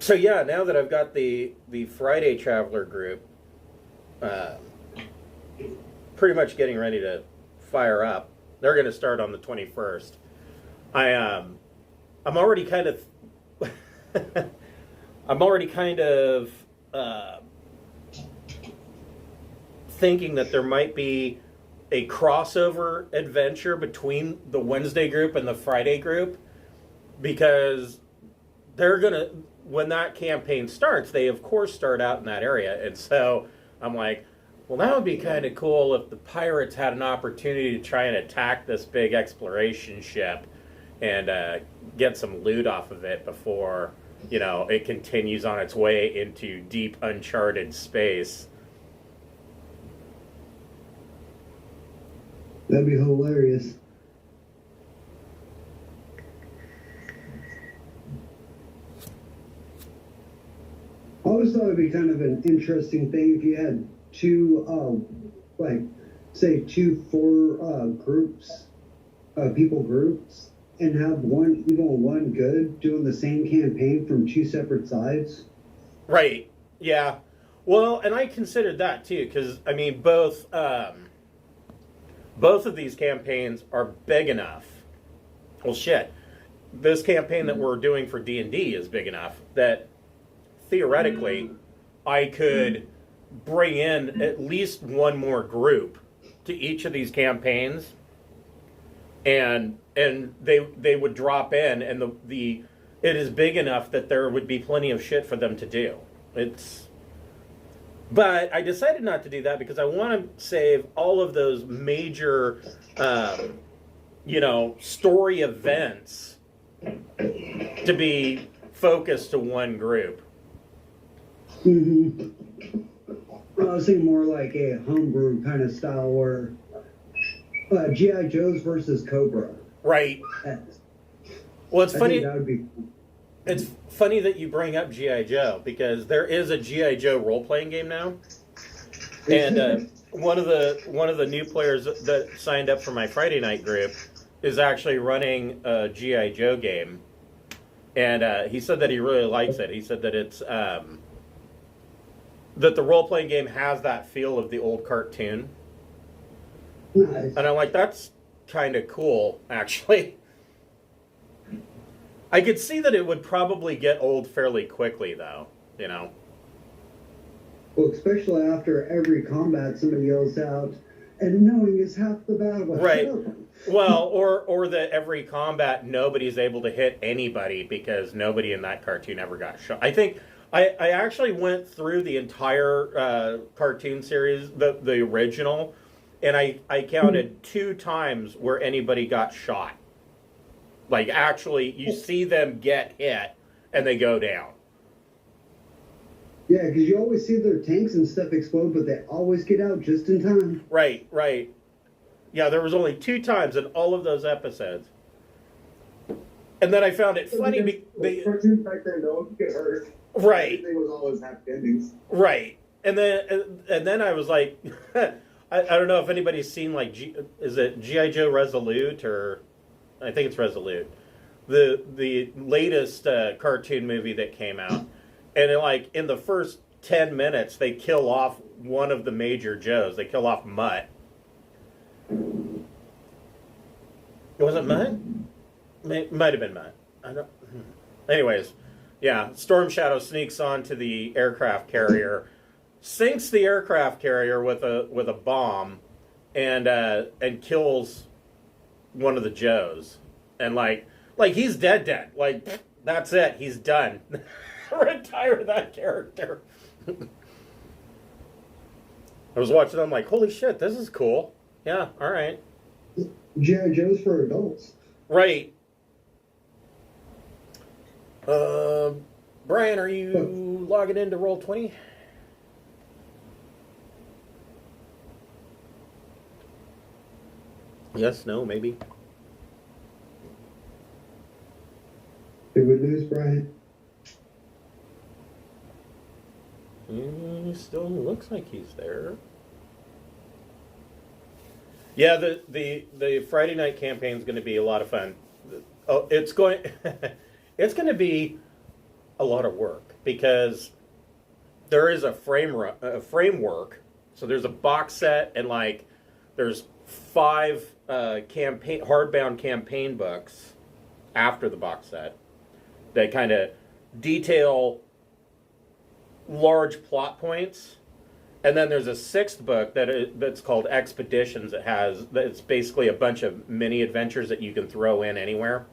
So yeah, now that I've got the Friday Traveler group, uh, pretty much getting ready to fire up. They're going to start on the 21st. I'm already kind of I'm already kind of thinking that there might be a crossover adventure between the Wednesday group and the Friday group, because they're gonna, when that campaign starts, they of course start out in that area, and so I'm like, well, that would be kind of cool if the pirates had an opportunity to try and attack this big exploration ship and get some loot off of it before, it continues on its way into deep uncharted space. That'd be hilarious. I always thought it'd be kind of an interesting thing if you had two, say four groups, people groups, and have one evil and one good doing the same campaign from two separate sides. Right. Yeah. Well, and I considered that too, because I mean, both of these campaigns are big enough. Well, shit. This campaign that we're doing for D&D is big enough that theoretically I could bring in at least one more group to each of these campaigns, and they would drop in, and it is big enough that there would be plenty of shit for them to do. But I decided not to do that because I want to save all of those major, story events to be focused to one group. Mm-hmm. I was thinking more like a homebrew kind of style where G.I. Joe's versus Cobra. Right. Well, it's funny. That would be. It's funny that you bring up G.I. Joe, because there is a G.I. Joe role-playing game now, and one of the new players that signed up for my Friday night group is actually running a G.I. Joe game, and he said that he really likes it. He said that it's that the role-playing game has that feel of the old cartoon. Nice. And I'm like, that's kind of cool, actually. I could see that it would probably get old fairly quickly, though, Well, especially after every combat, somebody yells out, "And knowing is half the battle." Right. Well, or that every combat nobody's able to hit anybody because nobody in that cartoon ever got shot. I think I actually went through the entire cartoon series, the original, and I counted 2 times where anybody got shot. Like, actually, you see them get hit, and they go down. Yeah, because you always see their tanks and stuff explode, but they always get out just in time. Right. Yeah, there was only 2 times in all of those episodes. And then I found it funny. Cartoons back then don't get hurt. Right. Everything was always happy endings. Right. And then I was like, I don't know if anybody's seen, like, is it G.I. Joe Resolute, or I think it's Resolute, the latest cartoon movie that came out, and in the first 10 minutes they kill off one of the major Joes. They kill off Mutt. Was it Mutt? Might have been Mutt. I don't. Anyways, yeah. Storm Shadow sneaks onto the aircraft carrier, sinks the aircraft carrier with a bomb, and kills one of the Joes, and like he's dead. Like, that's it. He's done. Retire that character. I was watching. I'm like, holy shit, this is cool. Yeah. All right. G.I. Joe's for adults. Right. Brian, are you logging into Roll20? Yes, no, maybe. Did we lose Brian? Still looks like he's there. Yeah, the Friday night campaign is going to be a lot of fun. Oh, it's going to be a lot of work. because there is a framework. So there's a box set, and like there's 5 hardbound campaign books after the box set that kind of detail large plot points. And then there's a 6th book that's called Expeditions. It's basically a bunch of mini adventures that you can throw in anywhere.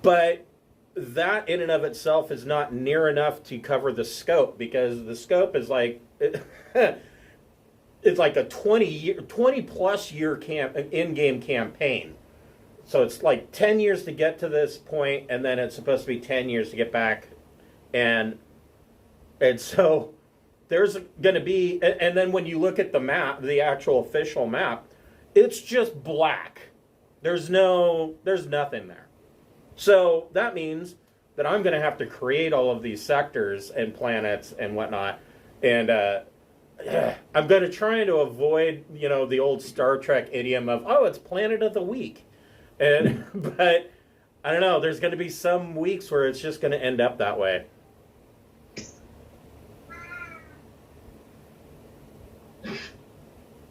But that in and of itself is not near enough to cover the scope, because the scope is like it's like a 20 plus year in-game campaign. So it's like 10 years to get to this point, and then it's supposed to be 10 years to get back, and so there's going to be, and then when you look at the map, the actual official map, it's just black. There's nothing there. So that means that I'm going to have to create all of these sectors and planets and whatnot, and I'm going to try to avoid, the old Star Trek idiom of, oh, it's Planet of the Week, but I don't know. There's going to be some weeks where it's just going to end up that way.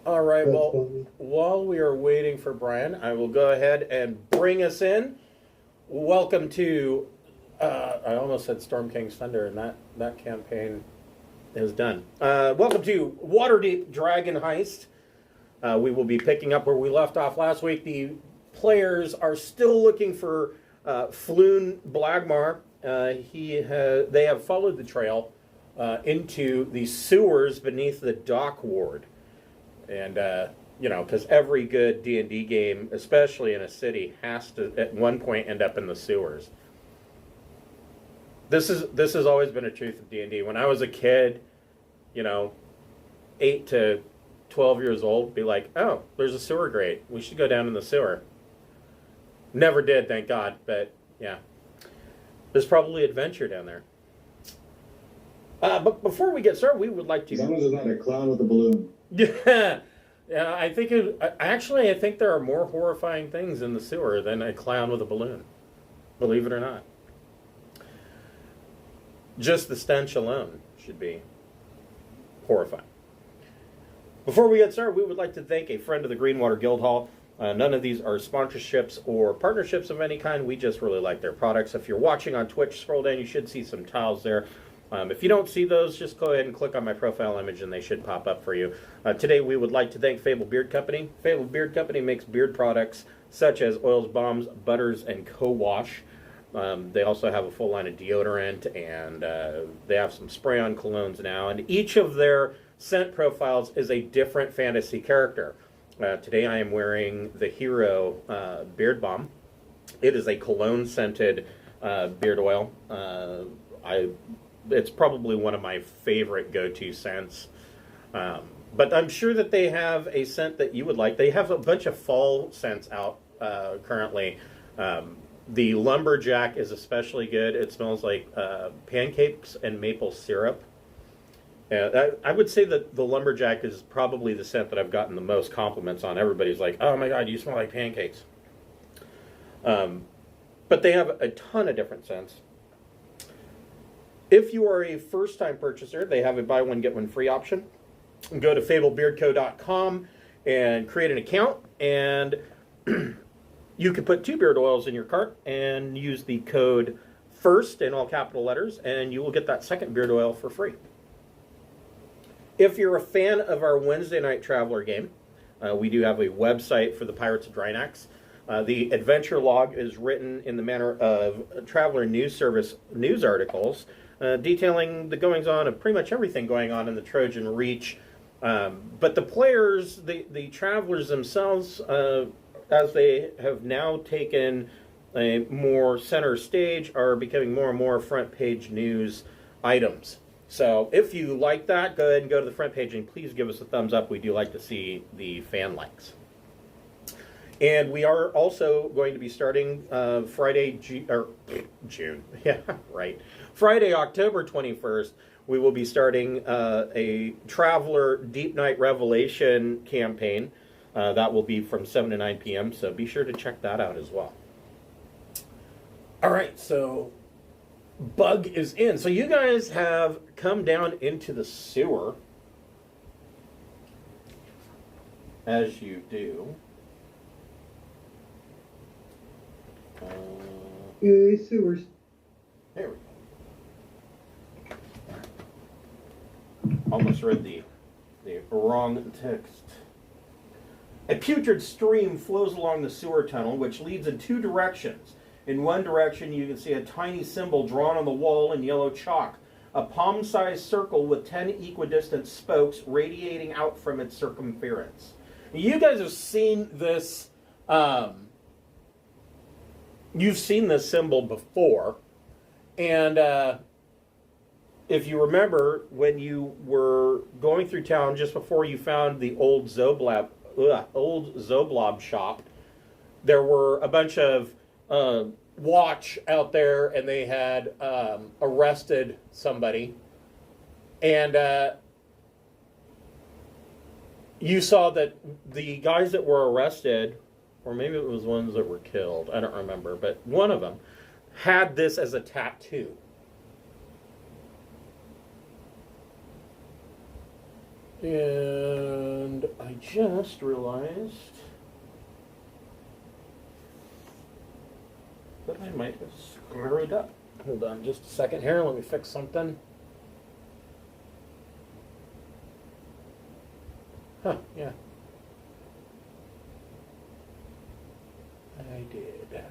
All right, well, while we are waiting for Brian, I will go ahead and bring us in. Welcome to, I almost said Storm King's Thunder, and that campaign is done. Welcome to Waterdeep Dragon Heist. We will be picking up where we left off last week. The players are still looking for Floon Blagmar. They have followed the trail into the sewers beneath the dock ward. And, because every good D&D game, especially in a city, has to, at one point, end up in the sewers. This has always been a truth of D&D. When I was a kid, 8 to 12 years old, be like, oh, there's a sewer grate. We should go down in the sewer. Never did, thank God, but, yeah. There's probably adventure down there. But before we get started, we would like to... As long as it's not a clown with a balloon. Yeah, I think I think there are more horrifying things in the sewer than a clown with a balloon. Believe it or not. Just the stench alone should be horrifying. Before we get started, we would like to thank a friend of the Greenwater Guildhall. None of these are sponsorships or partnerships of any kind. We just really like their products. If you're watching on Twitch, scroll down. You should see some tiles there. If you don't see those, just go ahead and click on my profile image and they should pop up for you. Today we would like to thank Fable Beard Company. Fable Beard Company makes beard products such as oils, balms, butters, and co-wash. They also have a full line of deodorant, and they have some spray-on colognes now. And each of their scent profiles is a different fantasy character. Today I am wearing the Hero Beard Balm. It is a cologne-scented beard oil. It's probably one of my favorite go-to scents. But I'm sure that they have a scent that you would like. They have a bunch of fall scents out currently. The Lumberjack is especially good. It smells like pancakes and maple syrup. I would say that the Lumberjack is probably the scent that I've gotten the most compliments on. Everybody's like, oh my God, you smell like pancakes. But they have a ton of different scents. If you are a first-time purchaser, they have a buy one, get one free option. Go to fablebeardco.com and create an account, and you can put 2 beard oils in your cart and use the code FIRST in all capital letters, and you will get that second beard oil for free. If you're a fan of our Wednesday Night Traveler game, we do have a website for the Pirates of Drinax. The adventure log is written in the manner of Traveler News Service news articles, detailing the goings-on of pretty much everything going on in the Trojan Reach. But the players, the travelers themselves, as they have now taken a more center stage, are becoming more and more front-page news items. So if you like that, go ahead and go to the front page and please give us a thumbs up. We do like to see the fan likes. And we are also going to be starting Friday, June. Yeah, right. Friday, October 21st, we will be starting a Traveler Deep Night Revelation campaign. That will be from 7 to 9 p.m., so be sure to check that out as well. All right, so bug is in. So you guys have come down into the sewer, as you do. Yay, sewers. There we go. Almost read the wrong text. A putrid stream flows along the sewer tunnel, which leads in two directions. In one direction, you can see a tiny symbol drawn on the wall in yellow chalk, a palm-sized circle with 10 equidistant spokes radiating out from its circumference. You guys have seen this. You've seen this symbol before, and if you remember, when you were going through town just before you found the old Zoblob shop, there were a bunch of watch out there, and they had arrested somebody, and you saw that the guys that were arrested, or maybe it was ones that were killed, I don't remember, but one of them had this as a tattoo. And I just realized that I might have screwed up. Hold on just a second here. Let me fix something. Huh, yeah. I did.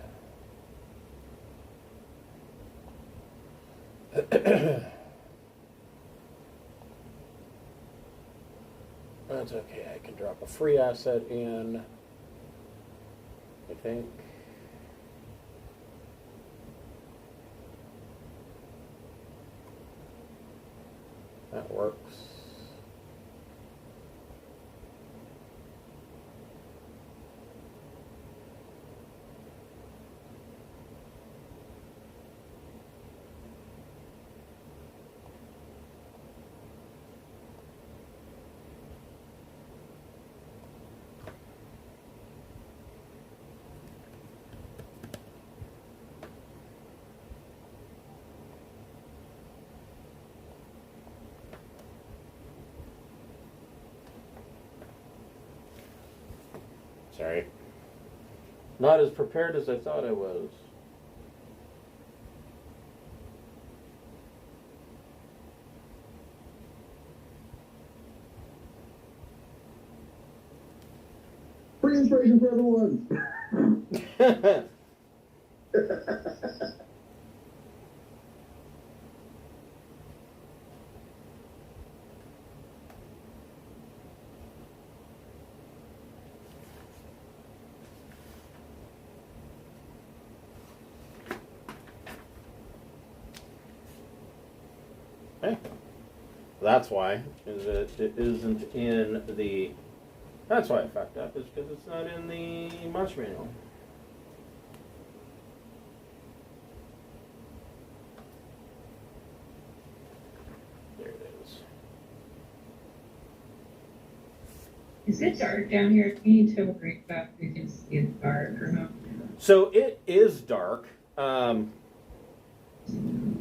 That's okay. I can drop a free asset in, I think. That works. Sorry. Not as prepared as I thought I was. Free inspiration for everyone. Okay. That's why it isn't in the. That's why I fucked up. Is because it's not in the Munch manual. There it is. Is it dark down here? We need to worry about if we can see it dark or not. So it is dark.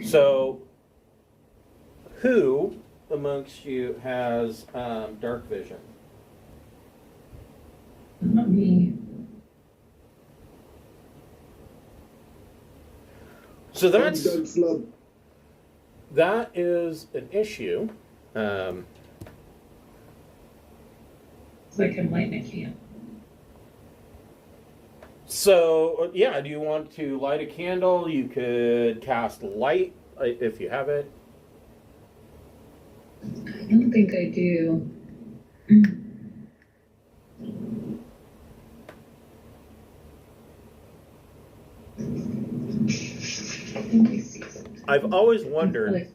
So who amongst you has dark vision? Not me. So Don't slub. that is an issue. So I can light my candle. So yeah, do you want to light a candle? You could cast light if you have it. I don't think I do. I think I see something. I've always wondered.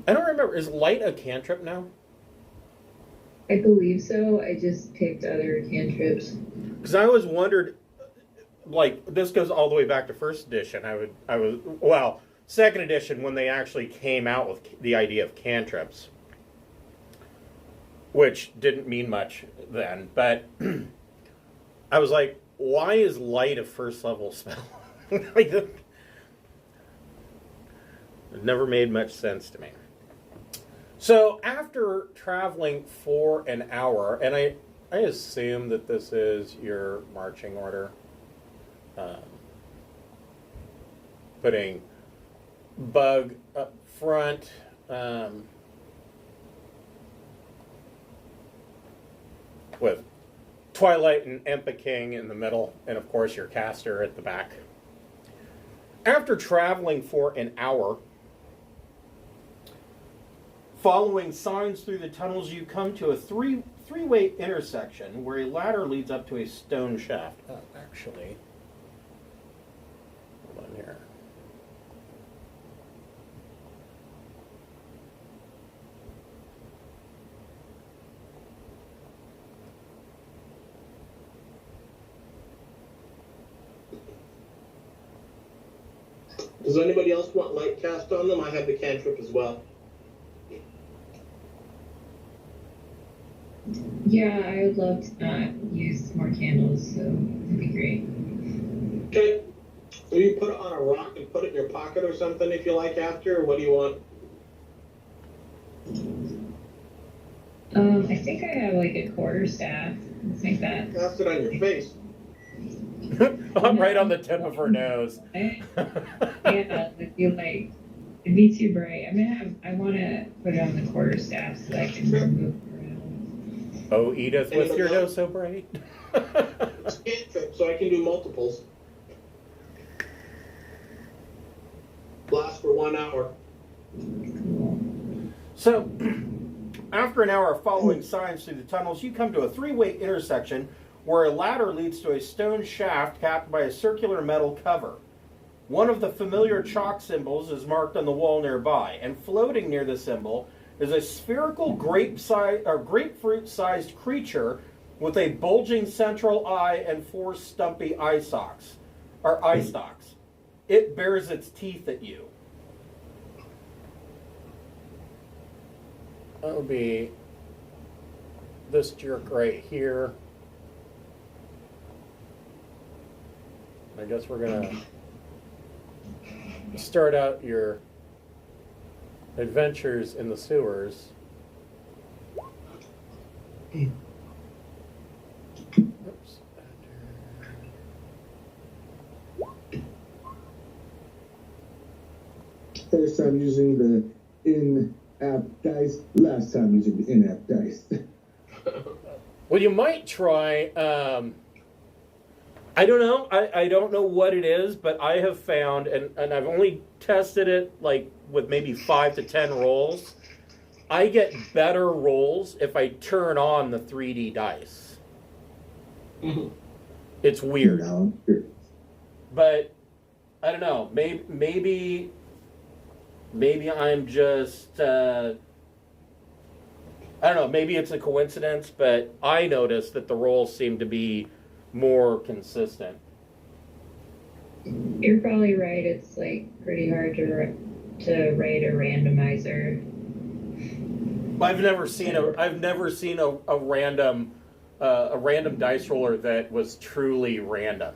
I don't remember. Is light a cantrip now? I believe so. I just picked other cantrips. Because I always wondered, like, this goes all the way back to first edition. Second edition when they actually came out with the idea of cantrips, which didn't mean much then. But I was like, why is light a first level spell? Like, it never made much sense to me. So after traveling for an hour, and I assume that this is your marching order, putting Bug up front, with Twilight and Empa King in the middle, and of course your caster at the back. After traveling for an hour, following signs through the tunnels, you come to a three-way intersection where a ladder leads up to a stone shaft. Oh, actually, hold on here. Does anybody else want light cast on them? I have the cantrip as well. Yeah, I would love to not use more candles, so that'd be great. Okay. So you put it on a rock and put it in your pocket or something if you like after, or what do you want? I think I have like a quarterstaff. Let's make that. Cast it on your face. Right on the tip of her nose. Yeah, it'd be too bright. I want to put it on the quarterstaff so that I can move around. Oh, Edith, with your nose so bright. It's a cantrip, so I can do multiples. Last for 1 hour. Cool. So, after an hour of following signs through the tunnels, you come to a three-way intersection where a ladder leads to a stone shaft capped by a circular metal cover. One of the familiar chalk symbols is marked on the wall nearby, and floating near the symbol is a spherical grapefruit-sized creature with a bulging central eye and 4 stumpy eye stalks. It bares its teeth at you. That'll be this jerk right here. I guess we're gonna start out your adventures in the sewers. Oops. First time using the in-app dice, last time using the in-app dice. Well, you might try. I don't know. I don't know what it is, but I have found, and I've only tested it like with maybe 5 to 10 rolls. I get better rolls if I turn on the 3D dice. Mm-hmm. It's weird, No, sure. but I don't know. Maybe I'm just. I don't know. Maybe it's a coincidence, but I noticed that the rolls seem to be more consistent. You're probably right. It's like pretty hard to write a randomizer. I've never seen a random dice roller that was truly random.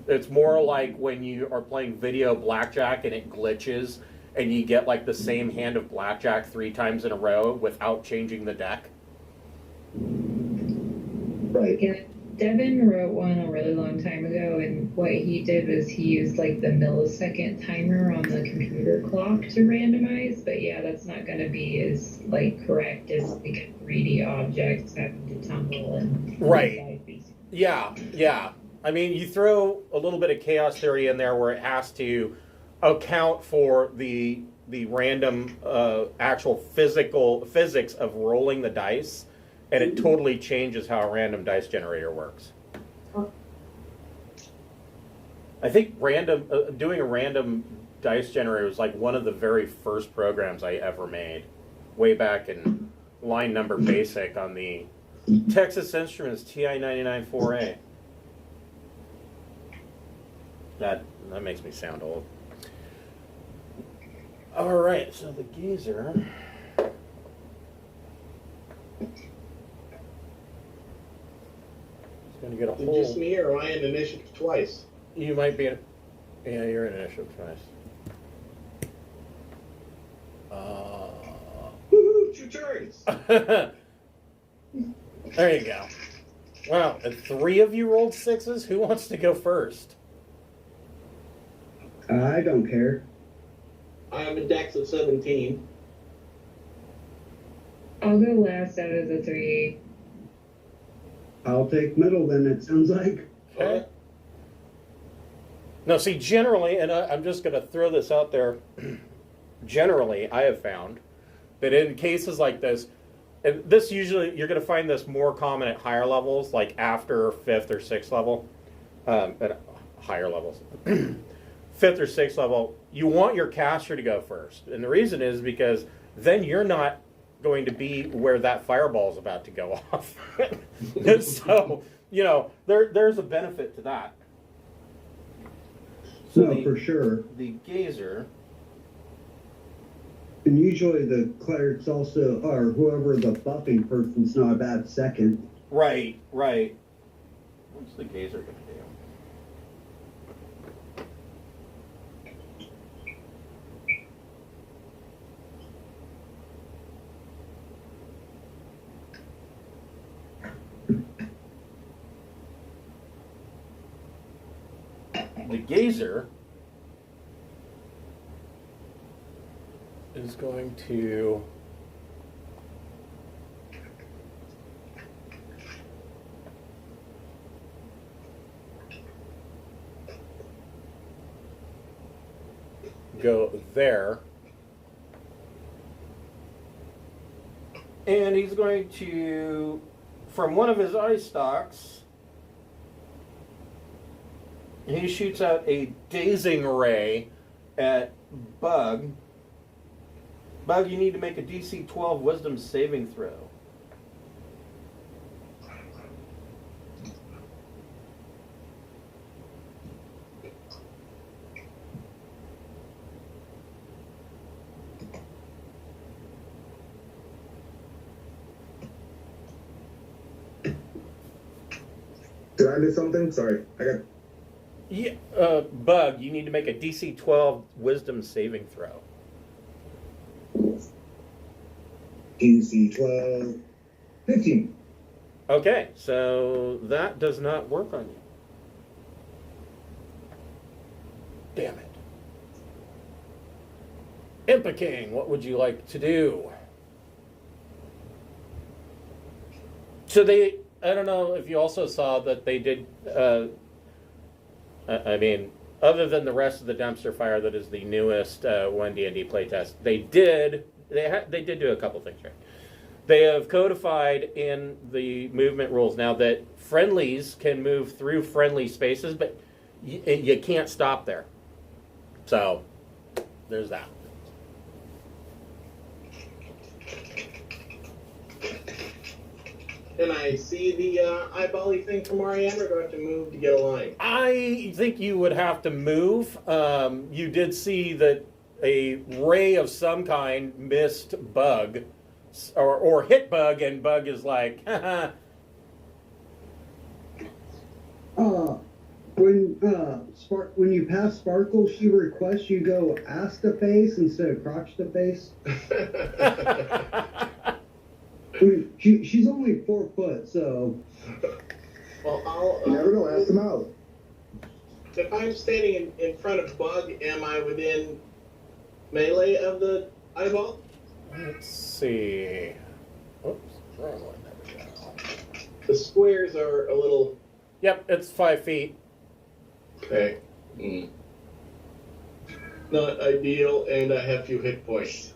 It's more like when you are playing video blackjack and it glitches and you get like the same hand of blackjack 3 times in a row without changing the deck. Right. Yeah, Devin wrote one a really long time ago, and what he did was he used like the millisecond timer on the computer clock to randomize. But yeah, that's not going to be as like correct as like 3D objects having to tumble and Right. Yeah. I mean, you throw a little bit of chaos theory in there where it has to account for the random actual physics of rolling the dice, and it totally changes how a random dice generator works. I think doing a random dice generator was like one of the very first programs I ever made, way back in line number basic on the Texas Instruments TI-99-4A. That makes me sound old. All right, so the geezer. He's going to get a Is it whole. just me, or am I in initiative twice? You might be. Yeah, you're an initiative twice. Woohoo! 2 turns. There you go. Wow, and 3 of you rolled 6s? Who wants to go first? I don't care. I have a dex of 17. I'll go last out of the 3. I'll take middle then, it sounds like. Okay. Now, see, generally, and I'm just going to throw this out there, generally, I have found that in cases like this, and this usually, you're going to find this more common at higher levels, like after 5th or 6th level, at higher levels. 5th or 6th level, you want your caster to go first. And the reason is because then you're not going to be where that fireball is about to go off. So, you know, there's a benefit to that. So No, for sure. The gazer. And usually the clerics also, or whoever the buffing person's not a bad second. Right. What's the gazer going to do? The gazer is going to go there, and he's going to, from one of his eye stalks, he shoots out a dazing ray at Bug. Bug, you need to make a DC 12 Wisdom saving throw. Did I miss something? Sorry, I got. Yeah, Bug, you need to make a DC 12 Wisdom saving throw. DC 12, 15. Okay, so that does not work on you. Damn it. Impa King, what would you like to do? So they, I don't know if you also saw that they did, I mean, other than the rest of the dumpster fire that is the newest 1D&D playtest, they did do a couple things right. They have codified in the movement rules now that friendlies can move through friendly spaces, but you can't stop there. So, there's that. Can I see the eyeball-y thing from where I am, or do I have to move to get a line? I think you would have to move. You did see that a ray of some kind missed Bug, or hit Bug, and Bug is like, haha. When you pass Sparkle, she requests you go ass to face instead of crotch to face. She's only 4 foot, so. Well, I'll. You never know, ask them out. If I'm standing in front of Bug, am I within melee of the eyeball? Let's see. Oops, wrong one. There we go. The squares are a little. Yep, it's 5 feet. Okay. Not ideal, and I have a few hit points.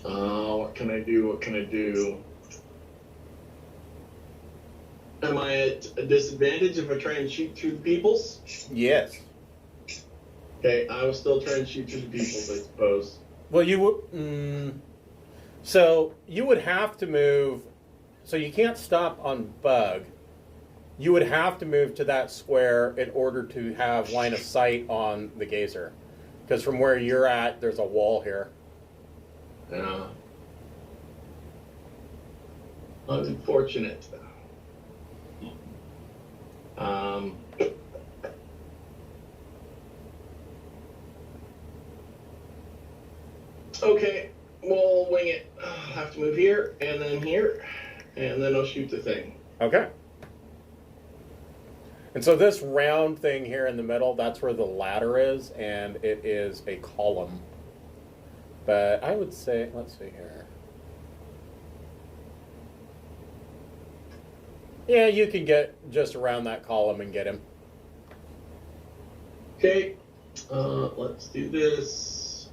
What can I do? Am I at a disadvantage if I try and shoot through the peoples? Yes. Okay, I will still try and shoot through the peoples, I suppose. Well, you would. So you would have to move. So you can't stop on Bug. You would have to move to that square in order to have line of sight on the gazer, because from where you're at, there's a wall here. Yeah. Unfortunate. Okay, we'll wing it. I'll have to move here, and then I'll shoot the thing. Okay. And so this round thing here in the middle, that's where the ladder is, and it is a column. But I would say, let's see here. Yeah, you can get just around that column and get him. Okay, let's do this.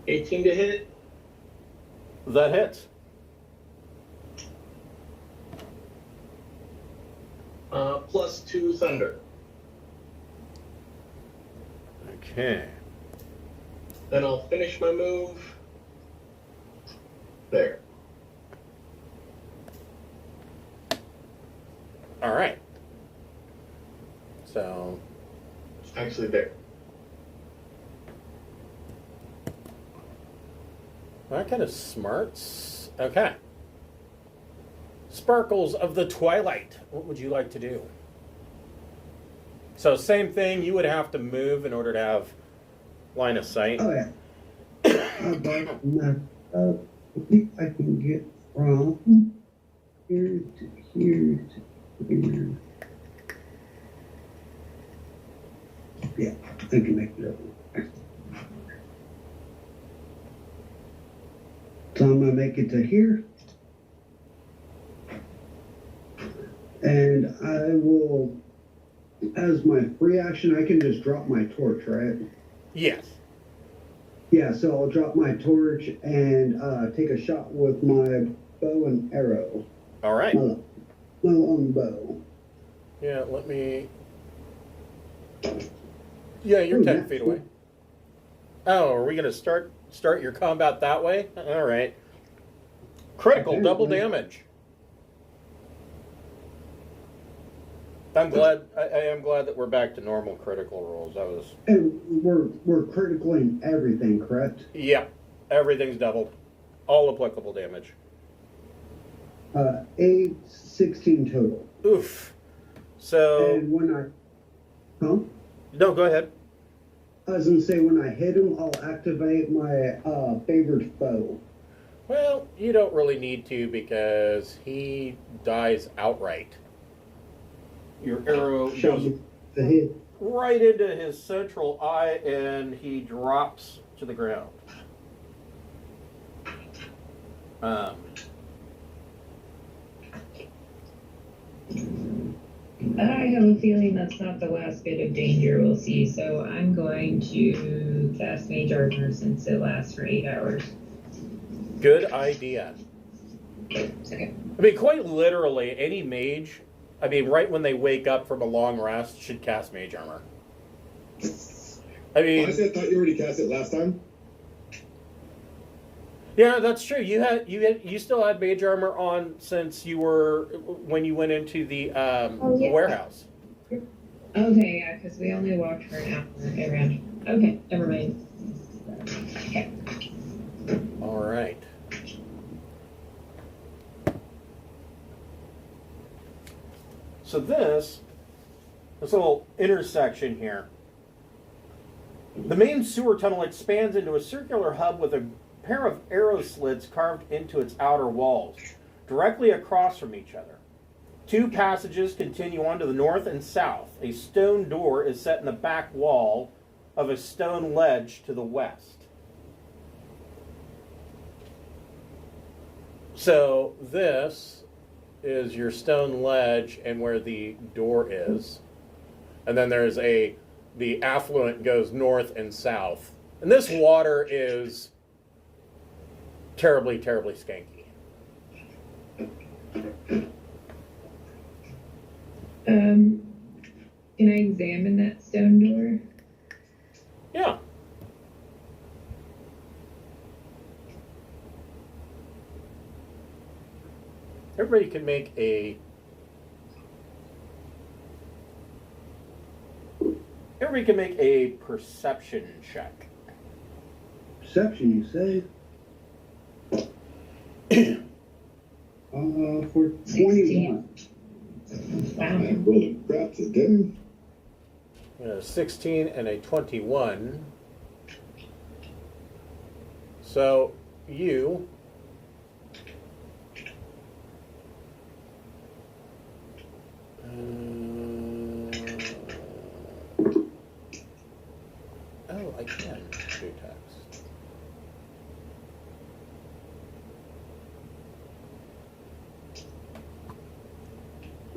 18 to hit. That hits. +2 thunder. Okay. Then I'll finish my move. There. All right. So, Actually, there. that kind of smarts. Okay. Sparkles of the Twilight. What would you like to do? So same thing. You would have to move in order to have line of sight. Oh yeah. I think I can get from here to here to here. Yeah, I can make it up. So I'm gonna make it to here. And I will, as my free action, I can just drop my torch, right? Yes. Yeah, so I'll drop my torch and take a shot with my bow and arrow. All right. My long bow. Yeah, let me... Yeah, you're 10 feet away. Oh, are we going to start your combat that way? All right. Critical, double damage. I'm glad. I am glad that we're back to normal critical rolls. That was. And we're critical in everything, correct? Yeah, everything's doubled. All applicable damage. 16 total. Oof. So. And when I, No, go ahead. I was gonna say when I hit him, I'll activate my favorite foe. Well, you don't really need to because he dies outright. Your arrow goes The hit. right into his central eye and he drops to the ground. I have a feeling that's not the last bit of danger we'll see, so I'm going to cast Mage Armor since it lasts for 8 hours. Good idea. Okay. I mean, quite literally, any mage, I mean, right when they wake up from a long rest, should cast Mage Armor. I mean, Honestly, I thought you already cast it last time. yeah, that's true. You still had Mage Armor on since you were when you went into the warehouse. Okay, yeah, because we only walked for an hour around. Okay, never mind. Okay. All right. So this little intersection here, the main sewer tunnel expands into a circular hub with a pair of arrow slits carved into its outer walls, directly across from each other. Two passages continue on to the north and south. A stone door is set in the back wall of a stone ledge to the west. So this is your stone ledge and where the door is. And then there's the affluent goes north and south. And this water is terribly, terribly skanky. Can I examine that stone door? Yeah. Everybody can make a perception check. Perception, you say? For 21. Wow. I rolled a crap today. 16 and a 21. So you oh, I can do text.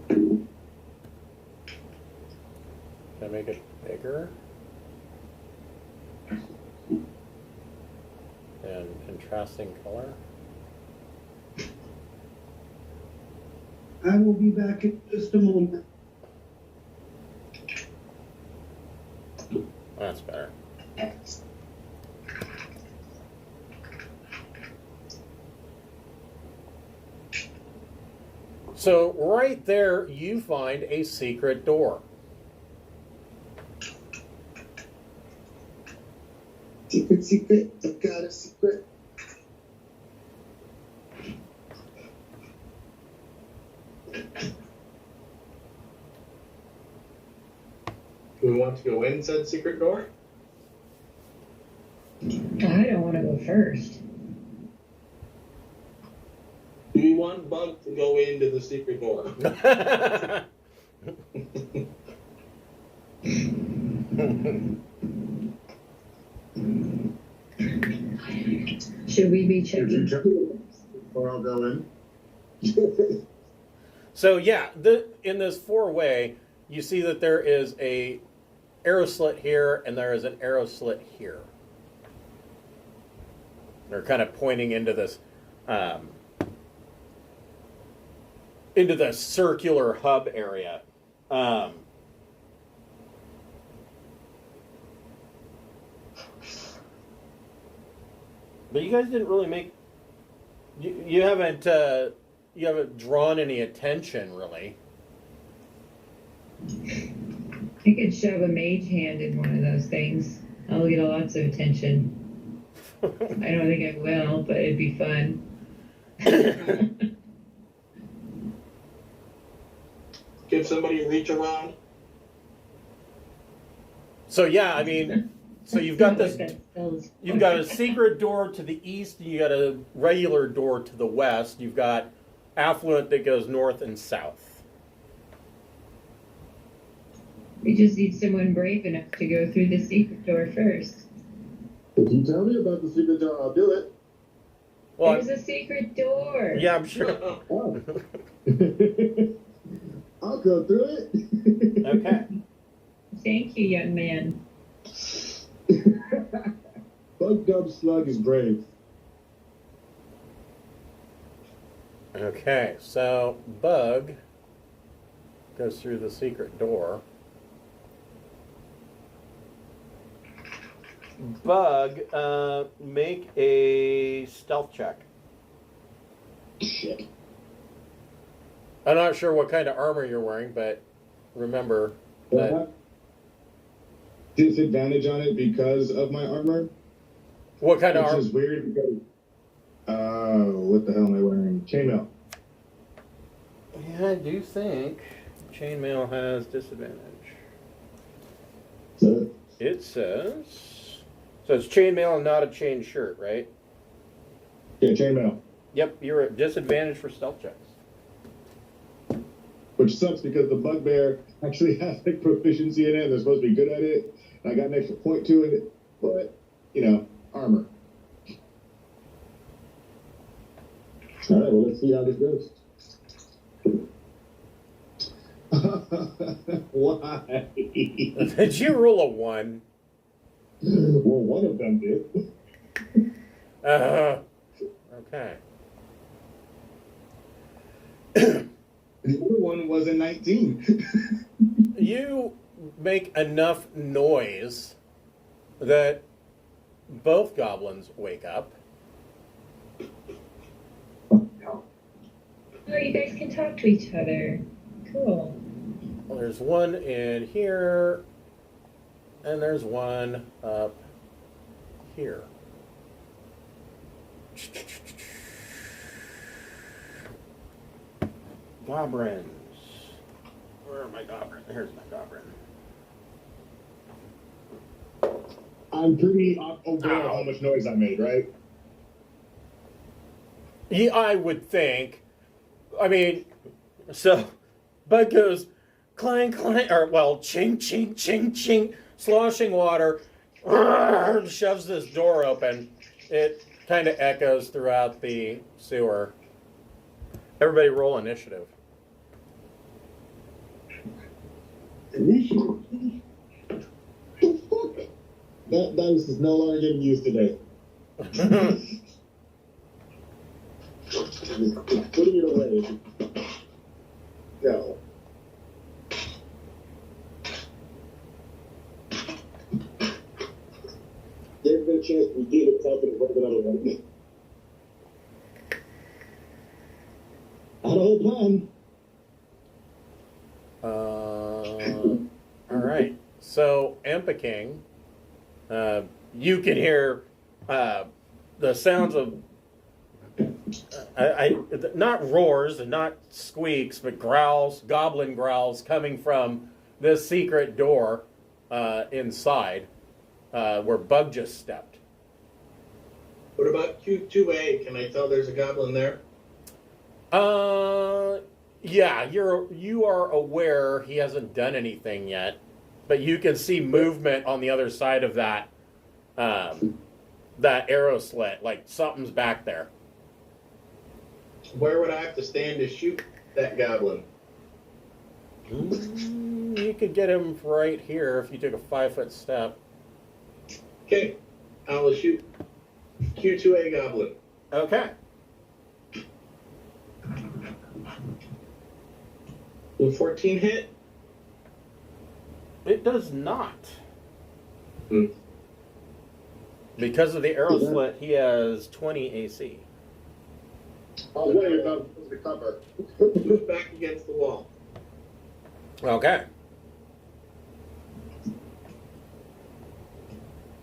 Can I make it bigger? And contrasting color. I will be back in just a moment. That's better. So right there, you find a secret door. Secret, secret, I got a secret. Do we want to go in said secret door? I don't want to go first. Do we want Bug to go into the secret door? Should we be Did you checking? check or I'll go in? So yeah, in this four-way, you see that there is a arrow slit here, and there is an arrow slit here. They're kind of pointing into this, into the circular hub area. But you guys didn't really make. You haven't drawn any attention really. I could shove a mage hand in one of those things. I'll get lots of attention. I don't think I will, but it'd be fun. Give somebody a reach around. So yeah, I mean, so you've got this. You've got a secret door to the east, and you got a regular door to the west. You've got affluent that goes north and south. We just need someone brave enough to go through the secret door first. If you tell me about the secret door, I'll do it. Well, There's a secret door. yeah, I'm sure. Oh. I'll go through it. Okay. Thank you, young man. Bug Dub Slug is brave. Okay, so Bug goes through the secret door. Bug, make a stealth check. Shit. I'm not sure what kind of armor you're wearing, but remember that. Disadvantage on it because of my armor. What kind of Which armor? is weird because. What the hell am I wearing? Chainmail. Yeah, I do think chainmail has disadvantage. So, It says. So it's chainmail and not a chain shirt, right? yeah, chainmail. Yep, you're at disadvantage for stealth checks. Which sucks because the bugbear actually has like proficiency in it and they're supposed to be good at it. And I got an extra point to it, but, armor. Alright, well, let's see how this goes. Why? Did you roll a 1? Well, one of them did. Okay. The other one was a 19. You make enough noise that both goblins wake up. Oh, you guys can talk to each other. Cool. Well, there's one in here, and there's one up here. Goblins. Where are my goblins? Here's my goblin. I'm pretty aware of how much noise I made, right? Yeah, I would think. I mean, so Bud goes clang, clang, or well, ching, ching, ching, ching, sloshing water, shoves this door open. It kind of echoes throughout the sewer. Everybody roll initiative. Initiative. That dice is no longer getting used today. Putting it away. Go. Gave it a chance to redeem itself and work another one. Had a whole plan. All right. So, Empiking, you can hear the sounds of not roars and not squeaks, but growls, goblin growls coming from this secret door inside where Bug just stepped. What about Q2A? Can I tell there's a goblin there? Yeah, you are aware he hasn't done anything yet, but you can see movement on the other side of that that arrow slit, like something's back there. Where would I have to stand to shoot that goblin? You could get him right here if you took a 5-foot step. Okay, I will shoot Q2A goblin. Okay. Will 14 hit? It does not. Hmm. Because of the arrow slit, he has 20 AC. Oh, wait, you're not supposed to cover. Move back against the wall. Okay.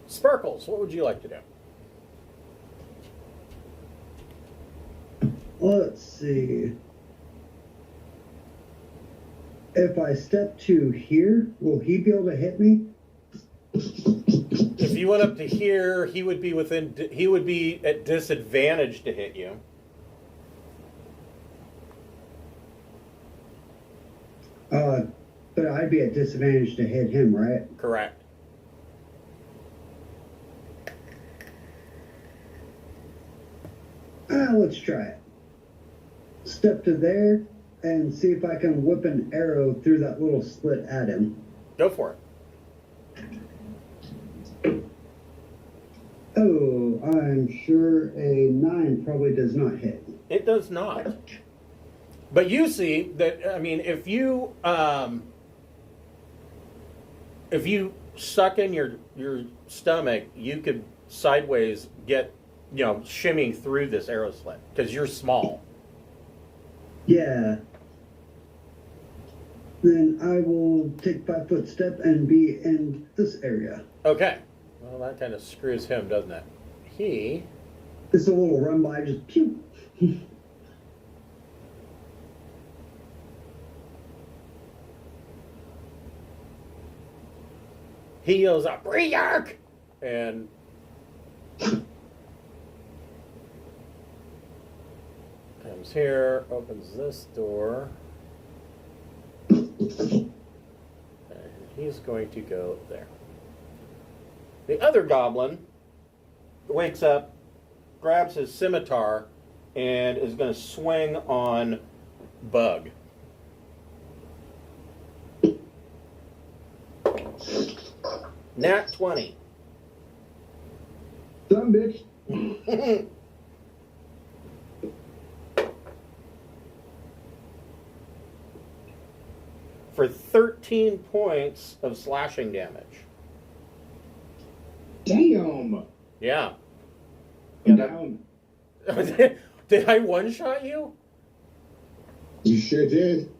Sparkles, what would you like to do? Let's see. If I step to here, will he be able to hit me? If you went up to here, he would be at disadvantage to hit you. But I'd be at disadvantage to hit him, right? Correct. Let's try it. Step to there and see if I can whip an arrow through that little slit at him. Go for it. Oh, I'm sure a 9 probably does not hit. It does not. But you see that, I mean, if you suck in your stomach, you could sideways get, shimmying through this arrow slit because you're small. Yeah. Then I will take 5-foot step and be in this area. Okay. Well, that kind of screws him, doesn't it? It's a little run by, just pew. He yells out, "Briark!" and comes here, opens this door, and he's going to go there. The other goblin wakes up, grabs his scimitar, and is going to swing on Bug. Nat 20. Dumb bitch. For 13 points of slashing damage. Damn. Yeah. I'm down. Did I one-shot you? You sure did.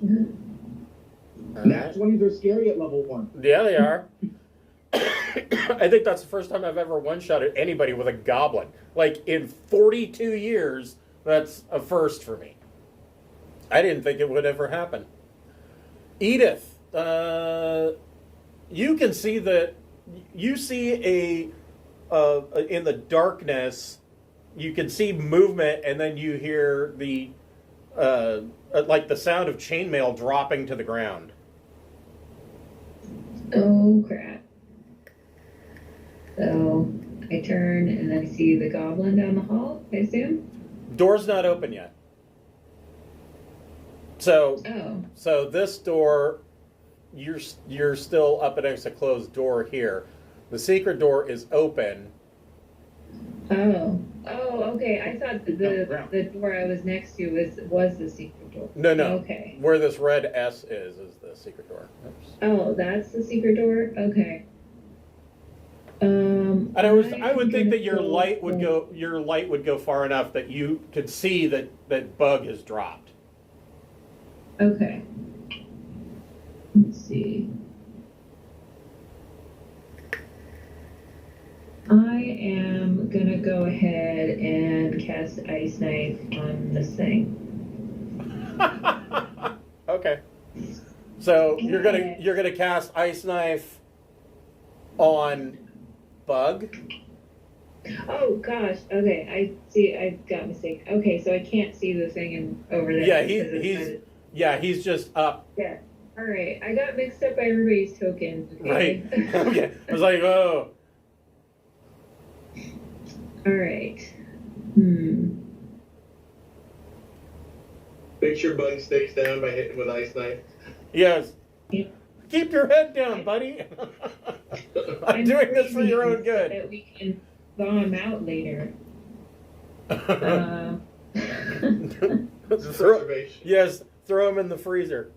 Nat 20s are scary at level 1. Yeah, they are. I think that's the first time I've ever one-shotted anybody with a goblin. Like, in 42 years, that's a first for me. I didn't think it would ever happen. Edith, you can see that... You see in the darkness, you can see movement, and then you hear the like the sound of chainmail dropping to the ground. Oh crap. So I turn and I see the goblin down the hall, I assume? Door's not open yet. So Oh. so this door, you're still up against a closed door here. The secret door is open. Oh. Oh, okay. I thought the door I was next to was the secret door. No. Okay. Where this red S is the secret door. Oops. Oh, that's the secret door? Okay. And I would think that your light would go far enough that you could see that Bug has dropped. Okay. Let's see. I am gonna go ahead and cast Ice Knife on this thing. Okay. So you're gonna cast Ice Knife on Bug. Oh gosh. Okay. I see. I got mistaken. Okay, so I can't see the thing over there. Yeah, he's just up. Yeah. All right. I got mixed up by everybody's tokens. Okay? Right. Okay. I was like, oh. All right. Make sure Bug stays down by hitting with Ice Knife. Yes. Yeah. Keep your head down, buddy. I'm doing this for your own good. That we can thaw him out later. Throw him in the freezer.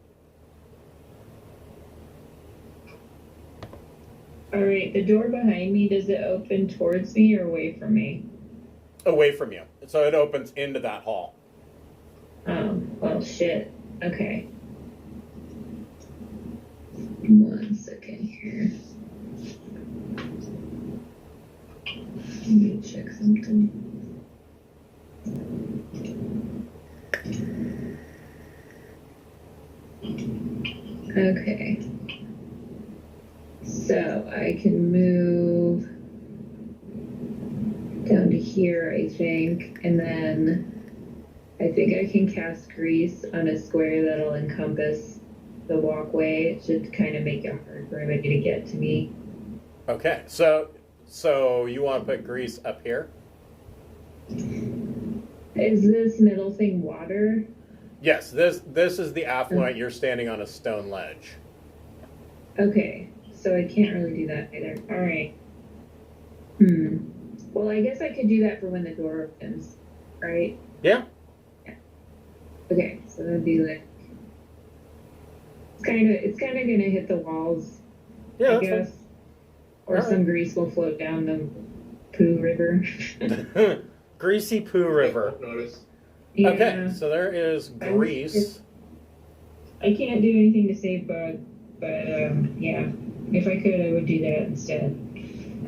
All right, the door behind me, does it open towards me or away from me? Away from you. So it opens into that hall. Well, shit. Okay. 1 second here. Let me check something. Okay. So I can move down to here, I think, and then I think I can cast Grease on a square that'll encompass the walkway. It should kind of make it hard for everybody to get to me. Okay, so you want to put Grease up here? Is this middle thing water? Yes, this is the affluent. You're standing on a stone ledge. Okay, so I can't really do that either. All right. Well, I guess I could do that for when the door opens, right? Yeah. Okay, so that'd be like it's kind of gonna hit the walls. Yeah, I guess. fine. Or All some right. grease will float down the poo river. Greasy Poo River. Notice. Yeah. Okay, so there is Grease. I can't do anything to save Bug, but yeah, if I could, I would do that instead.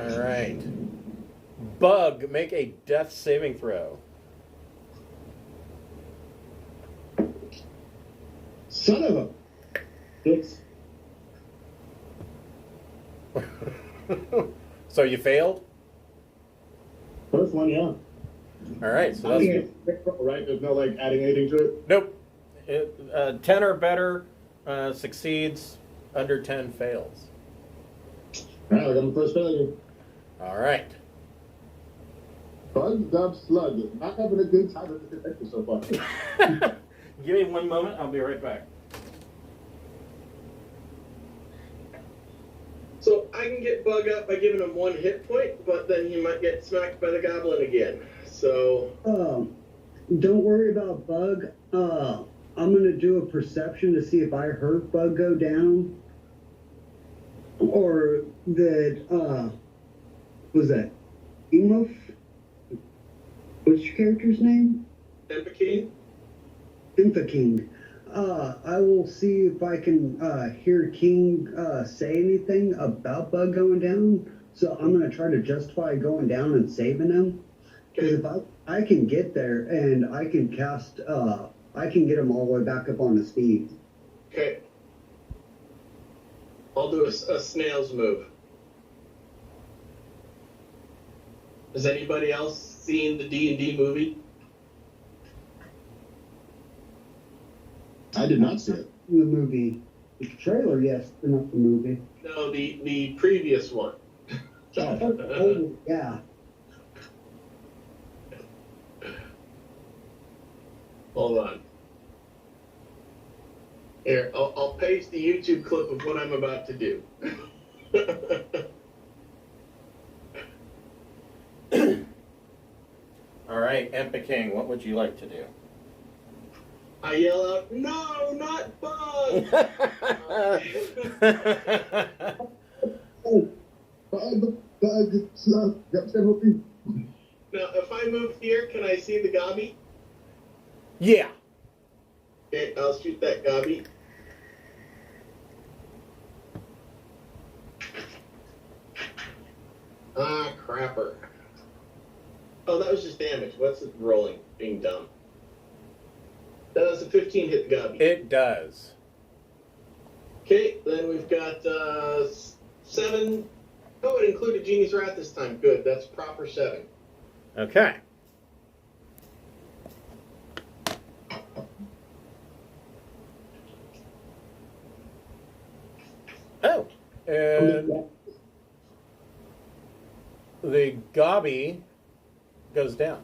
All right. Bug, make a death saving throw. Son of a... It's... So you failed? First one, yeah. All right, so that's good. Right? There's no, like, adding anything to it? Nope. 10 or better succeeds, under 10 fails. All right, I got my first failure. All right. Bug, Dub, Slug. Not having a good time with this adventure so far. Give me 1 moment. I'll be right back. So I can get Bug up by giving him 1 hit point, but then he might get smacked by the goblin again. So don't worry about Bug. I'm gonna do a perception to see if I heard Bug go down, or that was that Emof? What's your character's name? Empakine? Infa-King. I will see if I can hear King say anything about Bug going down. So I'm going to try to justify going down and saving him. Because if I can get there and I can cast, I can get him all the way back up on his feet. Okay. I'll do a snail's move. Has anybody else seen the D&D movie? I did not see it. The movie. The trailer, yes, but not the movie. No, the previous one. Oh, yeah. Hold on. Here, I'll paste the YouTube clip of what I'm about to do. All right, Empa King, what would you like to do? I yell out, "No, not Bug!" Now, if I move here, can I see the gobby? Yeah. Okay, I'll shoot that gobby. Ah, crapper. Oh, that was just damage. What's it rolling? Being dumb. That was a 15 hit the gobby. It does. Okay, then we've got 7. Oh, it included Genie's Wrath this time. Good, that's proper 7. Okay. Oh, and the gobby goes down.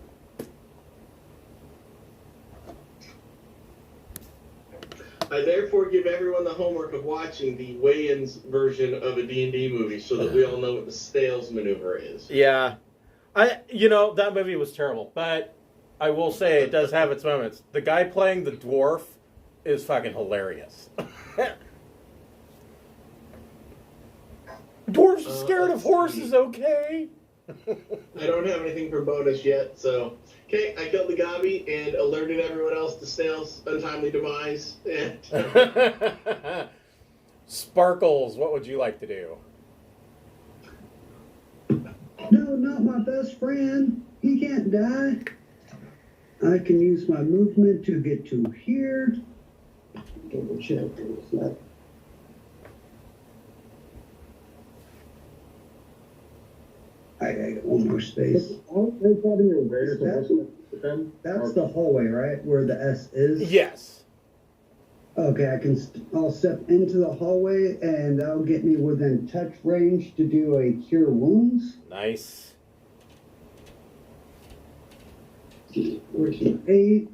I therefore give everyone the homework of watching the Wayans version of a D&D movie so that we all know what the Stales maneuver is. Yeah. That movie was terrible, but I will say it does have its moments. The guy playing the dwarf is fucking hilarious. Dwarf's scared of horses, okay? I don't have anything for bonus yet, so... Okay, I killed the gobby and alerted everyone else to Snail's untimely demise. And Sparkles, what would you like to do? No, not my best friend. He can't die. I can use my movement to get to here. Double check. I got one more space. That's the hallway, right? Where the S is? Yes. Okay, I'll step into the hallway, and that'll get me within touch range to do a Cure Wounds. Nice. Which is 8.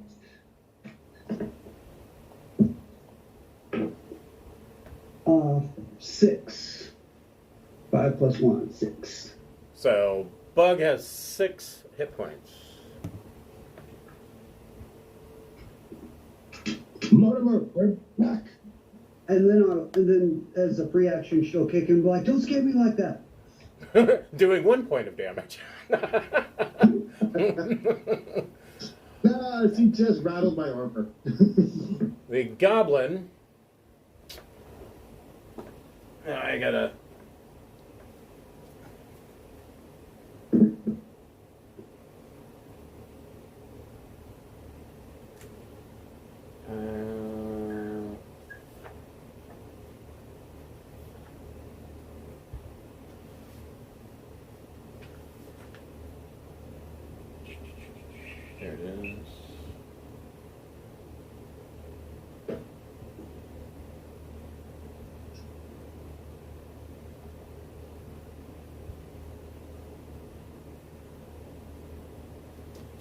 Uh, 6. 5 plus 1, 6. So, Bug has 6 hit points. Mortimer, we're back. And then as a free action, she'll kick him and be like, "Don't scare me like that." Doing 1 point of damage. She just rattled my armor. The goblin. I gotta. There it is.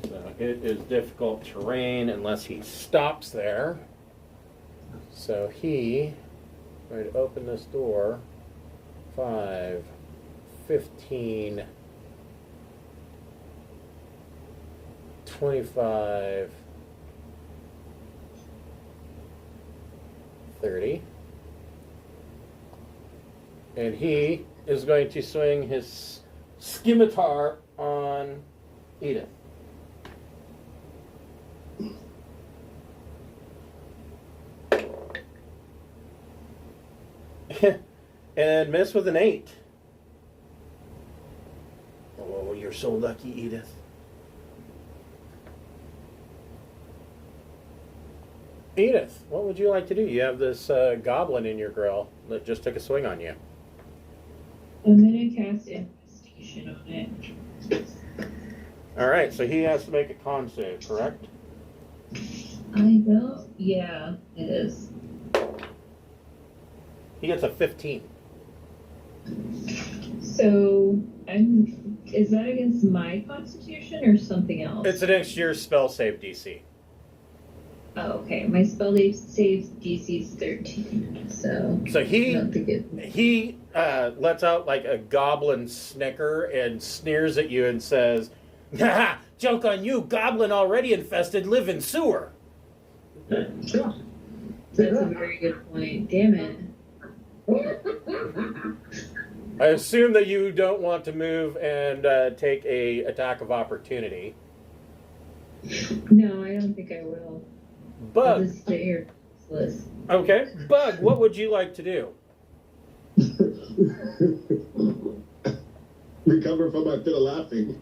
So it is difficult terrain unless he stops there. So he going to open this door. 5, 15, 25, 30. And he is going to swing his scimitar on Edith. And miss with an 8. Oh, you're so lucky, Edith. Edith, what would you like to do? You have this goblin in your grill that just took a swing on you. I'm gonna cast Infestation on it. All right, so he has to make a con save, correct? I don't. Yeah, it is. He gets a 15. So Is that against my constitution or something else? It's against your spell save DC. Oh, okay. My spell saves DC is 13, so I don't think it. he lets out like a goblin snicker and sneers at you and says, "Ha! Joke on you! Goblin already infested, live in sewer." That's a very good point. Damn it. I assume that you don't want to move and take a attack of opportunity. No, I don't think I will. I'll Bug. just stay here. Useless. Okay. Bug, what would you like to do? Recover from my fit of laughing.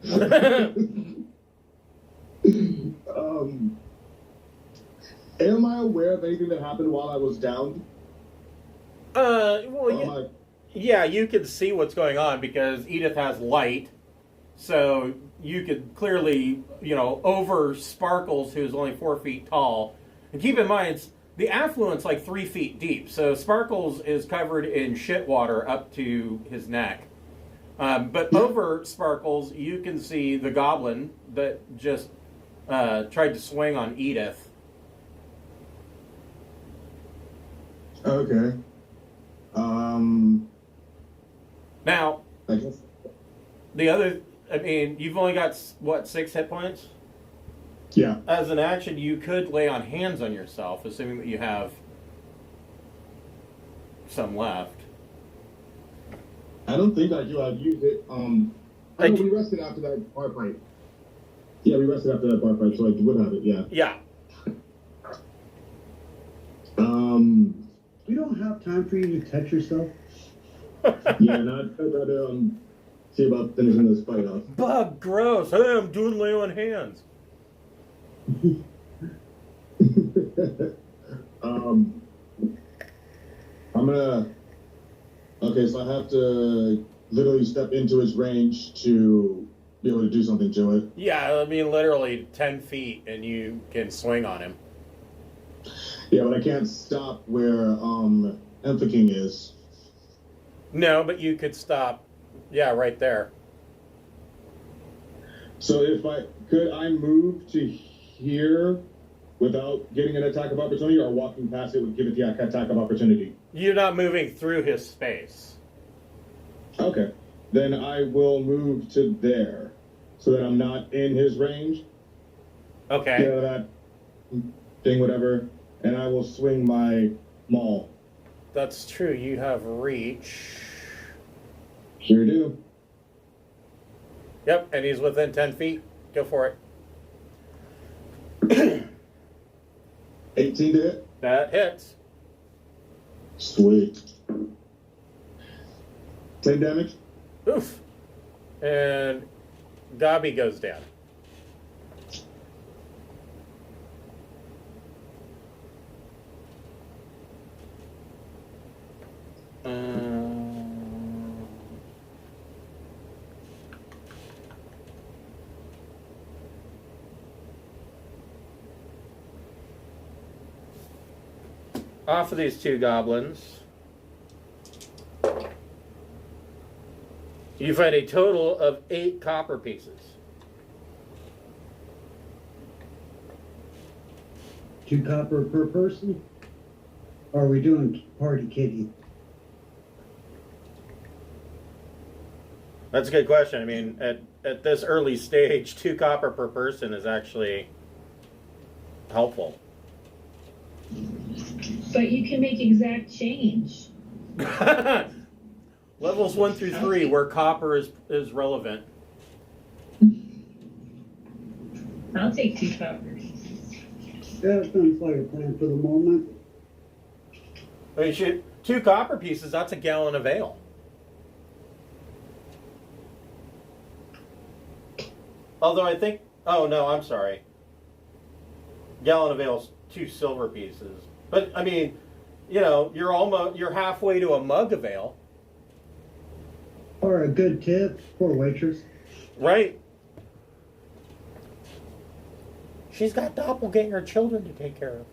Am I aware of anything that happened while I was down? Well, yeah, you can see what's going on because Edith has light, so you could clearly, over Sparkles, who's only 4 feet tall. And keep in mind, the affluent's like 3 feet deep, so Sparkles is covered in shit water up to his neck. But over Sparkles, you can see the goblin that just tried to swing on Edith. Okay. Now, I guess. you've only got, 6 hit points? Yeah. As an action, you could lay on hands on yourself, assuming that you have some left. I don't think I do. I've used it. We rested after that bar fight. Yeah, we rested after that bar fight, so I would have it, yeah. Yeah. We don't have time for you to touch yourself. Yeah, and I'd rather see about finishing this fight off. Bug, gross. Hey, I'm doing lay on hands. I'm gonna. Okay, so I have to literally step into his range to be able to do something to it. Yeah, literally 10 feet, and you can swing on him. Yeah, but I can't stop where King is. No, but you could stop. Yeah, right there. So could I move to here without getting an attack of opportunity, or walking past it would give it the attack of opportunity? You're not moving through his space. Okay. Then I will move to there so that I'm not in his range. Okay. Get out of that thing, whatever. And I will swing my maul. That's true. You have reach. Sure do. Yep, and he's within 10 feet. Go for it. 18 to hit. That hits. Sweet. 10 damage. Oof. And Gabi goes down. Off of these 2 goblins, you find a total of 8 copper pieces. 2 copper per person? Or are we doing party kitty? That's a good question. At this early stage, 2 copper per person is actually helpful. But you can make exact change. Levels 1 through 3, where copper is relevant. I'll take 2 copper pieces. That sounds like a plan for the moment. 2 copper pieces, that's a gallon of ale. Although I think, oh no, I'm sorry. Gallon of ale's 2 silver pieces. But you're halfway to a mug of ale. Or a good tip for a waitress. Right. She's got doppelganger children to take care of.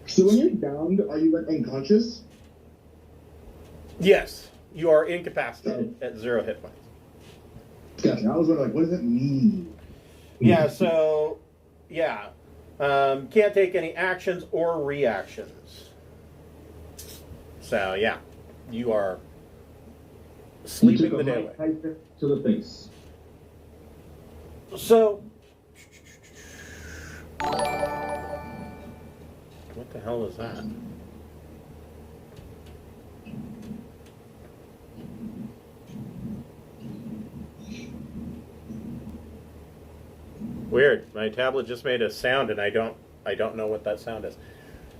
So when you're downed, are you like unconscious? Yes, you are incapacitated at 0 hit points. Gotcha. I was like, what does that mean? Yeah, so, yeah. Can't take any actions or reactions. So, yeah. You are sleeping the day away. To the face. So, what the hell is that? Weird. My tablet just made a sound, and I don't know what that sound is.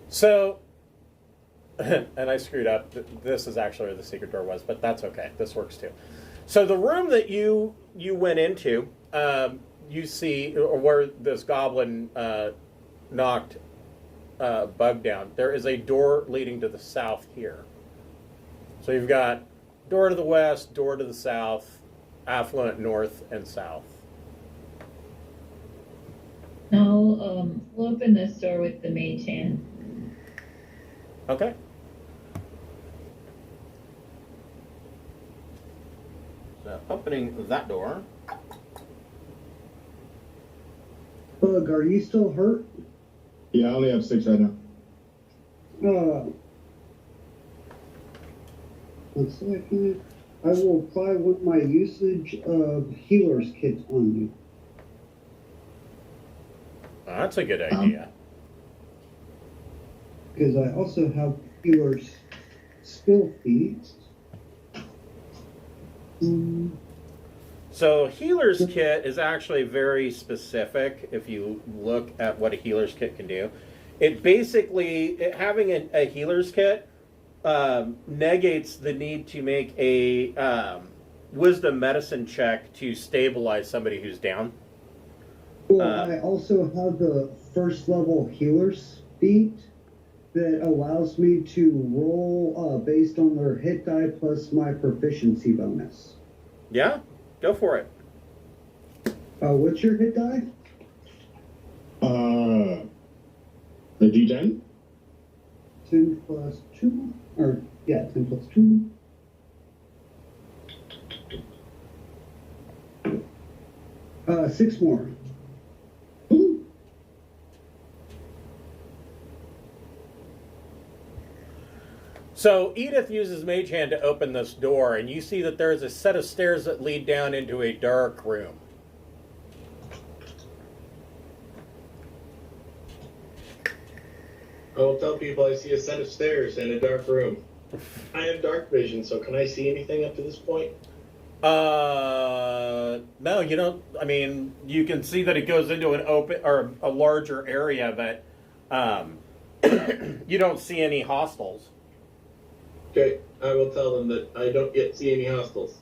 So, and I screwed up. This is actually where the secret door was, but that's okay. This works too. So the room that you went into, you see, or where this goblin knocked Bug down, there is a door leading to the south here. So you've got door to the west, door to the south, affluent north and south. I'll open this door with the mage hand. Okay. So opening that door. Bug, are you still hurt? Yeah, I only have 6 right now. 1 second. I will apply with my usage of healer's kit on you. Oh, that's a good idea. Because I also have healer's skill feats. So healer's kit is actually very specific if you look at what a healer's kit can do. It basically, having a healer's kit negates the need to make a wisdom medicine check to stabilize somebody who's down. Well, I also have the first level healer's feat that allows me to roll based on their hit die plus my proficiency bonus. Yeah, go for it. What's your hit die? The D10? 10 plus 2? Or, yeah, 10 plus 2. Six more. So Edith uses Mage Hand to open this door, and you see that there is a set of stairs that lead down into a dark room. I will tell people I see a set of stairs in a dark room. I have dark vision, so can I see anything up to this point? No, you don't. I mean, you can see that it goes into an open or a larger area, but you don't see any hostiles. Okay, I will tell them that I don't yet see any hostiles.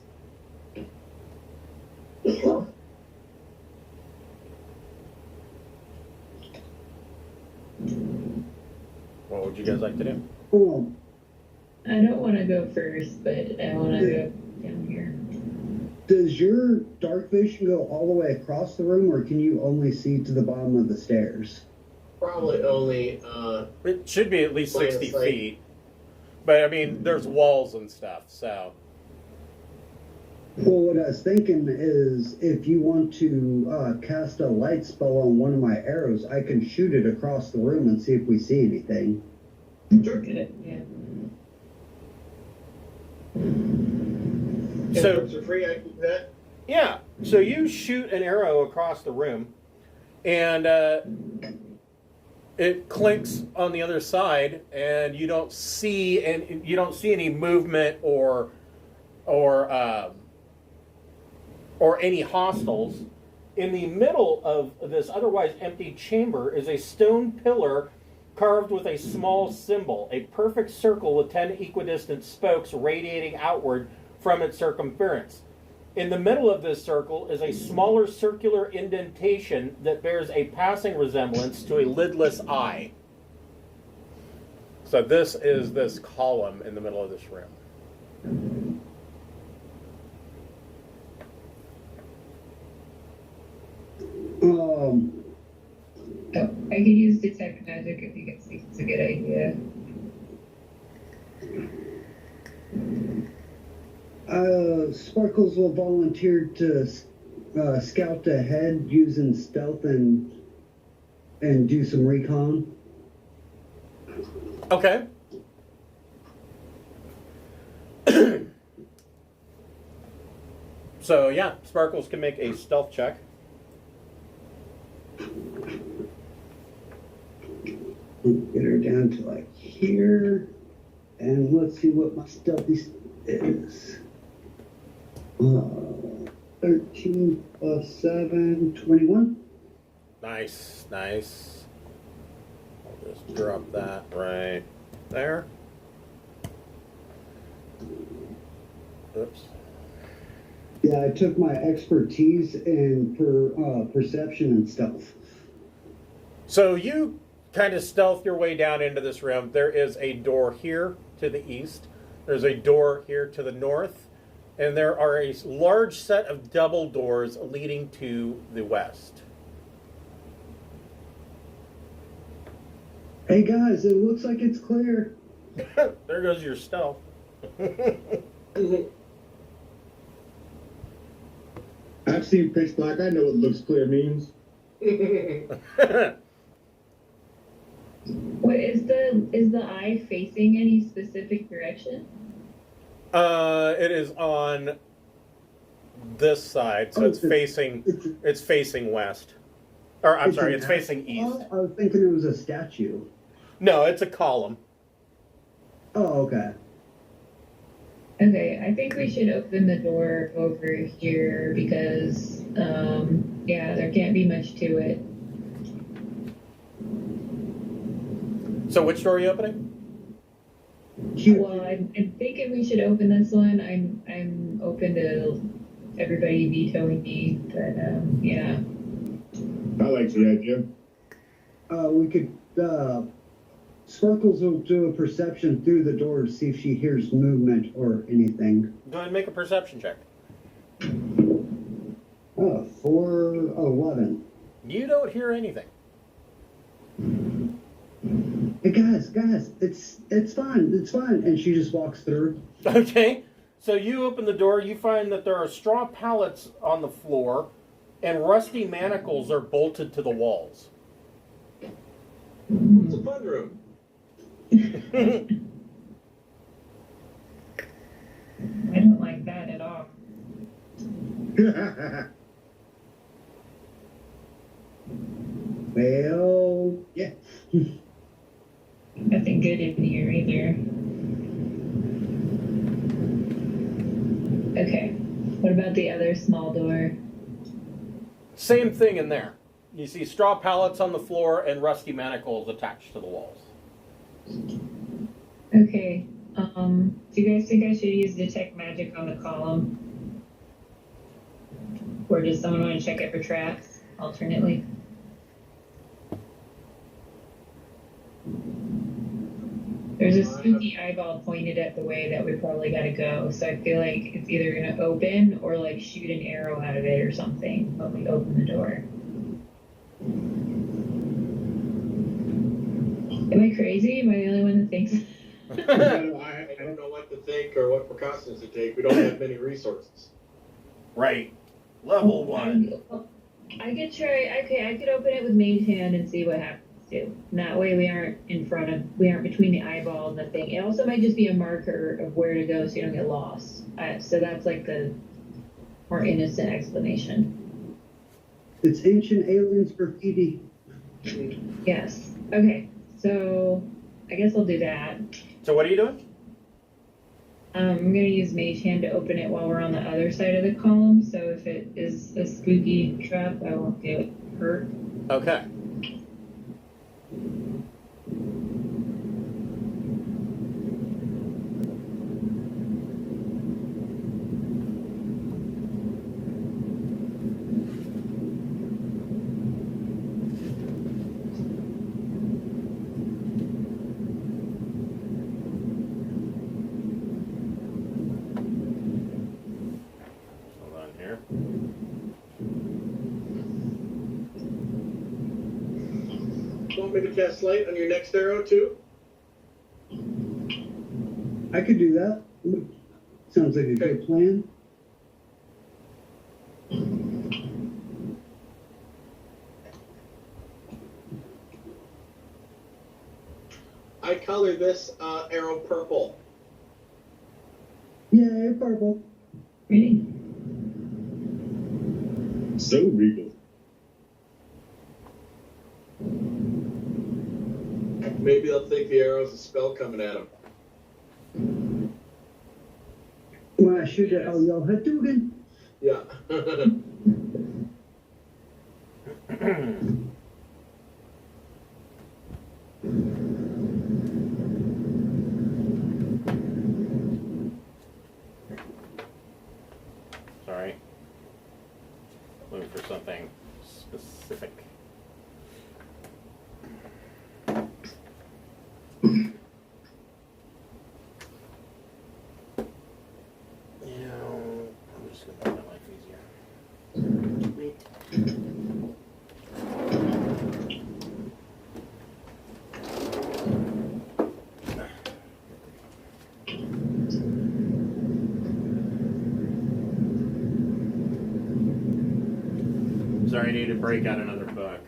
What would you guys like to do? Oh, I don't want to go first, but I want to go down here. does your dark vision go all the way across the room, or can you only see to the bottom of the stairs? Probably only, It should be at least Line of 60 sight. feet. But, I mean, there's walls and stuff, so... Well, what I was thinking is if you want to cast a light spell on one of my arrows, I can shoot it across the room and see if we see anything. sure. Yeah. If So- arrows are free, I can do that. Yeah, so you shoot an arrow across the room, and it clinks on the other side, and you don't see any movement or any hostiles. In the middle of this otherwise empty chamber is a stone pillar carved with a small symbol, a perfect circle with 10 equidistant spokes radiating outward from its circumference. In the middle of this circle is a smaller circular indentation that bears a passing resemblance to a lidless eye. So this is this column in the middle of this room. Oh, I could use detect magic if you guys think it's a good idea. Sparkles will volunteer to scout ahead using stealth and do some recon. Okay. So yeah, Sparkles can make a stealth check. Get her down to like here, and let's see what my stealthy is. 13 plus 7, 21. Nice, nice. I'll just drop that right there. Oops. Yeah, I took my expertise in perception and stealth. So you kind of stealth your way down into this room. There is a door here to the east. There's a door here to the north. And there are a large set of double doors leading to the west. Hey guys, it looks like it's clear. There goes your stealth. I've seen pitch black. I know what looks clear means. What is the eye facing any specific direction? It is on this side, so it's facing west. Or I'm sorry, it's facing east. I was thinking it was a statue. No, it's a column. Oh, okay. Okay, I think we should open the door over here because, yeah, there can't be much to it. So which door are you opening? Well, I'm thinking we should open this one. I'm open to everybody vetoing me, but yeah. I like the idea. We could. Sparkles will do a perception through the door to see if she hears movement or anything. Go ahead and make a perception check. 411. You don't hear anything. Hey guys, it's fine, and she just walks through. Okay, so you open the door, you find that there are straw pallets on the floor, and rusty manacles are bolted to the walls. It's a fun room. I don't like that at all. Well, yeah. Nothing good in here either. Okay, what about the other small door? Same thing in there. You see straw pallets on the floor and rusty manacles attached to the walls. Okay, do you guys think I should use detect magic on the column? Or does someone want to check it for traps, alternately? There's a spooky eyeball pointed at the way that we probably gotta go, so I feel like it's either gonna open or like shoot an arrow out of it or something when we open the door. Am I crazy? Am I the only one that thinks? I don't know what to think or what precautions to take. We don't have many resources. Right. Level 1. I could try. Okay, I could open it with Mage Hand and see what happens too. And that way we aren't between the eyeball and the thing. It also might just be a marker of where to go so you don't get lost. So that's like the more innocent explanation. It's ancient aliens graffiti. Yes. Okay. So I guess I'll do that. So what are you doing? I'm going to use Mage Hand to open it while we're on the other side of the column, so if it is a spooky trap, I won't get hurt. Okay. want me to cast light on your next arrow too? I could do that. Sounds like a good plan. I color this arrow purple. Yay, purple. Ready? So regal. Maybe they'll think the arrow's a spell coming at them. When I shoot it, I'll yell Hadouken. Yeah. Sorry. Looking for something specific. I'm just gonna make my life easier. Wait. Sorry, I need to break out another book.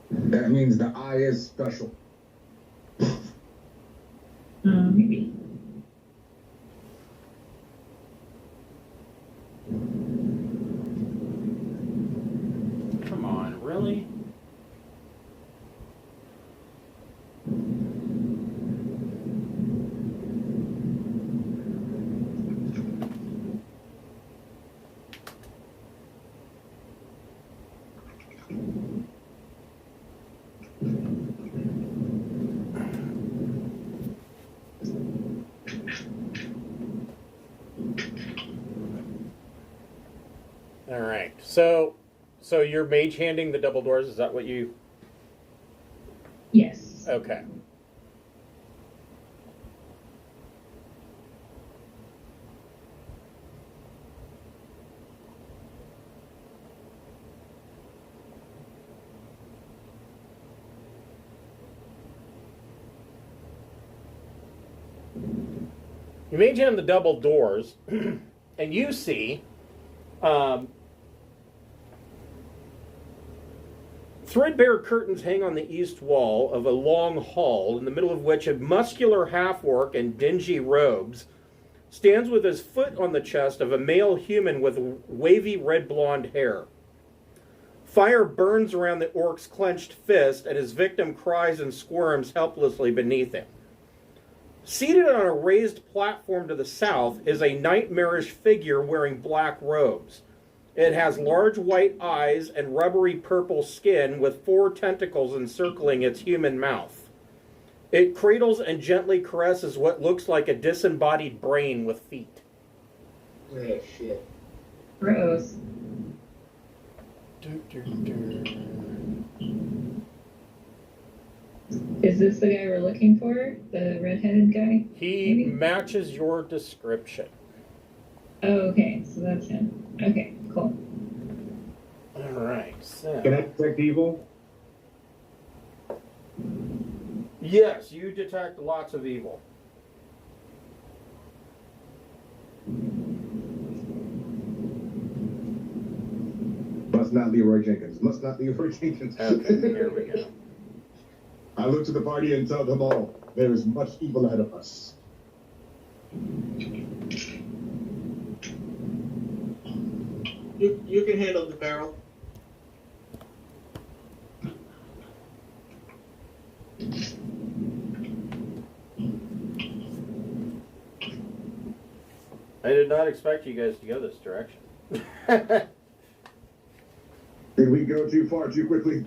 That means the eye is special. Maybe. Come on, really? All right. So you're mage handing the double doors. Is that what you? Yes. Okay. You mage hand the double doors, and you see. Threadbare curtains hang on the east wall of a long hall, in the middle of which a muscular half-orc in dingy robes stands with his foot on the chest of a male human with wavy red-blonde hair. Fire burns around the orc's clenched fist, and his victim cries and squirms helplessly beneath him. Seated on a raised platform to the south is a nightmarish figure wearing black robes. It has large white eyes and rubbery purple skin with 4 tentacles encircling its human mouth. It cradles and gently caresses what looks like a disembodied brain with feet. Oh, shit. Gross. Is this the guy we're looking for? The redheaded guy? He Maybe? matches your description. Oh, okay. So that's him. Okay, cool. All right, so... Can I detect evil? Yes, you detect lots of evil. Must not Leroy Jenkins. Must not Leroy Jenkins. Okay, here we go. I look to the party and tell them all, there is much evil ahead of us. You can handle the barrel. I did not expect you guys to go this direction. Did we go too far too quickly?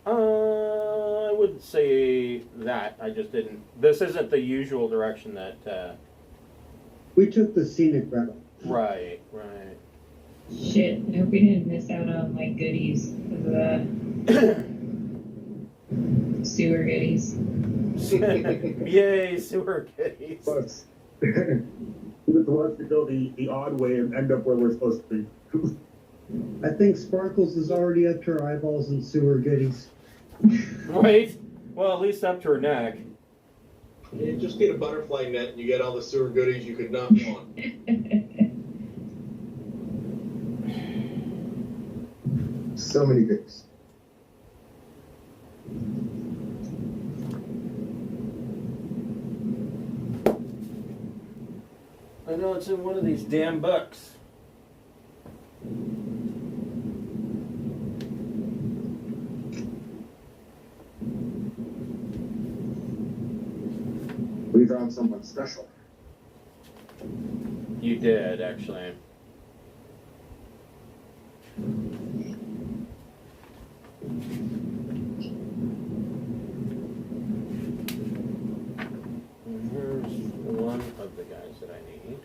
I wouldn't say that. I just didn't. This isn't the usual direction that. We took the scenic route. Right. Shit, I hope we didn't miss out on, like, goodies. The sewer goodies. Yay, sewer kitties. But we just want to go the odd way and end up where we're supposed to be. I think Sparkles is already up to her eyeballs in sewer goodies. Right? Well, at least up to her neck. Yeah, just get a butterfly net and you get all the sewer goodies you could not want. So many things. I know it's in one of these damn books. We found someone special. You did, actually. And here's one of the guys that I need.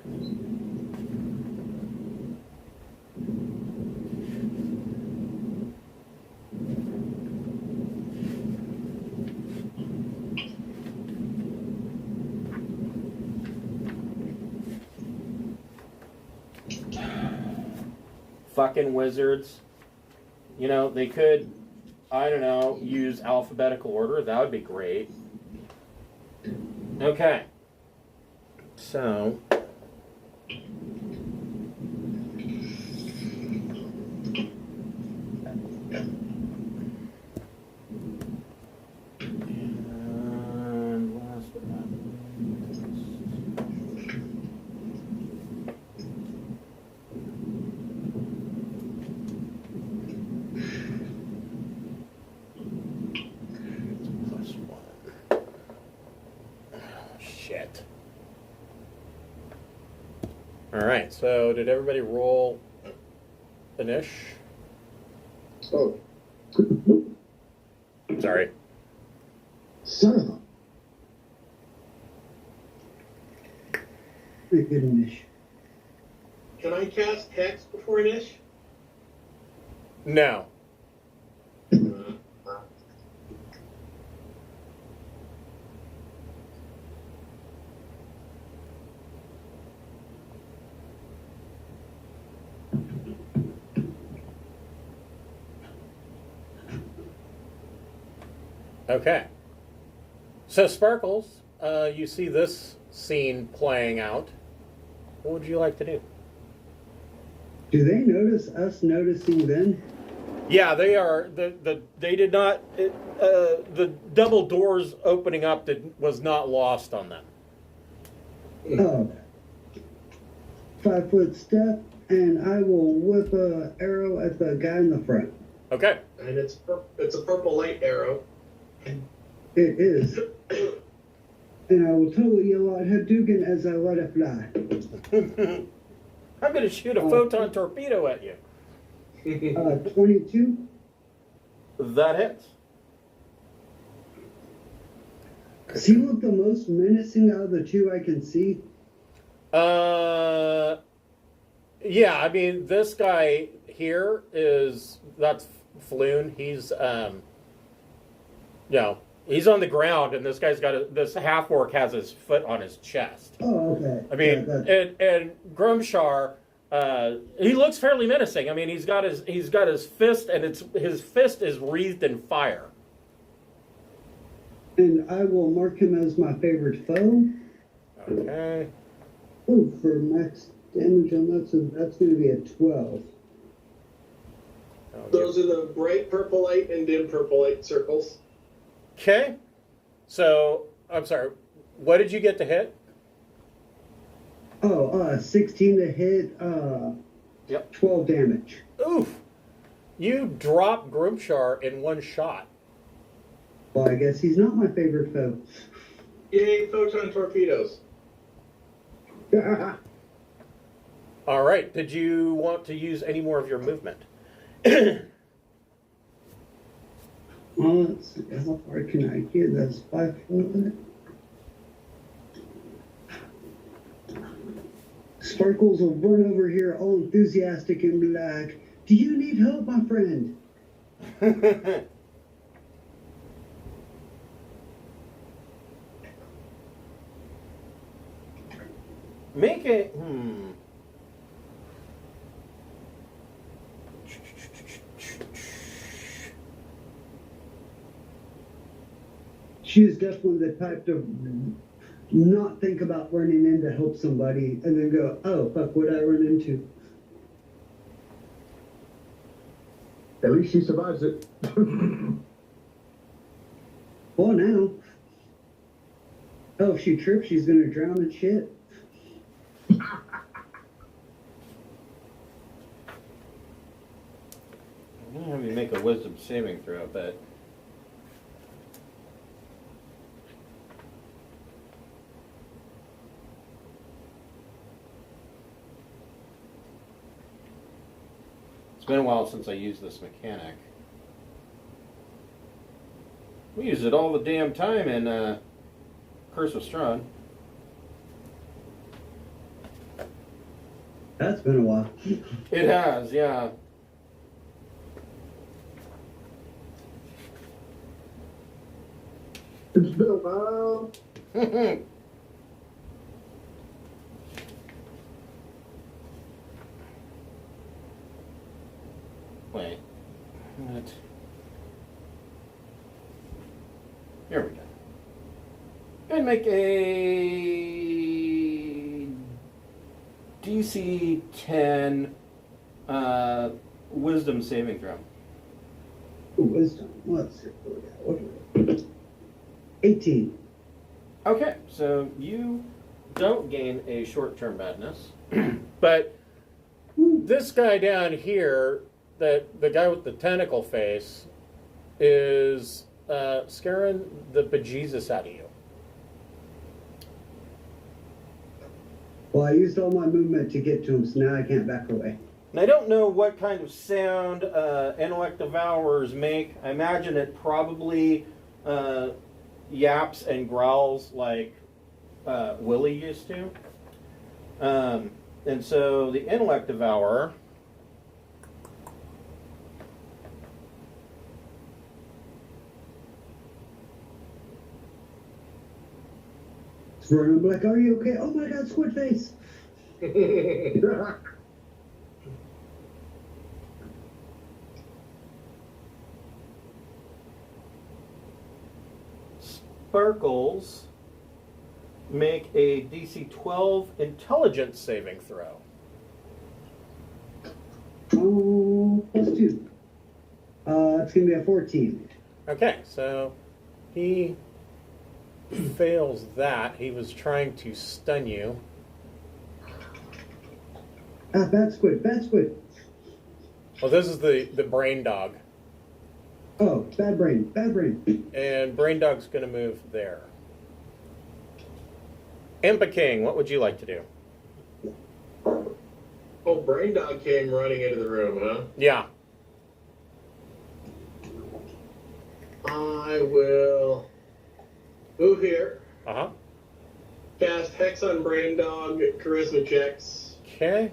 Fucking wizards. You know, they could, I don't know, use alphabetical order. That would be great. Okay. So. And last but not shit. Alright, so did everybody roll an ish? Oh, Sorry. son of a... Pretty good niche. Can I cast Hex before an ish? No. Okay. So, Sparkles, you see this scene playing out. What would you like to do? Do they notice us noticing them? Yeah, they are. They did not. The double doors opening up was not lost on them. Oh. 5 foot step, and I will whip a arrow at the guy in the front. Okay. And it's a purple light arrow. It is. And I will totally yell out Hadouken as I let it fly. I'm going to shoot a photon torpedo at you. 22. That hits. Does he look the most menacing out of the two I can see? Yeah, I mean, this guy here that's Floon. He's, he's on the ground, and this guy's got this half-orc has his foot on his chest. Oh, okay. I mean, and Grumshar, he looks fairly menacing. I mean, he's got his fist, and his fist is wreathed in fire. And I will mark him as my favorite foe. Okay. Oh, for max damage on that, so that's going to be a 12. Those are the bright purple light and dim purple light circles. Okay. So, I'm sorry. What did you get to hit? 16 to hit, Yep. 12 damage. Oof. You drop Grumshar in one shot. Well, I guess he's not my favorite foe. Yay, photon torpedoes. All right. Did you want to use any more of your movement? Well, let's see, how far can I get? That's 5 foot. Sparkles will run over here all enthusiastic and be like, "Do you need help, my friend?" Make it. she's definitely the type to not think about running in to help somebody and then go, oh, fuck, what'd I run into? At least she survives it. Well, now. Oh, if she trips, she's gonna drown in shit. I'm gonna have you make a wisdom saving throw, but it's been a while since I used this mechanic. We use it all the damn time in Curse of Strahd. That's been a while. It has, yeah. It's been a while. Wait. What? Here we go. And make a DC 10 wisdom saving throw. Ooh, wisdom. Let's see what we got. 18. Okay, so you don't gain a short-term madness, but this guy down here, the guy with the tentacle face, is scaring the bejesus out of you. Well, I used all my movement to get to him, so now I can't back away. And I don't know what kind of sound intellect devourers make. I imagine it probably yaps and growls like Willie used to. And so the intellect devourer I'm like, are you okay? Oh my god, squid face! Sparkles make a DC 12 intelligence saving throw. Oh, plus 2. It's gonna be a 14. Okay, so he fails that. He was trying to stun you. Ah, bad squid, bad squid. Well, this is the brain dog. Oh, bad brain, bad brain. And brain dog's going to move there. Impa King, what would you like to do? Oh, Brain Dog came running into the room, huh? Yeah. I will move here. Uh-huh. Cast Hex on Brain Dog, charisma checks. Okay.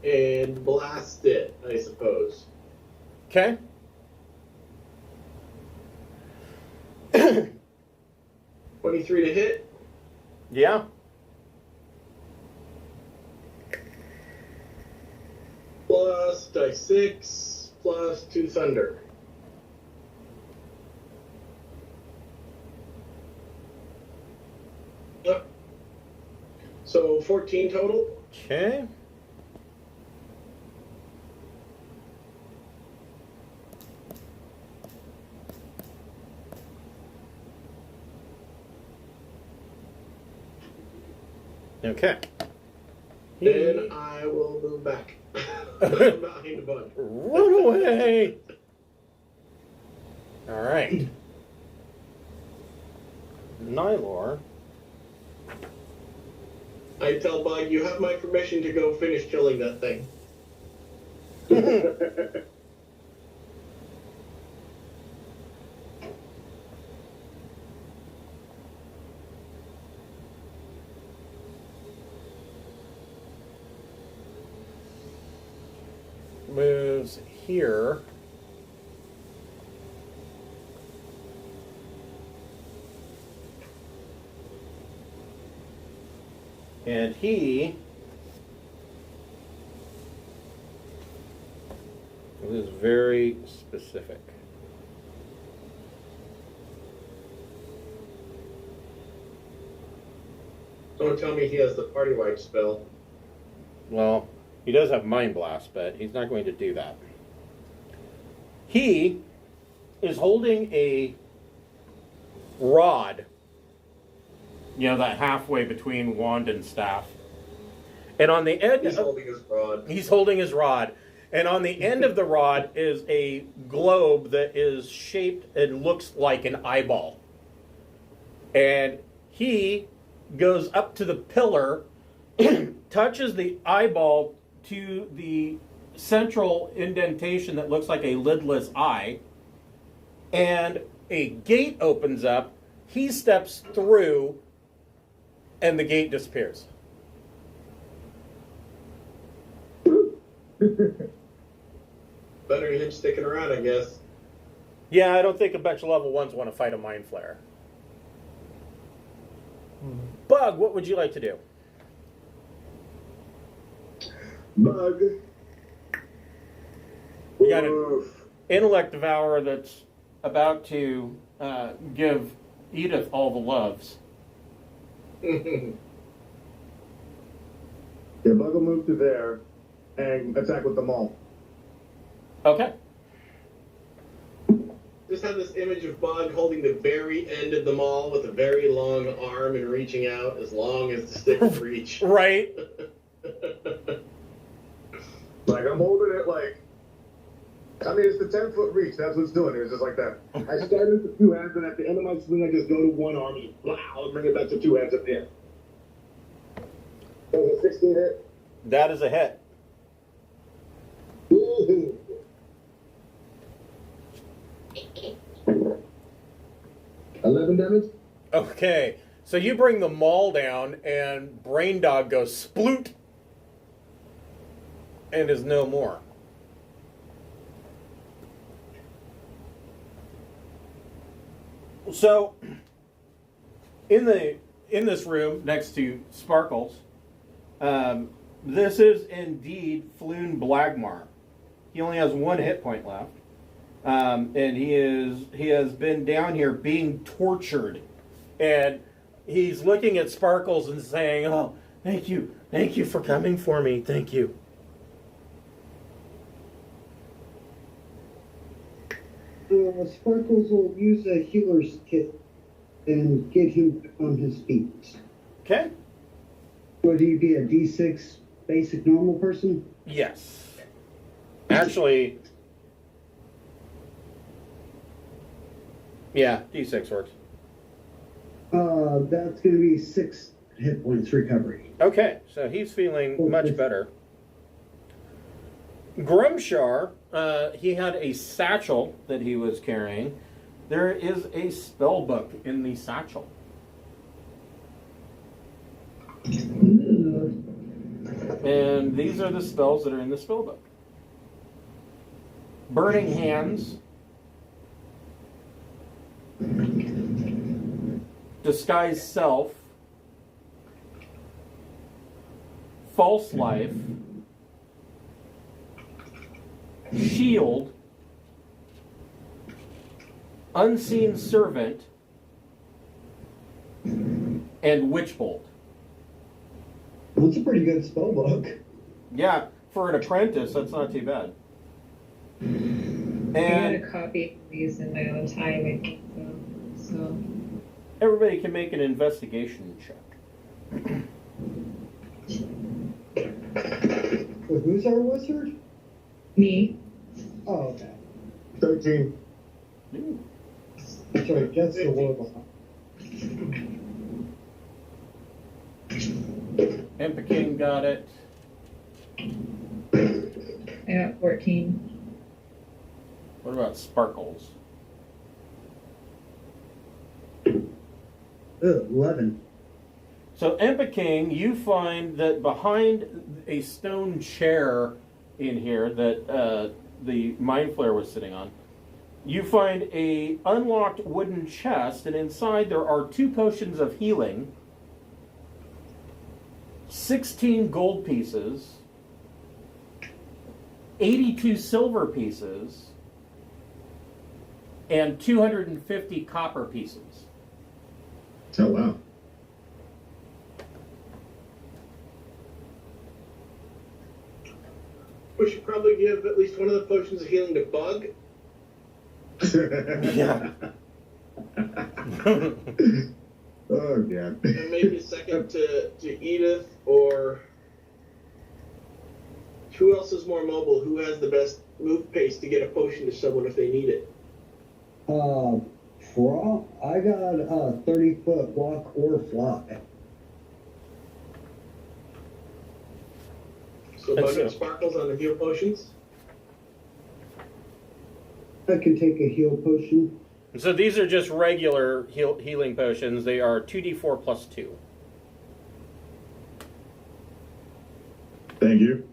And blast it, I suppose. Okay. 23 to hit. Yeah. Plus dice 6, plus 2 thunder. So 14 total. Okay. Okay. Then I will move back. I'm not behind the bug. Run away! All right. Nylor. I tell Bug, you have my permission to go finish killing that thing. Moves here. And he It is very specific. Don't tell me he has the party wipe spell. Well, he does have Mind Blast, but he's not going to do that. He is holding a rod, you know, that halfway between wand and staff. And on the end, He's holding his rod. He's holding his rod. And on the end of the rod is a globe that is shaped and looks like an eyeball. And he goes up to the pillar, touches the eyeball to the central indentation that looks like a lidless eye, and a gate opens up. He steps through, and the gate disappears. Better than him sticking around, I guess. Yeah, I don't think a bunch of level 1s want to fight a Mind Flayer. Bug, what would you like to do? Bug. You got an intellect devourer that's about to give Edith all the loves. Yeah, Bug will move to there and attack with the maul. Okay. Just have this image of Bug holding the very end of the maul with a very long arm and reaching out as long as the stick will reach. Right. Like, I'm holding it like, I mean, it's the 10-foot reach. That's what's doing it. It's just like that. I started with 2 hands, and at the end of my swing, I just go to 1 arm and blah, I'll bring it back to 2 hands at the end. So it's a 16 hit. That is a hit. Woo-hoo. 11 damage? Okay. So you bring the maul down, and Brain Dog goes sploot and is no more. So, in this room next to Sparkles, this is indeed Floon Blagmar. He only has 1 hit point left, and he has been down here being tortured, and he's looking at Sparkles and saying, "Oh, thank you for coming for me, thank you." Sparkles will use a healer's kit and get him on his feet. Okay. Would he be a D6 basic normal person? Yes. Actually, yeah, D6 works. That's going to be 6 hit points recovery. Okay, so he's feeling much better. Grumshar, he had a satchel that he was carrying. There is a spell book in the satchel. And these are the spells that are in the spell book. Burning Hands, Disguise Self, False Life, Shield, Unseen Servant, and Witch Bolt. That's a pretty good spell book. Yeah, for an apprentice, that's not too bad. I got And a copy of these in my own time, I think, so. everybody can make an investigation check. Well, who's our wizard? Me? Oh, okay. 13. Ooh. That's right, that's the warlock. Empeking got it. I got 14. What about Sparkles? 11. So, Empeking, you find that behind a stone chair in here that the Mind Flayer was sitting on, you find a unlocked wooden chest, and inside there are 2 potions of healing, 16 gold pieces, 82 silver pieces, and 250 copper pieces. Oh, wow. We should probably give at least one of the potions of healing to Bug. Yeah. Oh, yeah. And maybe a second to Edith, or who else is more mobile? Who has the best move pace to get a potion to someone if they need it? I got a 30-foot walk or fly. So Bug and Sparkles on the heal potions? I can take a heal potion. So these are just regular healing potions. They are 2d4 plus 2. Thank you.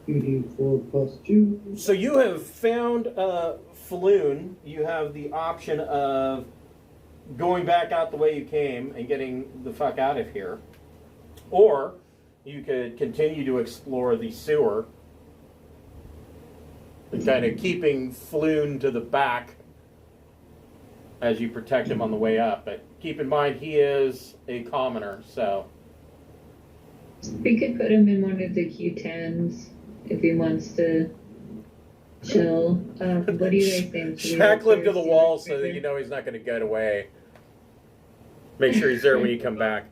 2d4 plus 2. So you have found Floon. You have the option of going back out the way you came and getting the fuck out of here. Or you could continue to explore the sewer, kind of keeping Floon to the back as you protect him on the way up. But keep in mind, he is a commoner, so... We could put him in one of the Q10s if he wants to chill. What do you guys think? Shackle him to the wall so that you know he's not going to get away. Make sure he's there when you come back.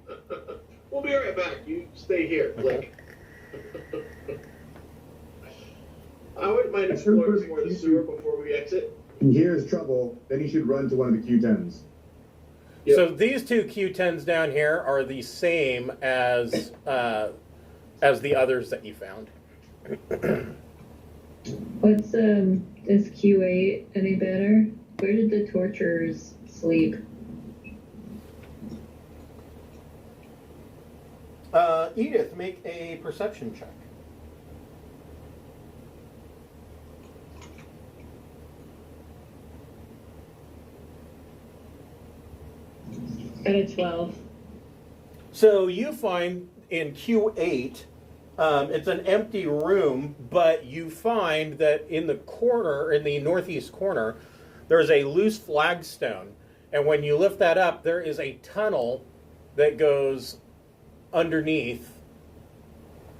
We'll be right back. You stay here, Blake. I wouldn't mind exploring some more of the sewer before we exit. Here's trouble. Then you should run to one of the Q10s. Yep. So these two Q10s down here are the same as the others that you found. What's is Q8 any better? Where did the torturers sleep? Edith, make a perception check. Got a 12. So you find in Q8, it's an empty room, but you find that in the corner, in the northeast corner, there's a loose flagstone. And when you lift that up, there is a tunnel that goes underneath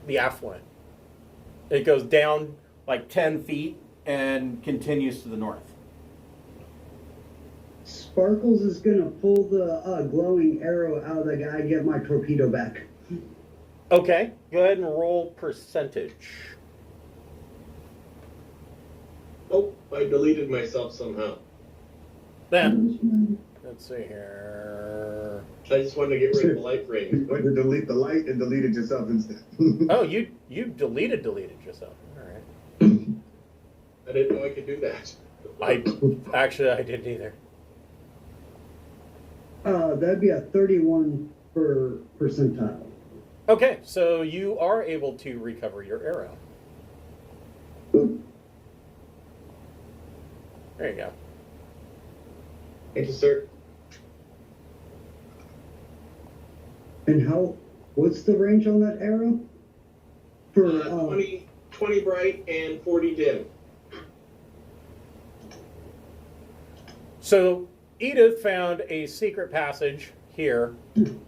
the affluent. It goes down like 10 feet and continues to the north. Sparkles is going to pull the glowing arrow out of the guy and get my torpedo back. Okay, go ahead and roll percentage. Oh, I deleted myself somehow. Then, let's see here. I just wanted to get rid of the light ring. Went to delete the light and deleted yourself instead. Oh, you deleted yourself. All right. I didn't know I could do that. I didn't either. That'd be a 31 per percentile. Okay, so you are able to recover your arrow. There you go. Thank you, sir. And what's the range on that arrow? For 20 bright and 40 dim. So Edith found a secret passage here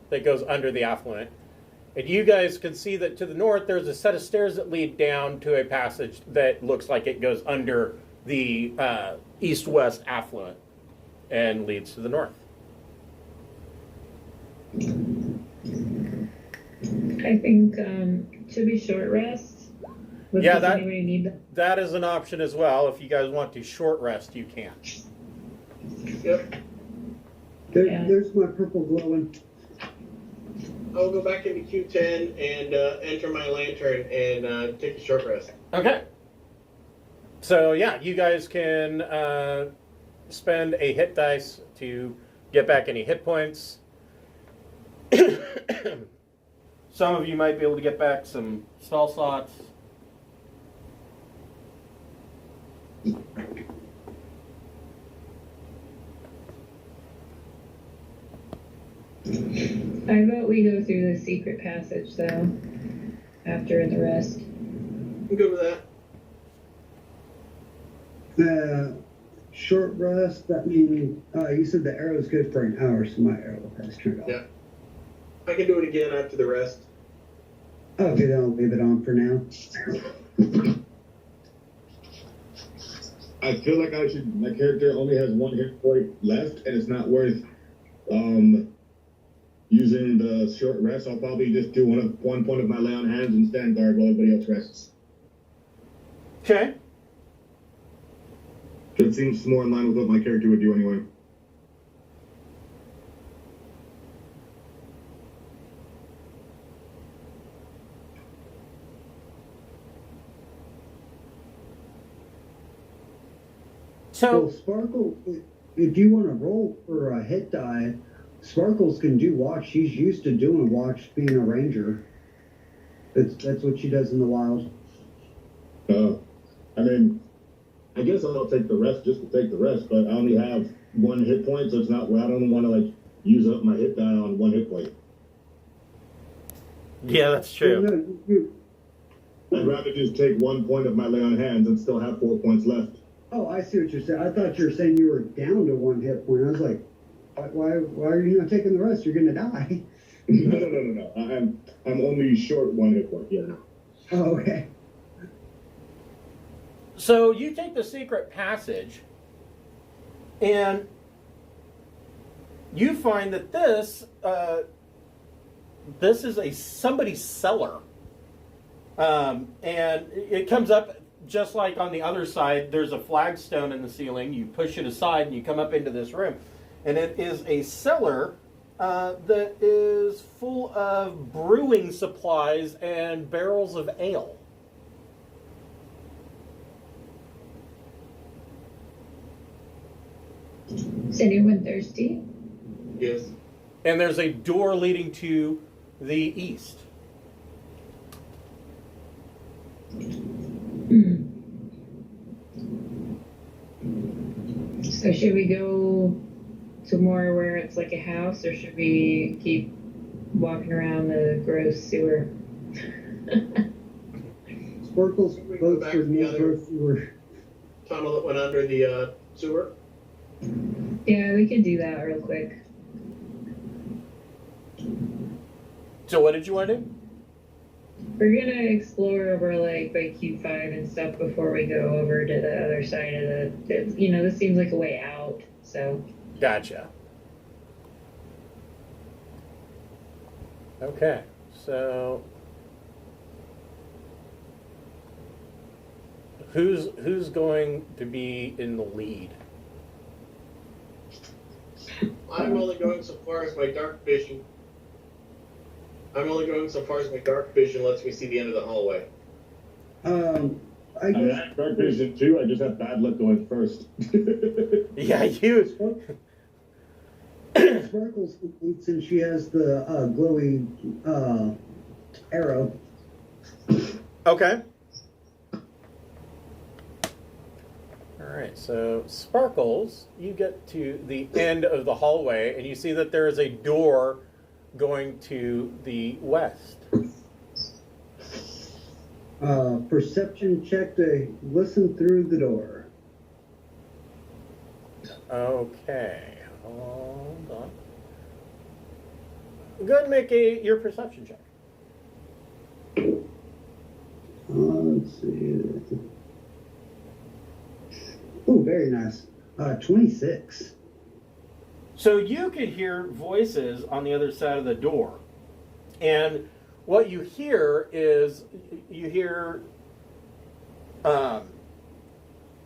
that goes under the affluent. And you guys can see that to the north, there's a set of stairs that lead down to a passage that looks like it goes under the east-west affluent and leads to the north. I think should be short rest. Yeah, does anybody need that? That is an option as well. If you guys want to short rest, you can. Yep. There's my purple glowing. I'll go back into Q10 and enter my lantern and take a short rest. Okay. So yeah, you guys can spend a hit dice to get back any hit points. Some of you might be able to get back some spell slots. I vote we go through the secret passage, though. after the rest. I'm good with that. Short rest, that means, you said the arrow's good for an hour, so my arrow has turned off. Yeah. I can do it again after the rest. Okay, then I'll leave it on for now. I feel like my character only has one hit point left, and it's not worth using the short rest. I'll probably just do one point of my lay on hands and stand guard while everybody else rests. Okay. It seems more in line with what my character would do anyway. So So, Sparkle, if you want to roll for a hit die, Sparkles can do watch. She's used to doing watch, being a ranger. That's what she does in the wild. I mean, I guess I'll take the rest just to take the rest, but I only have one hit point, so it's not. I don't want to like use up my hit die on one hit point. yeah, that's true. No, I'd rather just take 1 point of my lay on hands and still have 4 points left. oh, I see what you're saying. I thought you were saying you were down to one hit point. I was like, why are you not taking the rest? You're gonna die. No. I'm only short one hit point. Yeah. Oh, okay. So you take the secret passage, and you find that this is somebody's cellar, and it comes up just like on the other side. There's a flagstone in the ceiling. You push it aside, and you come up into this room, and it is a cellar that is full of brewing supplies and barrels of ale. Is anyone thirsty? Yes. And there's a door leading to the east. So should we go somewhere where it's like a house, or should we keep walking around the gross sewer? Sparkles votes back for to the me other- gross sewer. Tunnel that went under the sewer. Yeah, we can do that real quick. So what did you want to do? We're gonna explore over like by Q5 and stuff before we go over to the other side of this seems like a way out, so. Gotcha. Okay, so who's going to be in the lead? I'm only going so far as my dark vision. Lets me see the end of the hallway. I I guess have dark vision too. I just have bad luck going first. Yeah, you. Sparkles completes and she has the glowy arrow. Okay. All right, so Sparkles, you get to the end of the hallway and you see that there is a door going to the west. Perception check to listen through the door. Okay, hold on. Go ahead and make your perception check. Let's see. Oh, very nice. 26. So you could hear voices on the other side of the door. And what you hear is,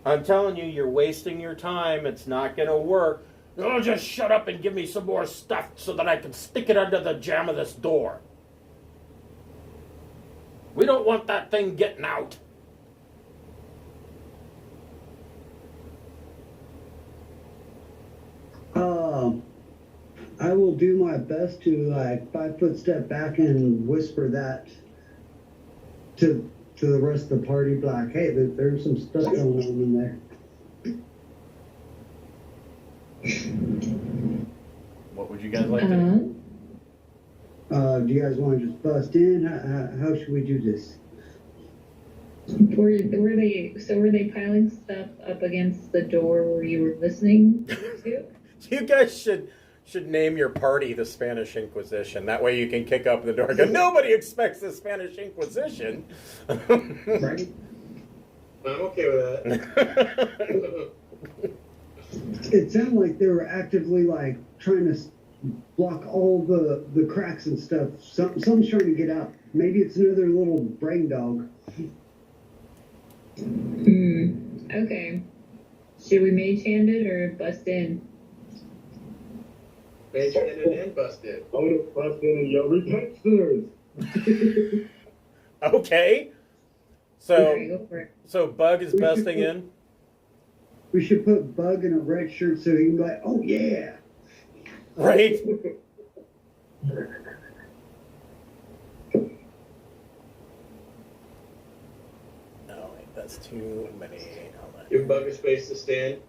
I'm telling you, you're wasting your time. It's not going to work. Oh, just shut up and give me some more stuff so that I can stick it under the jamb of this door. We don't want that thing getting out. I will do my best to 5 foot step back and whisper that to the rest of the party. Like, hey, there's some stuff going on in there. What would you guys like to do? Do you guys want to just bust in? How should we do this? Were they piling stuff up against the door where you were listening to? You guys should name your party the Spanish Inquisition. That way you can kick up the door and go, nobody expects the Spanish Inquisition. Right? I'm okay with that. It sounded like they were actively like trying to block all the cracks and stuff. Someone's trying to get out. Maybe it's another little brain dog. Okay. Should we mage hand it or bust in? Mage handed and busted. I would have busted in and yelled, repent, sinners! Okay. Alright, go for it. So Bug is busting in? We should put Bug in a red shirt so he can be like, oh yeah. Right? Oh, wait, that's too many. Give Bug a space to stand.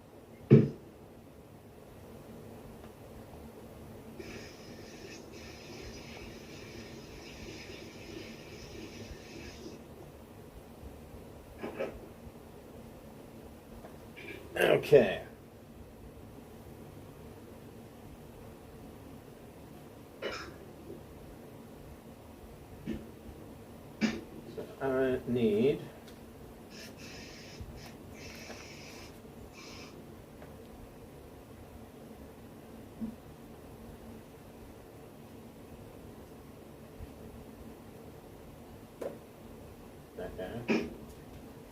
Okay. So I need that guy.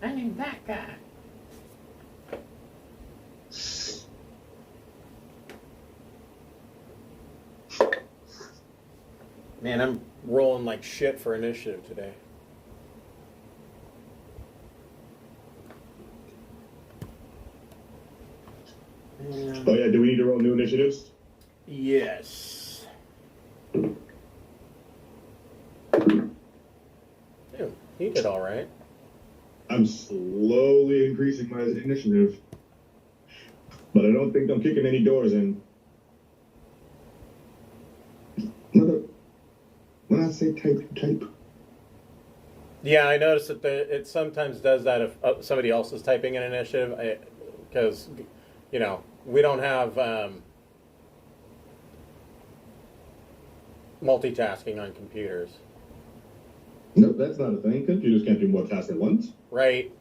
I need that guy. Man, I'm rolling like shit for initiative today. And Oh yeah, do we need to roll new initiatives? yes. Ew, he did all right. I'm slowly increasing my initiative. But I don't think I'm kicking any doors in. When I say type. Yeah, I noticed that it sometimes does that if somebody else is typing an initiative, because, you know, we don't have multitasking on computers. Nope, that's not a thing. Computers can't do more tasks at once. Right.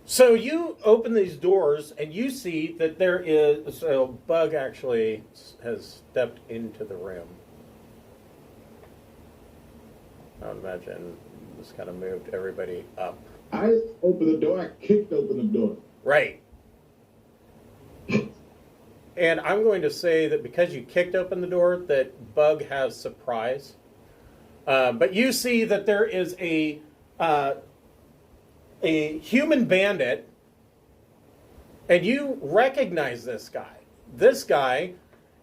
So you open these doors and you see that there is, so Bug actually has stepped into the room. I would imagine this kind of moved everybody up. I opened the door, I kicked open the door. Right. And I'm going to say that because you kicked open the door, that Bug has surprise. But you see that there is a human bandit, and you recognize this guy. This guy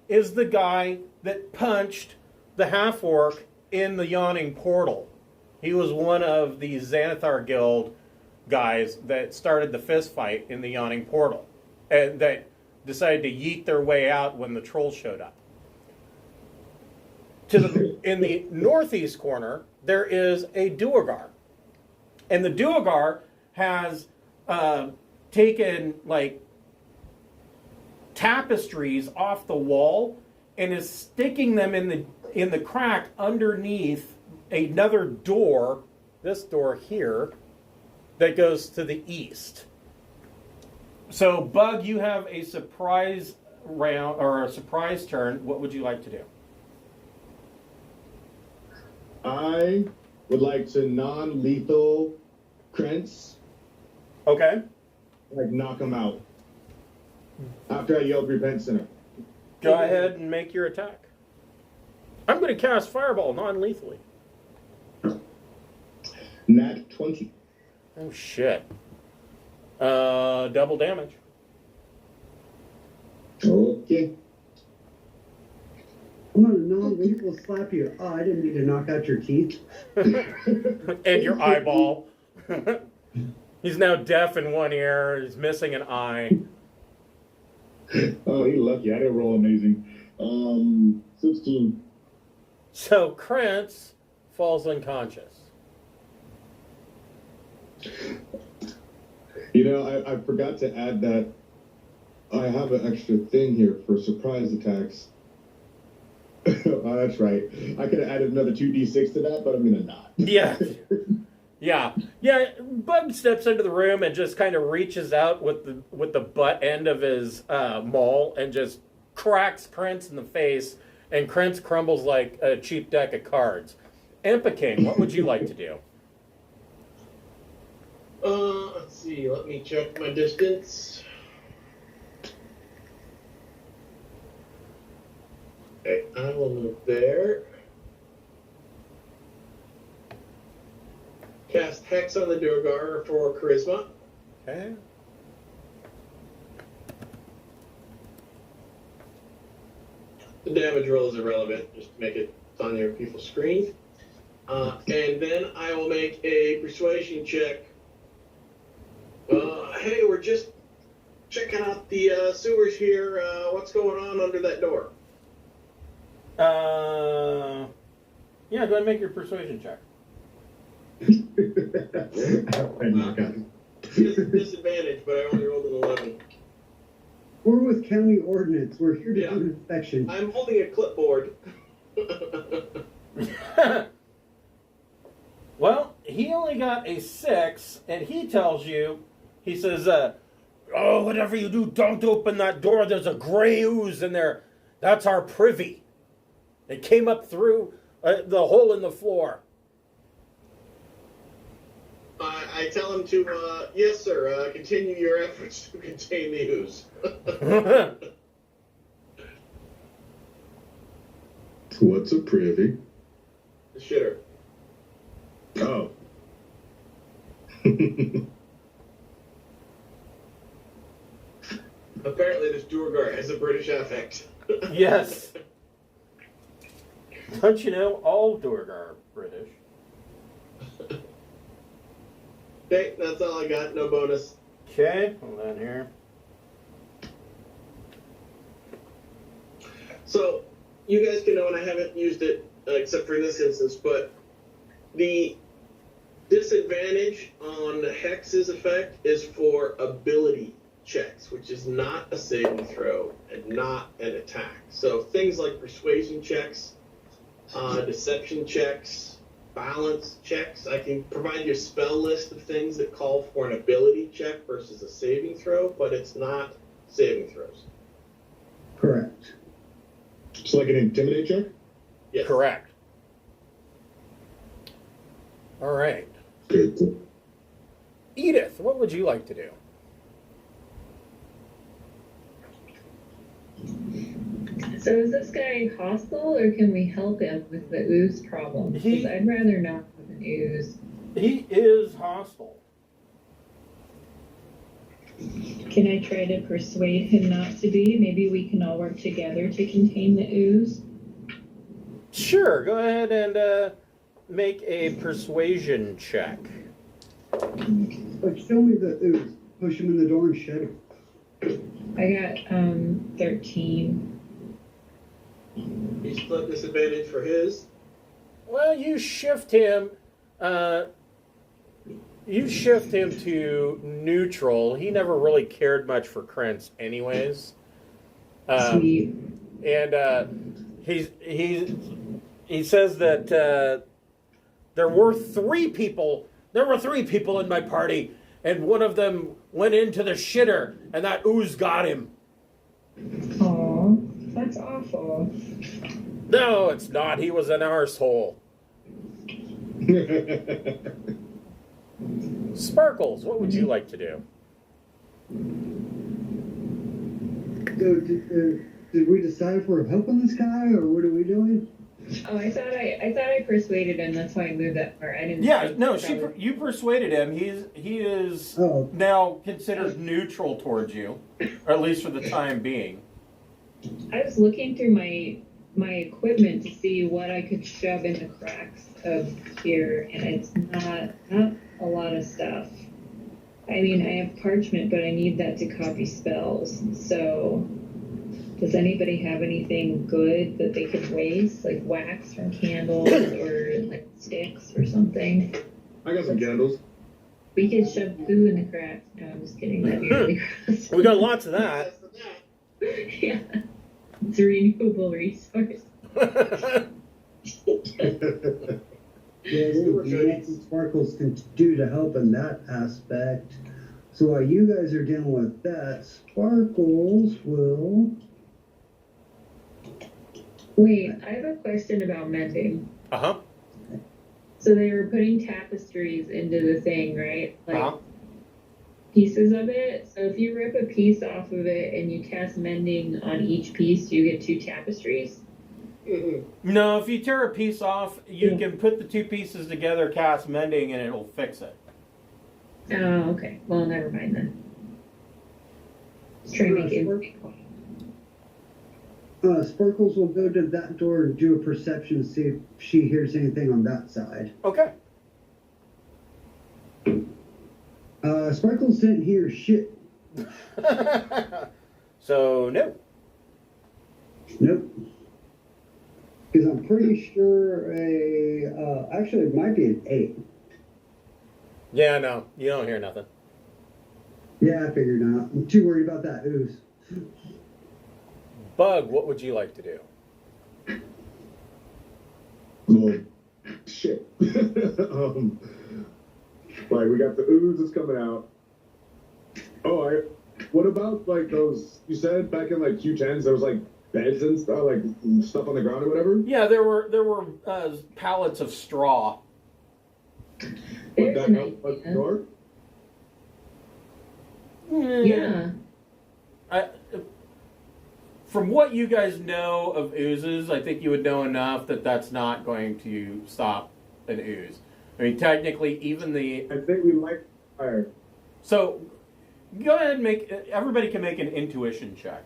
is the guy that punched the half-orc in the Yawning Portal. He was one of the Xanathar Guild guys that started the fist fight in the Yawning Portal, and that decided to yeet their way out when the trolls showed up. In the northeast corner, there is a Duergar. And the Duergar has taken, like, tapestries off the wall and is sticking them in the crack underneath another door, this door here, that goes to the east. So, Bug, you have a surprise round, or a surprise turn. What would you like to do? I would like to non-lethal Krentz, Okay. like knock him out. After I yell repent sinner. Go ahead and make your attack. I'm going to cast Fireball non-lethally. Nat 20. Oh, shit. Double damage. Okay. I'm gonna non-lethal slap you. Oh, I didn't mean to knock out your teeth. And your eyeball. He's now deaf in one ear. He's missing an eye. Oh, he lucky. I didn't roll amazing. 16. So Krantz falls unconscious. You know, I forgot to add that I have an extra thing here for surprise attacks. Oh, that's right. I could have added another 2d6 to that, but I'm gonna not. Yeah. Yeah. Bug steps into the room and just kind of reaches out with the butt end of his maul and just cracks Krantz in the face, and Krantz crumbles like a cheap deck of cards. Empa what would you like to do? Let's see. Let me check my distance. Okay, I will move there. Cast Hex on the Durgar for Charisma. Okay. The damage roll is irrelevant. Just make it on your people's screen. And then I will make a persuasion check. Hey, we're just checking out the sewers here. What's going on under that door? Yeah, go ahead and make your persuasion check. Disadvantage, but I only rolled an 11. We're with county ordinance. We're here to do an inspection. I'm holding a clipboard. Well, he only got a 6, and he tells you, he says, oh, whatever you do, don't open that door. There's a gray ooze in there. That's our privy. It came up through the hole in the floor. I tell him to, yes, sir, continue your efforts to contain the ooze. What's a privy? The shitter. Oh. Apparently this Durgar has a British affect. Yes. Don't you know all Durgar are British? Okay, that's all I got. No bonus. Okay, hold on here. So, you guys can know, and I haven't used it except for in this instance, but the disadvantage on Hex's effect is for ability checks, which is not a saving throw and not an attack. So things like persuasion checks, deception checks, balance checks. I can provide you a spell list of things that call for an ability check versus a saving throw, but it's not saving throws. Correct. It's like an intimidate check? Yes. Correct. All right. Good. Edith, what would you like to do? So is this guy hostile, or can we help him with the ooze problem? Because I'd rather not have an ooze. He is hostile. Can I try to persuade him not to be? Maybe we can all work together to contain the ooze. Sure, go ahead and make a persuasion check. Like, show me the ooze. Push him in the door and shut him. I got 13. He split disadvantage for his. Well, you shift him. You shift him to neutral. He never really cared much for Krantz, anyways. Sweet. And he says that there were three people. There were three people in my party, and one of them went into the shitter, and that ooze got him. Aw, that's awful. No, it's not. He was an arsehole. Sparkles, what would you like to do? So, did we decide if we're helping this guy, or what are we doing? Oh, I thought I persuaded him. That's why I moved that far. I didn't. Yeah, no, you persuaded him. He is now considered neutral towards you, or at least for the time being. I was looking through my equipment to see what I could shove in the cracks of here, and it's not a lot of stuff. I mean, I have parchment, but I need that to copy spells. So Does anybody have anything good that they could waste, like wax from candles or like sticks or something? I got some candles. We could shove poo in the cracks. No, I'm just kidding. That'd be really gross. We got lots of that. Yeah. It's a renewable resource. Yeah, what Nuts and Sparkles can do to help in that aspect. So while you guys are dealing with that, Sparkles will. Wait, I have a question about mending. Uh-huh. So they were putting tapestries into the thing, right? Like Uh-huh. pieces of it. So if you rip a piece off of it and you cast mending on each piece, you get 2 tapestries? No, if you tear a piece off, you can put the 2 pieces together, cast mending, and it'll fix it. Oh, okay. Well, never mind then. Just trying to make it. Sparkles will go to that door and do a perception, see if she hears anything on that side. Okay. Sparkles didn't hear shit. So, no. Nope. Because I'm pretty sure actually it might be an 8. Yeah, no. You don't hear nothing. Yeah, I figured not. I'm too worried about that ooze. Bug, what would you like to do? Well, shit. Like, we got the ooze that's coming out. Oh, what about, like, those, you said back in, like, Q10s, there was, like, beds and stuff, like, stuff on the ground or whatever? Yeah, there were pallets of straw. Would There's that an help at the idea. door? Yeah. From what you guys know of oozes, I think you would know enough that that's not going to stop an ooze. I mean, technically, even the... I think we might fire. So, go ahead and everybody can make an intuition check.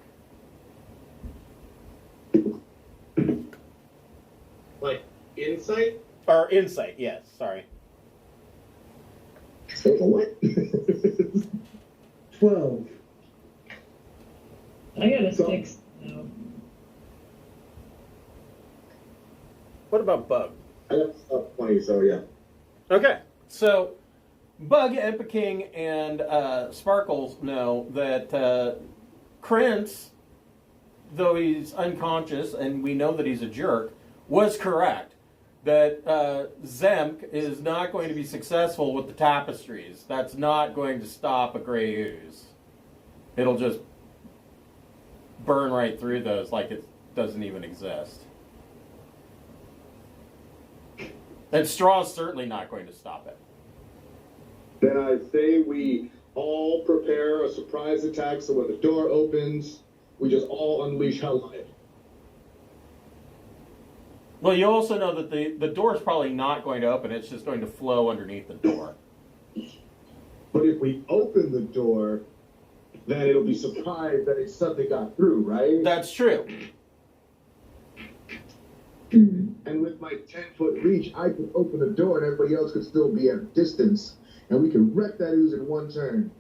Like insight? Or insight, yes, sorry. What? 12. I got a 6 now. What about Bug? I got stuff 20, so yeah. Okay, so Bug, Epiking, and Sparkles know that Krantz, though he's unconscious and we know that he's a jerk, was correct. That Zemk is not going to be successful with the tapestries. That's not going to stop a gray ooze. It'll just burn right through those like it doesn't even exist. And straw's certainly not going to stop it. Then I say we all prepare a surprise attack so when the door opens, we just all unleash hell on it. Well, you also know that the door's probably not going to open. It's just going to flow underneath the door. But if we open the door, then it'll be surprised that it suddenly got through, right? That's true. And with my 10-foot reach, I could open the door and everybody else could still be at a distance. And we could wreck that ooze in one turn.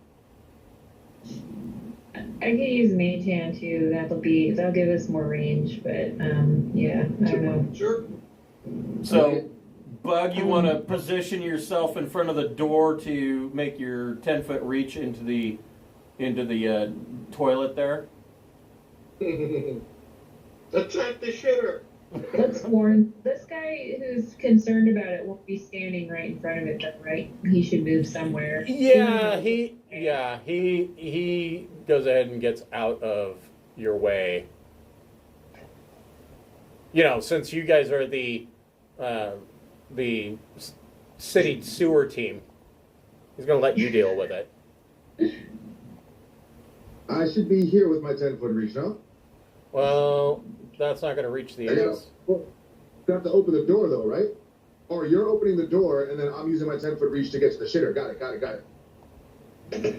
I could use Mage Hand too. That'll give us more range, but yeah, I don't know. Sure. So, Bug, you want to position yourself in front of the door to make your 10-foot reach into the toilet there? Attack the shitter. Let's warn this guy who's concerned about it won't be standing right in front of it, though, right? He should move somewhere. Yeah, he goes ahead and gets out of your way. You know, since you guys are the city sewer team, he's going to let you deal with it. I should be here with my 10-foot reach, no? Well, that's not going to reach the ooze. You have to open the door, though, right? Or you're opening the door, and then I'm using my 10-foot reach to get to the shitter. Got it.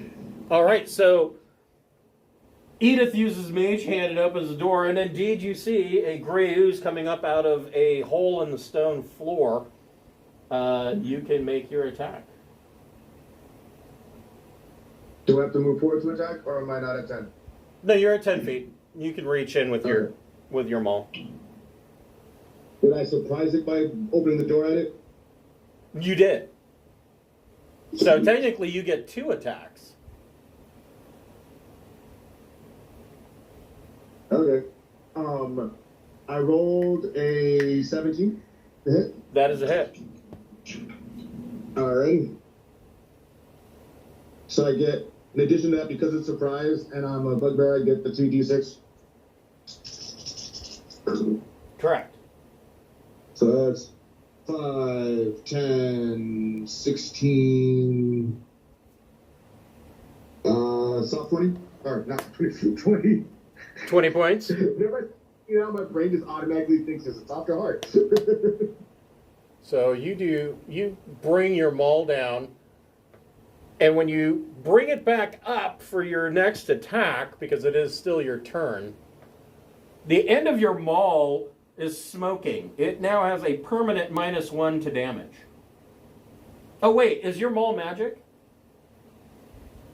All right, so Edith uses Mage Hand and opens the door, and indeed you see a gray ooze coming up out of a hole in the stone floor. You can make your attack. Do I have to move forward to attack, or am I not at 10? No, you're at 10 feet. You can reach in with your maul. Did I surprise it by opening the door at it? You did. So technically, you get 2 attacks. Okay. I rolled a 17 to hit. That is a hit. Alright. So I get, in addition to that, because it's surprise and I'm a bugbear, I get the 2d6. Correct. So that's 5, 10, 16, soft 20? Or not 20, 20. 20 points. Whenever my brain just automatically thinks it's soft or hard. So you bring your maul down, and when you bring it back up for your next attack, because it is still your turn, the end of your maul is smoking. It now has a permanent -1 to damage. Oh wait, is your maul magic?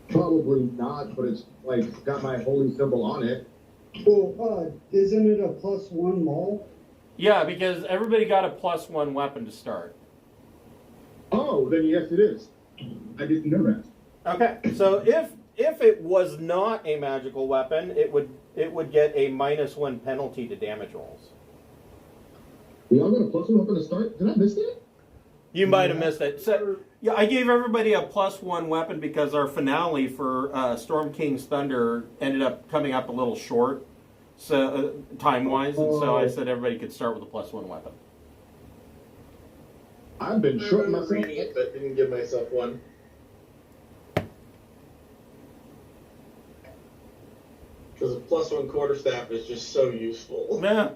Probably not, but it's like got my holy symbol on it. Well, isn't it a +1 maul? Yeah, because everybody got a +1 weapon to start. Oh, then yes, it is. I didn't know that. Okay, so if it was not a magical weapon, it would get a -1 penalty to damage rolls. We all got a +1 weapon to start? Did I miss that? You might have missed it. So yeah, I gave everybody a +1 weapon because our finale for Storm King's Thunder ended up coming up a little short, so time-wise, and so I said everybody could start with a +1 weapon. I've been I short remember myself. reading it, but didn't give myself one. Because a +1 quarterstaff is just so useful. Yeah.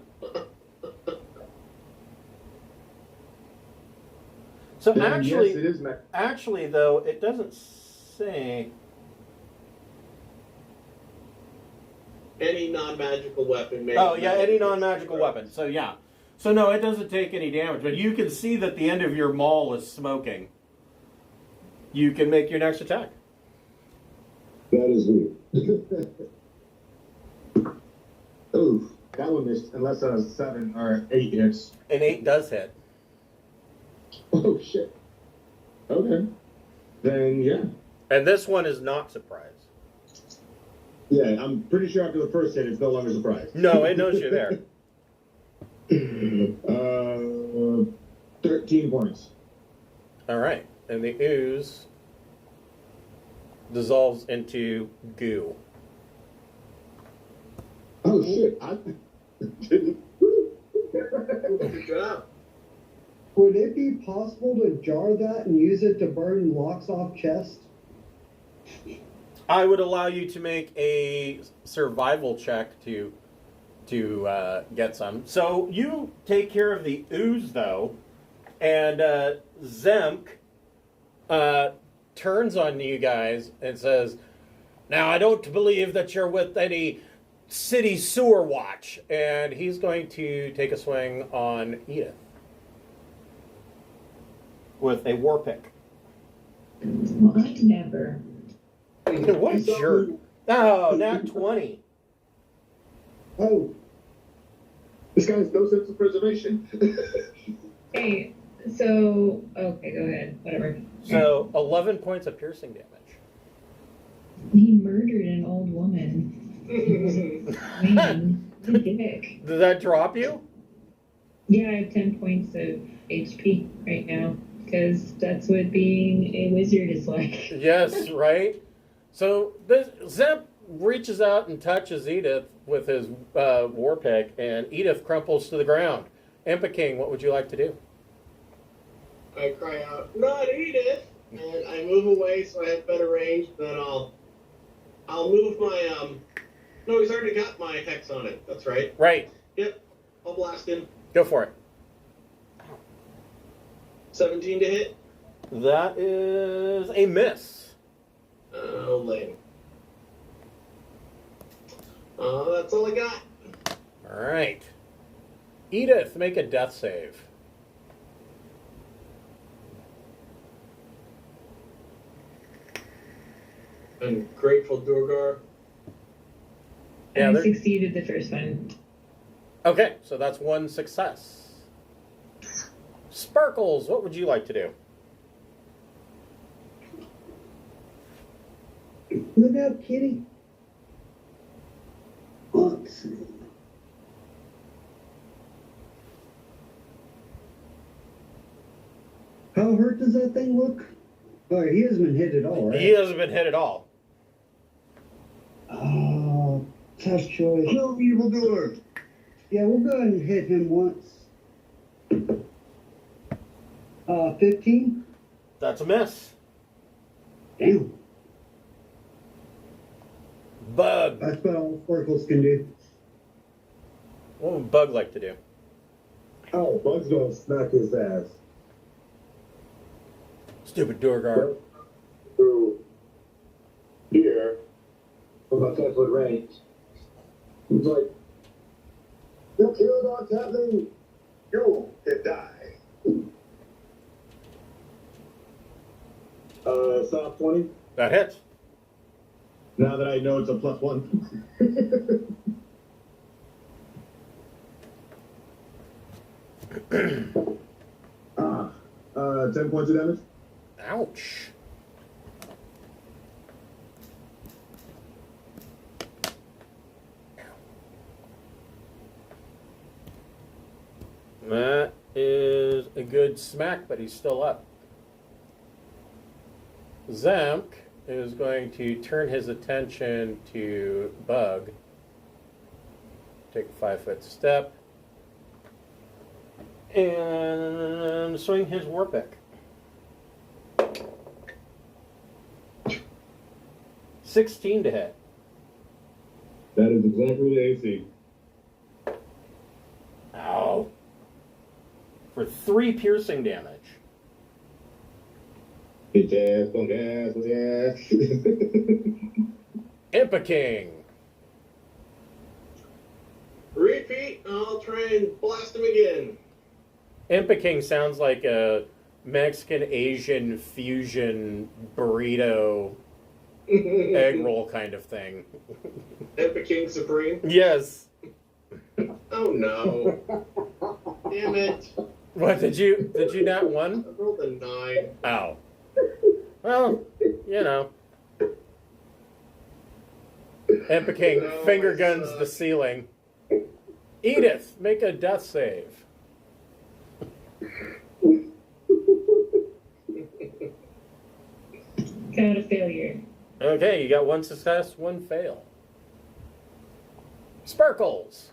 So Then actually, yes, it is magic. actually though, it doesn't say. Any non-magical weapon. Oh yeah, any non-magical weapon. So yeah. So no, it doesn't take any damage, but you can see that the end of your maul is smoking. You can make your next attack. That is weird. Oof, that one missed unless that was 7 or 8 hits. An 8 does hit. Oh shit. Okay. Then yeah. And this one is not surprise. Yeah, I'm pretty sure after the first hit, it's no longer surprise. No, it knows you're there. 13 points. All right, and the ooze dissolves into goo. Oh shit! I didn't. Good job. Would it be possible to jar that and use it to burn locks off chest? I would allow you to make a survival check to get some. So you take care of the ooze, though, and Zemk turns on you guys and says, "Now, I don't believe that you're with any city sewer watch." And he's going to take a swing on Edith with a war pick. Well, I never. What a jerk. Oh, nat 20. Oh, This guy has no sense of preservation. Hey, so okay, go ahead. Whatever. So 11 points of piercing damage. He murdered an old woman. Man, what a dick. Does that drop you? Yeah, I have 10 points of HP right now because that's what being a wizard is like. Yes, right? So this Zemp reaches out and touches Edith with his war pick, and Edith crumples to the ground. Impa King, what would you like to do? I cry out, "Not Edith!" And I move away so I have better range. Then I'll move my No, he's already got my hex on it. That's right. Right. Yep. I'll blast him. Go for it. 17 to hit. That is a miss. Oh, lame. That's all I got. All right. Edith, make a death save. Ungrateful Durgar. Yeah, I they're- succeeded the first one. Okay, so that's one success. Sparkles, what would you like to do? Look out, kitty. Let's see. How hurt does that thing look? Oh, he hasn't been hit at all, right? He hasn't been hit at all. Oh, tough choice. Kill the evildoer. Yeah, we'll go ahead and hit him once. 15? That's a miss. Damn. Bug. That's about all Sparkles can do. What would Bug like to do? Oh, Bug's gonna smack his ass. Stupid door guard. Through here, from a 10-foot range. He's like, you killed our Tavern. You can die. Soft 20. That hits. Now that I know it's a +1. 10 points of damage. Ouch. That is a good smack, but he's still up. Zamk is going to turn his attention to Bug. Take a 5-foot step. And swing his war pick. 16 to hit. That is exactly the AC. Ow. For 3 piercing damage. Bitch ass, punk ass, Impa King. Repeat, I'll try and blast him again. Impa King sounds like a Mexican-Asian fusion burrito egg roll kind of thing. Epic King Supreme. Yes. Oh no. Damn it. What, did you not win? I rolled a 9. Ow. Well, you know. Impa King No, finger I guns suck. the ceiling. Edith, make a death save. Got a failure. Okay, you got 1 success, 1 fail. Sparkles.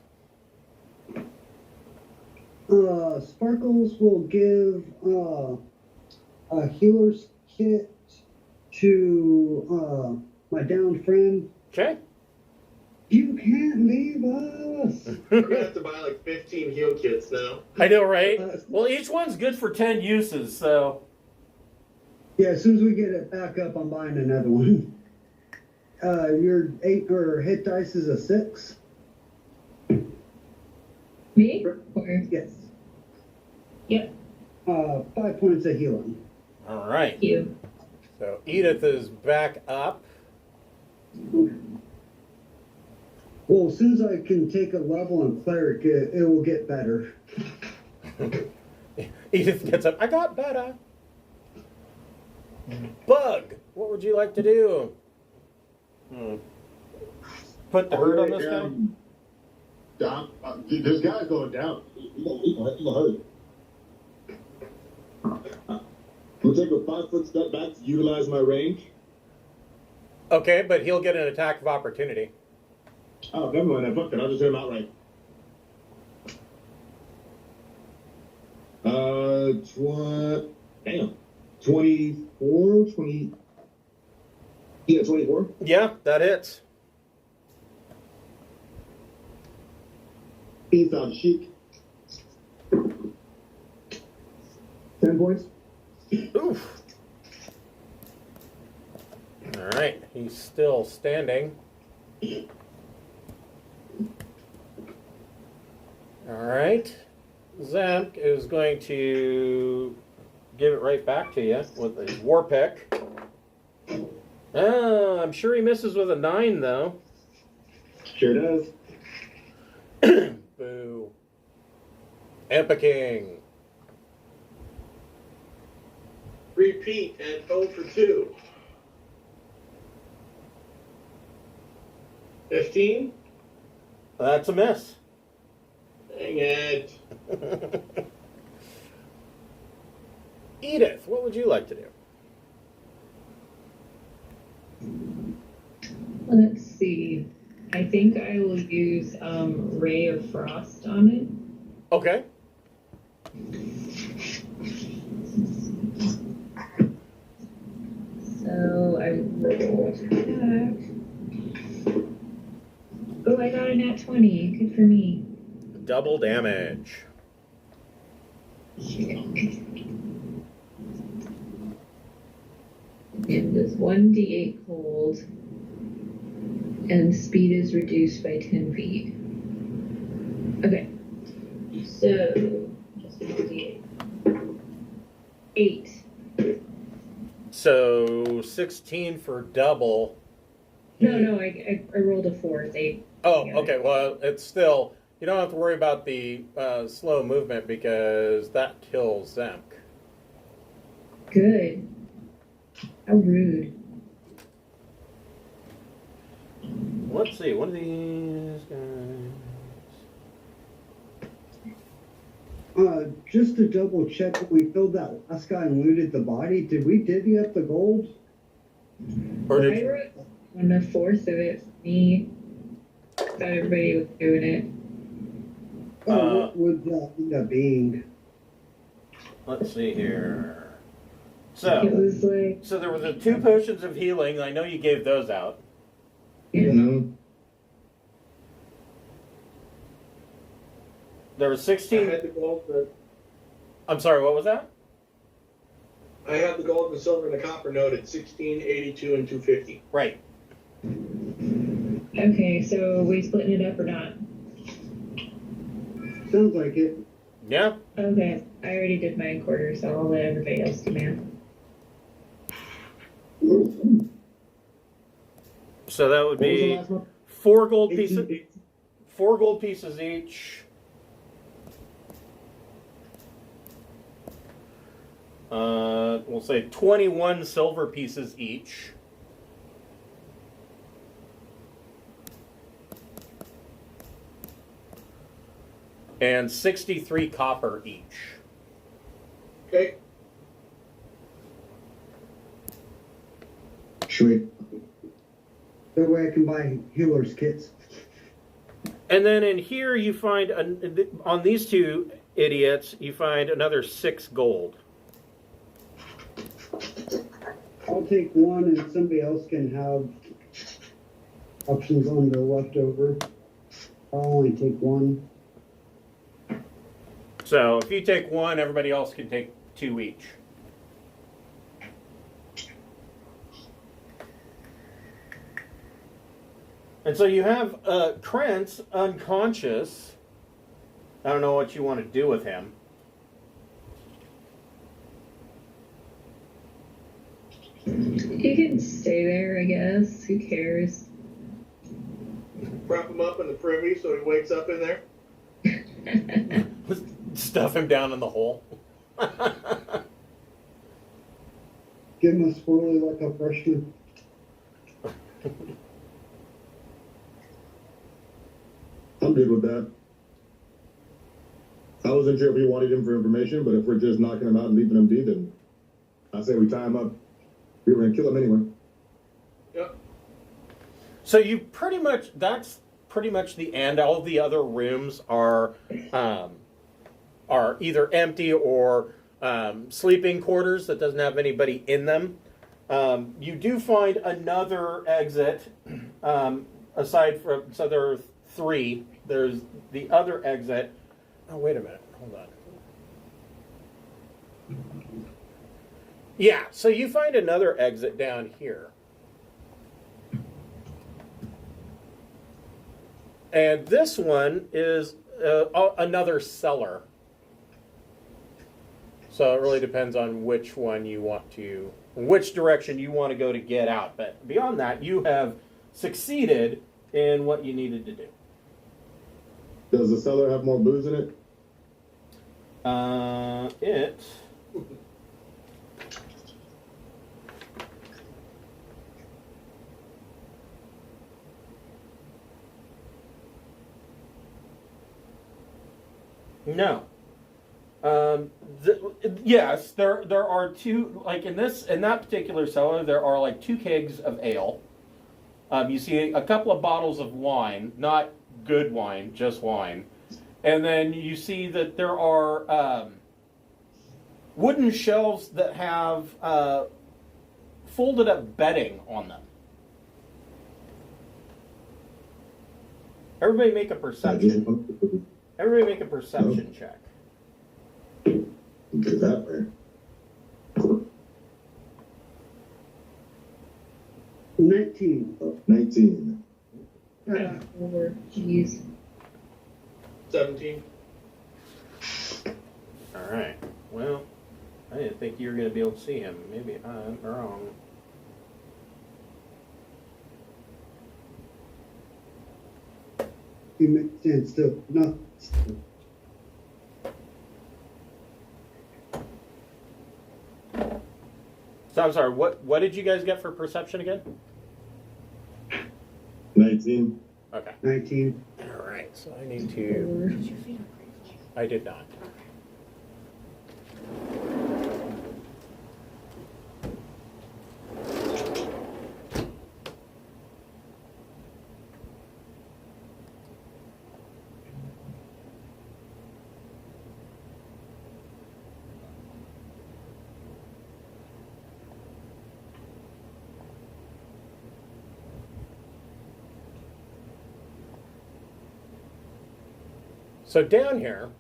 Sparkles will give a healer's kit to my downed friend. Okay. You can't leave us. We're gonna have to buy like 15 heal kits now. I know, right? Well, each one's good for 10 uses, so. Yeah, as soon as we get it back up, I'm buying another one. Your 8 or hit dice is a 6. Me? Or Yes. yep, 5 points of healing. All right. you. So Edith is back up. Well, as soon as I can take a level on cleric, it will get better. Edith gets up. I got better. Bug, what would you like to do? Put the hurt on this guy? Down. This guy's going down. He's gonna hurt. We'll take a 5-foot step back to utilize my range. Okay, but he'll get an attack of opportunity. Oh, never mind. Fuck it. I'll just hit him outright. 24, 20. Yeah, 24. Yeah, that hits. He's on chic. 10 points. Oof. All right, he's still standing. All right, Zamk is going to give it right back to you with a war pick. I'm sure he misses with a 9, though. Sure does. Boo. King. Repeat and 0 for 2. 15? That's a miss. Dang it. Edith, what would you like to do? Let's see. I think I will use Ray of Frost on it. Okay. So I rolled that. Oh, I got a nat 20. Good for me. Double damage. It does 1d8 cold, and speed is reduced by 10 feet. Okay, so just 1d8. 8. So 16 for double. No, I rolled a 4. They. Oh, Yeah. okay. Well, it's still, you don't have to worry about the slow movement because that kills Zemk. Good. How rude. Let's see, one of these guys. Just to double check, when we killed that last guy and looted the body, did we divvy up the gold? Or I did, wrote on a fourth of it for me. Thought everybody was doing it. What would that end up being? let's see here. It So, was like, so there were the 2 potions of healing. I know you gave those out. You know, There was I 16. had the gold, I'm sorry, what was that? I have the gold and the silver and the copper noted 16, 82, and 250. Right. okay, so are we splitting it up or not? Sounds like it. Yeah. Okay, I already did my quarter, so I'll let everybody else do math. So that would What was the be last one? 4 gold pieces. 18. 4 gold pieces each. We'll say 21 silver pieces each. And 63 copper each. Okay. sweet. That way I can buy healer's kits. And then in here you find, on these 2 idiots, you find another 6 gold. I'll take one and somebody else can have options on the leftover. I'll only take one. So if you take 1, everybody else can take 2 each. And so you have Krentz unconscious. I don't know what you want to do with him. You can stay there, I guess. Who cares? Prop him up in the privy so he wakes up in there. Stuff him down in the hole. Give him a swirly like a freshman. I'm good with that. I wasn't sure if we wanted him for information, but if we're just knocking him out and leaving him be, then I say we tie him up. We were gonna kill him anyway. Yep. So you pretty much, that's pretty much the end. All of the other rooms are either empty or sleeping quarters that doesn't have anybody in them. You do find another exit, aside from, so there are 3. There's the other exit. Oh, wait a minute. Hold on. Yeah, so you find another exit down here. And this one is another cellar. So it really depends on which one you want to, which direction you want to go to get out. But beyond that, you have succeeded in what you needed to do. Does the cellar have more booze in it? It. No. Yes, there are two, like in that particular cellar, there are like 2 kegs of ale. You see a couple of bottles of wine, not good wine, just wine. And then you see that there are wooden shelves that have folded up bedding on them. Everybody make a perception. Everybody make a perception check. Get that way. 19. 19. Jeez. 17. All right. Well, I didn't think you were going to be able to see him. Maybe I'm wrong. You stand still. No. So I'm sorry. What did you guys get for perception again? 19. Okay. 19. All right. So I need to. I did not. So down here,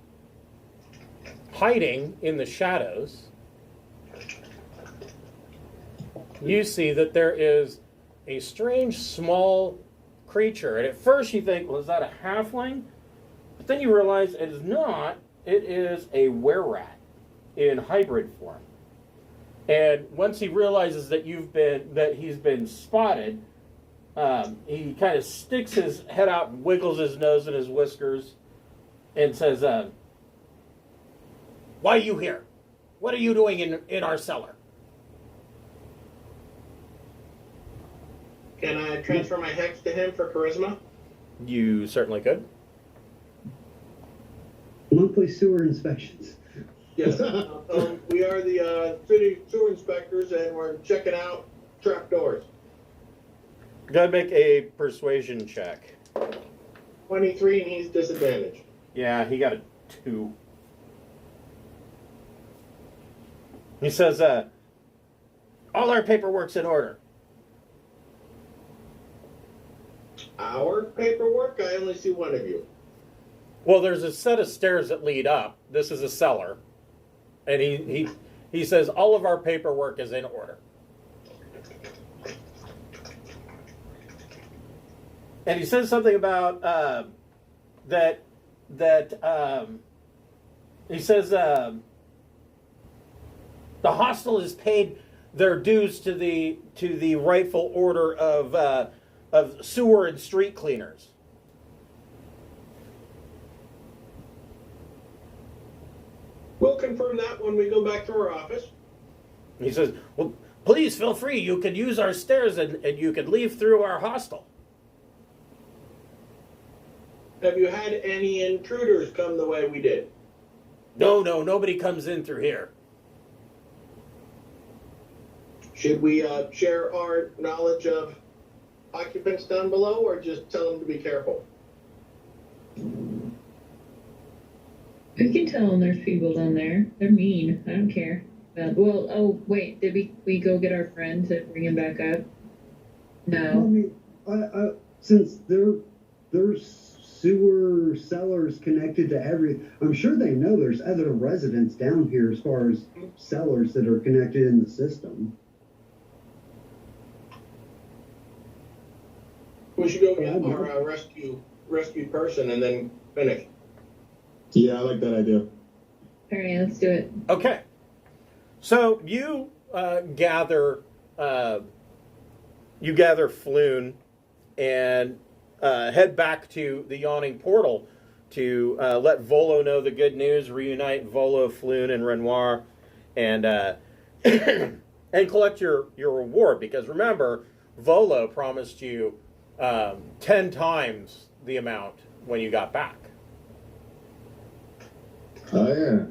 hiding in the shadows, you see that there is a strange small creature. And at first you think, well, is that a halfling? But then you realize it is not. It is a were-rat in hybrid form. And once he realizes that he's been spotted, he kind of sticks his head out and wiggles his nose and his whiskers and says, why are you here? What are you doing in our cellar? Can I transfer my hex to him for charisma? You certainly could. Monthly sewer inspections. Yes. We are the city sewer inspectors, and we're checking out trapdoors. Go ahead and make a persuasion check. 23, and he's disadvantaged. Yeah, he got a 2. He says, all our paperwork's in order. Our paperwork? I only see one of you. Well, there's a set of stairs that lead up. This is a cellar. And he says, all of our paperwork is in order. And he says something about he says the hostel has paid their dues to the rightful order of sewer and street cleaners. We'll confirm that when we go back to our office. He says, well, please feel free. You can use our stairs and you can leave through our hostel. Have you had any intruders come the way we did? No, nobody comes in through here. Should we share our knowledge of occupants down below, or just tell them to be careful? We can tell them there's people down there. They're mean. I don't care. Oh, wait. Did we go get our friend to bring him back up? I No. mean, since there's sewer cellars connected to I'm sure they know there's other residents down here as far as cellars that are connected in the system. We should go get our rescue person and then finish. Yeah, I like that idea. All right, let's do it. Okay. So you gather Floon, and head back to the Yawning Portal to let Volo know the good news, reunite Volo, Floon, and Renoir, and and collect your reward. Because remember, Volo promised you 10 times the amount when you got back. Oh, yeah.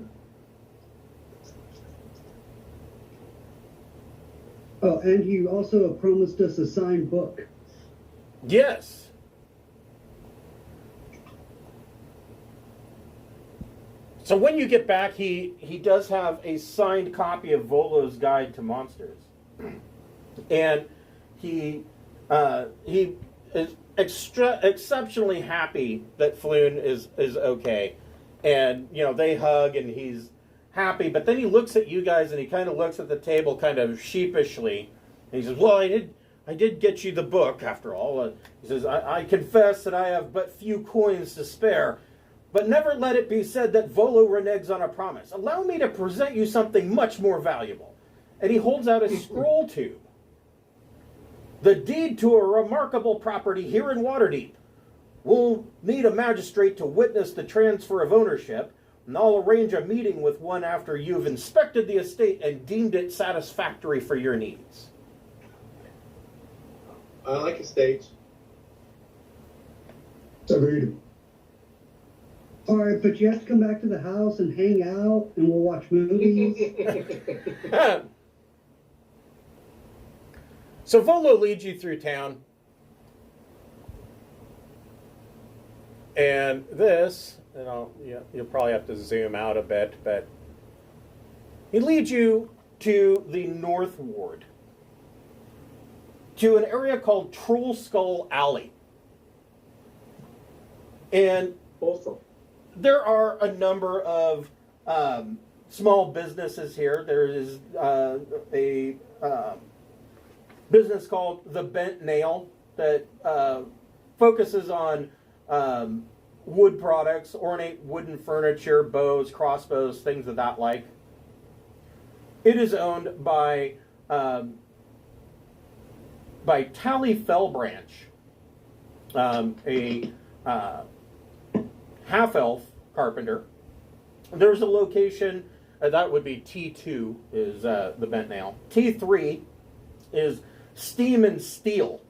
Oh, and he also promised us a signed book. Yes. So when you get back, he does have a signed copy of Volo's Guide to Monsters, and he is exceptionally happy that Floon is okay, and they hug and he's happy. But then he looks at you guys and he kind of looks at the table kind of sheepishly, and he says, "Well, I did get you the book after all." He says, I confess that I have but few coins to spare. But never let it be said that Volo reneges on a promise. Allow me to present you something much more valuable. And he holds out a scroll tube. The deed to a remarkable property here in Waterdeep. We'll need a magistrate to witness the transfer of ownership, and I'll arrange a meeting with one after you've inspected the estate and deemed it satisfactory for your needs. I like estates. Agreed. All right, but you have to come back to the house and hang out, and we'll watch movies. So Volo leads you through town. And this, you'll probably have to zoom out a bit, but he leads you to the North Ward, to an area called Trollskull Alley. And Awesome. there are a number of small businesses here. There is a business called The Bent Nail that focuses on wood products, ornate wooden furniture, bows, crossbows, things of that like. It is owned by Tally Fellbranch, a half-elf carpenter. There's a location, that would be T2 is the Bent Nail. T3 is Steam and Steel.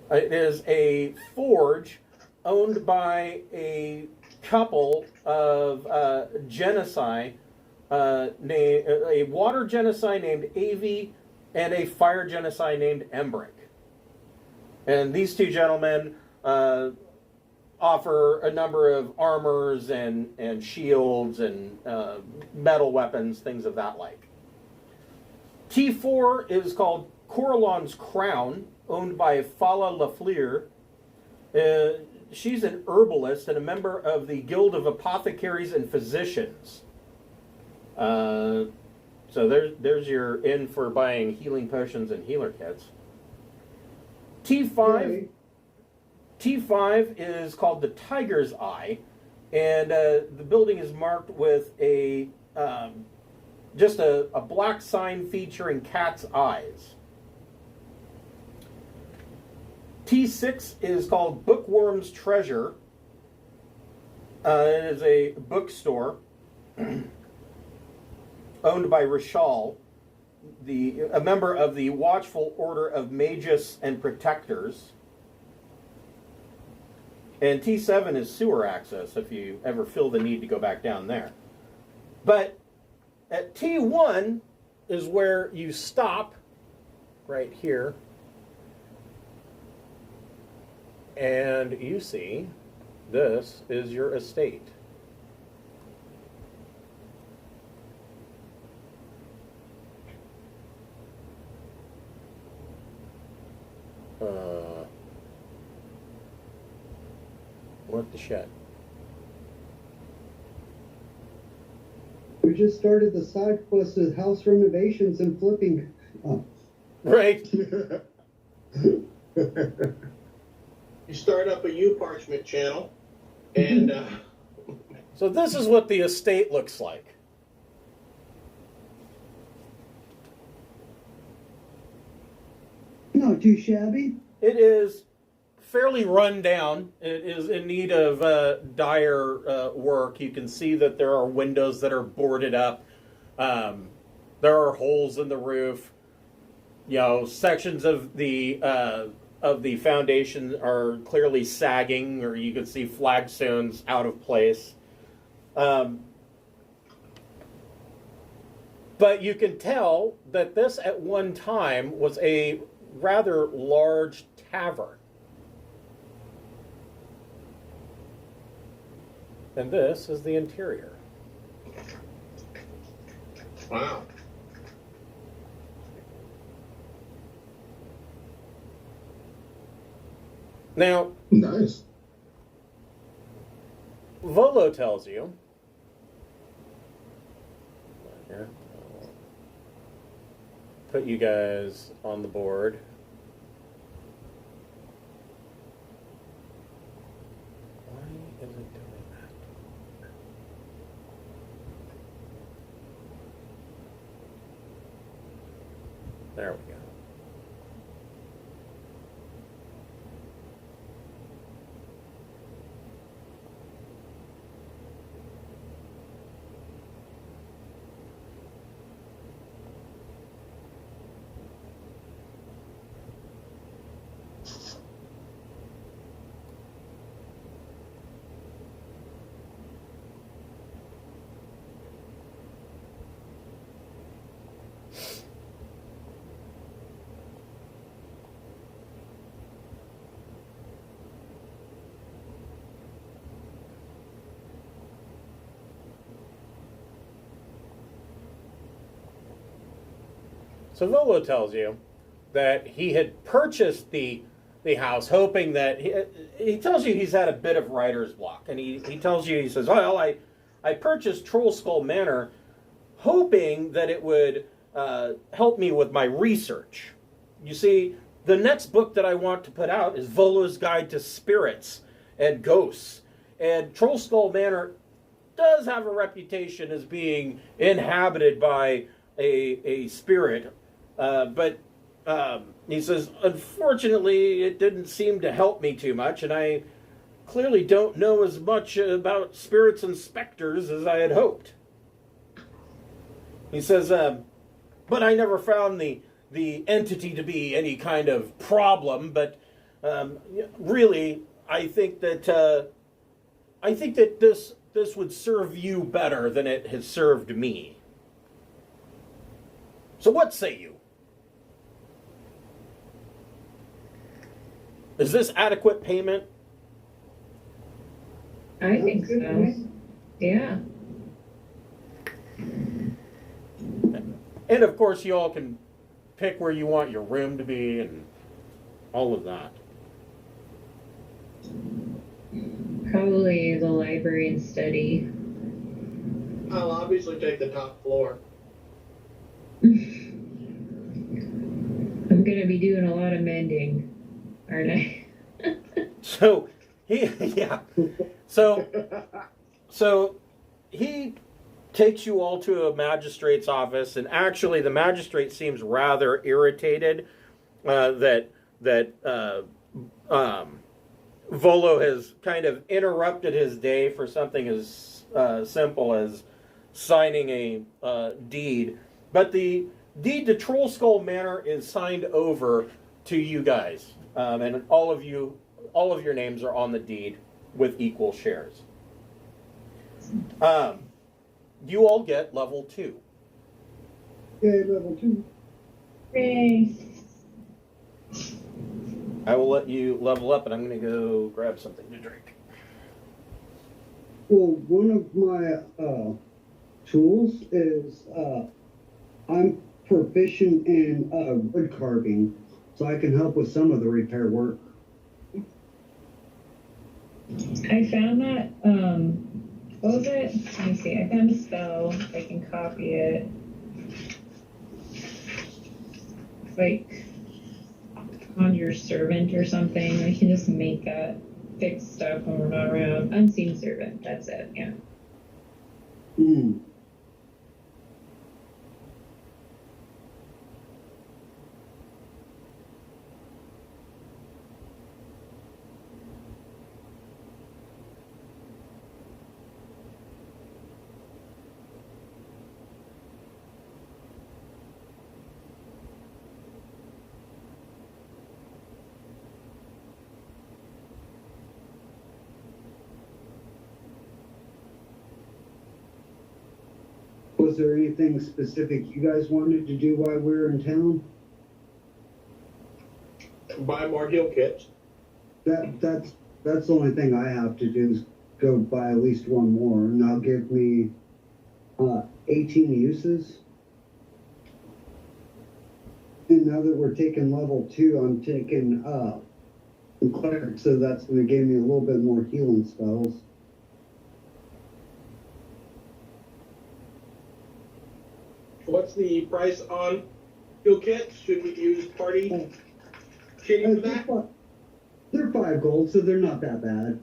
It is a forge owned by a couple of genocide, a water genocide named Avi and a fire genocide named Embrick. And these two gentlemen offer a number of armors and shields and metal weapons, things of that like. T4 is called Coralon's Crown, owned by Fala Lafleur. She's an herbalist and a member of the Guild of Apothecaries and Physicians. So there's your in for buying healing potions and healer kits. T5 is called the Tiger's Eye, and the building is marked with a just a black sign featuring cat's eyes. T6 is called Bookworm's Treasure. It is a bookstore owned by Rishal, a member of the Watchful Order of Magus and Protectors. And T7 is sewer access if you ever feel the need to go back down there. But at T1 is where you stop, right here. And you see, this is your estate. What the shit? We just started the side quest of house renovations and flipping. Right. You start up a U-Parchment channel, and So this is what the estate looks like. Not too shabby. It is fairly run down. It is in need of dire work. You can see that there are windows that are boarded up. There are holes in the roof. You know, sections of the foundation are clearly sagging, or you can see flagstones out of place. But you can tell that this at one time was a rather large tavern. And this is the interior. Wow. Now, Nice. Volo tells you. Here, I'll put you guys on the board. Why is it doing that? There we go. So Volo tells you that he had purchased the house, hoping that he tells you he's had a bit of writer's block, and he tells you, he says, "Well, I purchased Trollskull Manor, hoping that it would help me with my research. You see, the next book that I want to put out is Volo's Guide to Spirits and Ghosts, and Trollskull Manor does have a reputation as being inhabited by a spirit." But he says, "Unfortunately, it didn't seem to help me too much, and I clearly don't know as much about spirits and specters as I had hoped." He says, "But I never found the entity to be any kind of problem. But really, I think that this would serve you better than it has served me. So what say you? Is this adequate payment?" I think so. Yeah. And of course, you all can pick where you want your room to be and all of that. Probably the library and study. I'll obviously take the top floor. I'm going to be doing a lot of mending, aren't I? So So he takes you all to a magistrate's office, and actually the magistrate seems rather irritated that Volo has kind of interrupted his day for something as simple as signing a deed. But the deed to Trollskull Manor is signed over to you guys, and all of your names are on the deed with equal shares. You all get level 2. Yay, level 2. Yay. I will let you level up, and I'm going to go grab something to drink. Well, one of my tools is I'm proficient in wood carving, so I can help with some of the repair work. I found that, what was it? Let me see. I found a spell. I can copy it. It's like Conjure Servant or something. We can just make that fix stuff when we're not around. Unseen Servant. That's it. Yeah. Hmm. Was there anything specific you guys wanted to do while we were in town? Buy more heal kits. That's the only thing I have to do is go buy at least one more, and that'll give me 18 uses. And now that we're taking level 2, I'm taking cleric, so that's going to give me a little bit more healing spells. What's the price on heal kits? Should we use party kitty for that? They're 5 gold, so they're not that bad.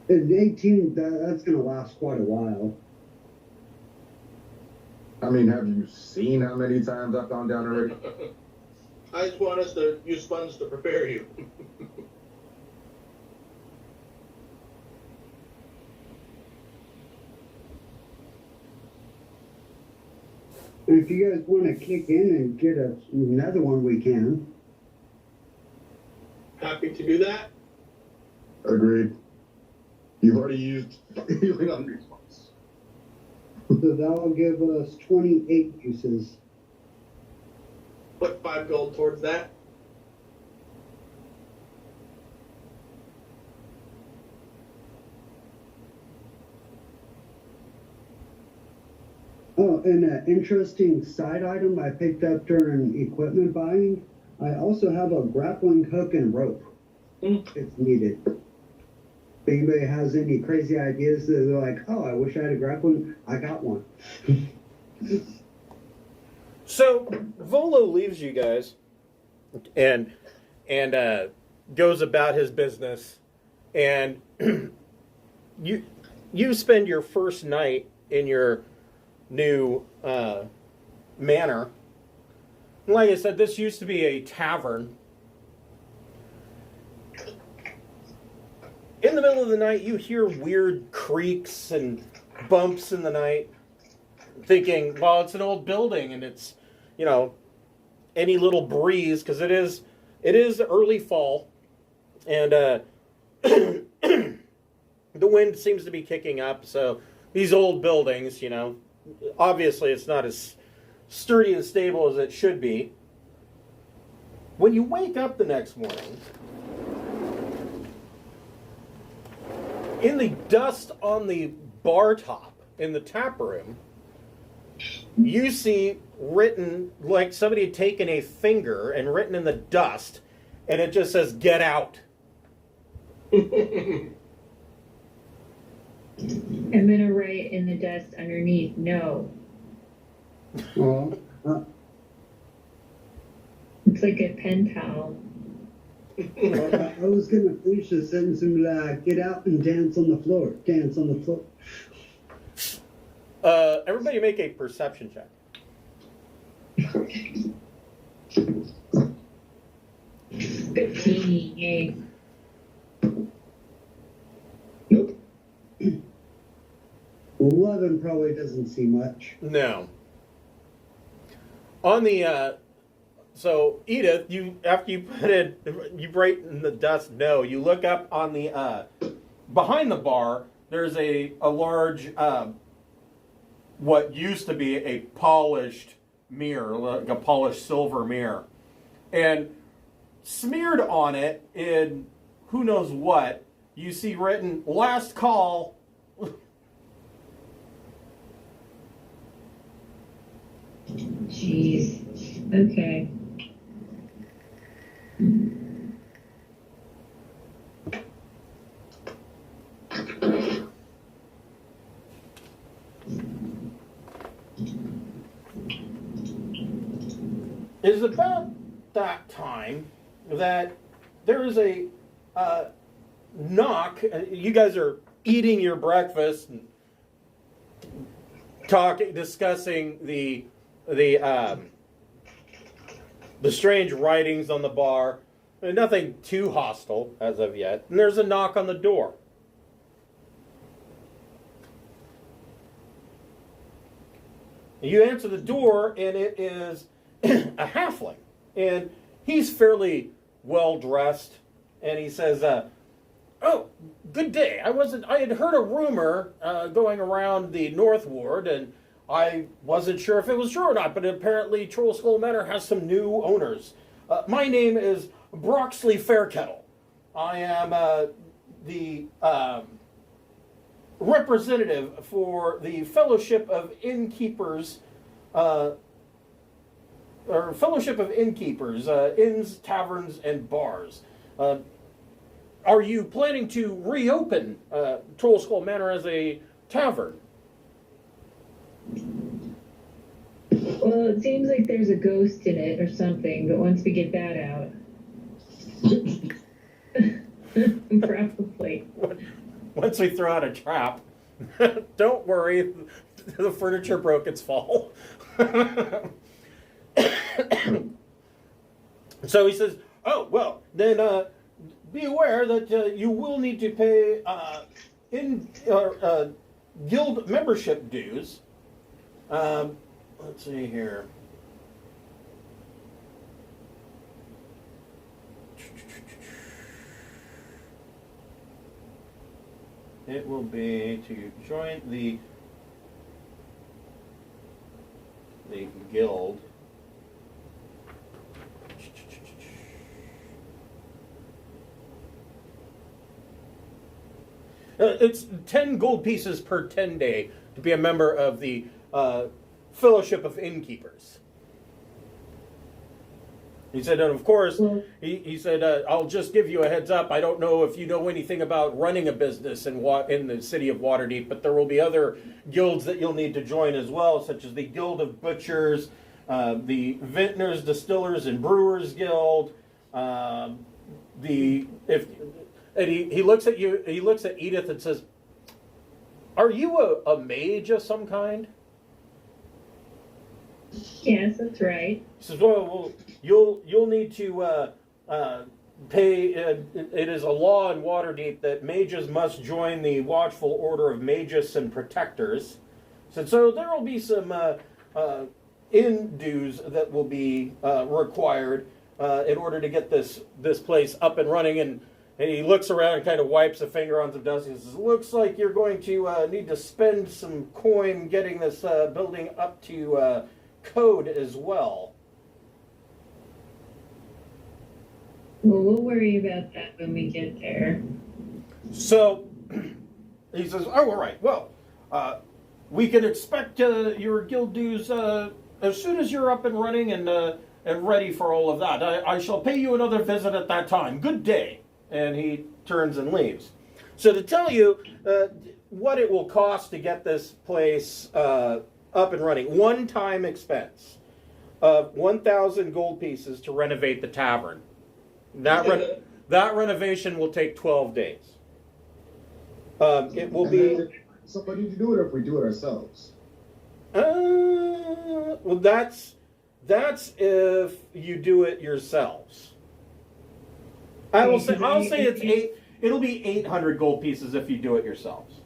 And 18, that's going to last quite a while. I mean, have you seen how many times I've gone down already? I just want us to use funds to prepare you. And if you guys want to kick in and get another one, we can. Happy to do that. Agreed. You've already used healing on these ones. So that'll give us 28 uses. Put 5 gold towards that. Oh, and an interesting side item I picked up during equipment buying. I also have a grappling hook and rope if needed. If anybody has any crazy ideas that they're like, oh, I wish I had a grappling, I got one. So Volo leaves you guys and goes about his business, and you spend your first night in your new manor. Like I said, this used to be a tavern. In the middle of the night, you hear weird creaks and bumps in the night, thinking, well, it's an old building, and it's, you know, any little breeze, because it is early fall, and the wind seems to be kicking up, so these old buildings, you know, obviously it's not as sturdy and stable as it should be. When you wake up the next morning, in the dust on the bar top in the tap room, you see written, like somebody had taken a finger and written in the dust, and it just says, "Get out." I'm gonna write in the dust underneath, no. Well, It's like a pen pal. I was going to finish the sentence and be like, get out and dance on the floor. Dance on the floor. Everybody make a perception check. 15, yay. Nope. 11 probably doesn't see much. No. On the so Edith, you after you put it, you write in the dust. No, you look up on the behind the bar. There's a large what used to be a polished mirror, like a polished silver mirror, and smeared on it in who knows what, you see written "Last call." Jeez. Okay. It is about that time that there is a knock. You guys are eating your breakfast and discussing the strange writings on the bar. Nothing too hostile as of yet. And there's a knock on the door. You answer the door, and it is a halfling. And he's fairly well dressed. And he says, Oh, good day. I had heard a rumor going around the North Ward, and I wasn't sure if it was true or not, but apparently Trollskull Manor has some new owners. My name is Broxley Fairkettle. I am the representative for the Fellowship of Innkeepers, Inns, Taverns, and Bars. Are you planning to reopen Trollskull Manor as a tavern? Well, it seems like there's a ghost in it or something, but once we get that out, probably. Once we throw out a trap, don't worry, the furniture broke its fall. So he says, oh, well, then be aware that you will need to pay guild membership dues. Let's see here. It will be to join the guild. It's 10 gold pieces per 10 day to be a member of the Fellowship of Innkeepers. He said, and of course, he said, I'll just give you a heads up. I don't know if you know anything about running a business in the city of Waterdeep, but there will be other guilds that you'll need to join as well, such as the Guild of Butchers, the Vintners, Distillers, and Brewers Guild. He looks at you. He looks at Edith and says, "Are you a mage of some kind?" Yes, that's right. He says, well, you'll need to pay. It is a law in Waterdeep that mages must join the Watchful Order of Magus and Protectors. So there will be some inn dues that will be required in order to get this place up and running. And he looks around and kind of wipes a finger on some dust. He says, "Looks like you're going to need to spend some coin getting this building up to code as well." Well, we'll worry about that when we get there. So he says, "Oh, all right. Well, we can expect your guild dues as soon as you're up and running and ready for all of that. I shall pay you another visit at that time. Good day." And he turns and leaves. So to tell you what it will cost to get this place up and running, one-time expense of 1,000 gold pieces to renovate the tavern. That renovation will take 12 days. It will be... Somebody to do it, or if we do it ourselves? Well, that's if you do it yourselves. I'll say it's eight. It'll be 800 gold pieces if you do it yourselves.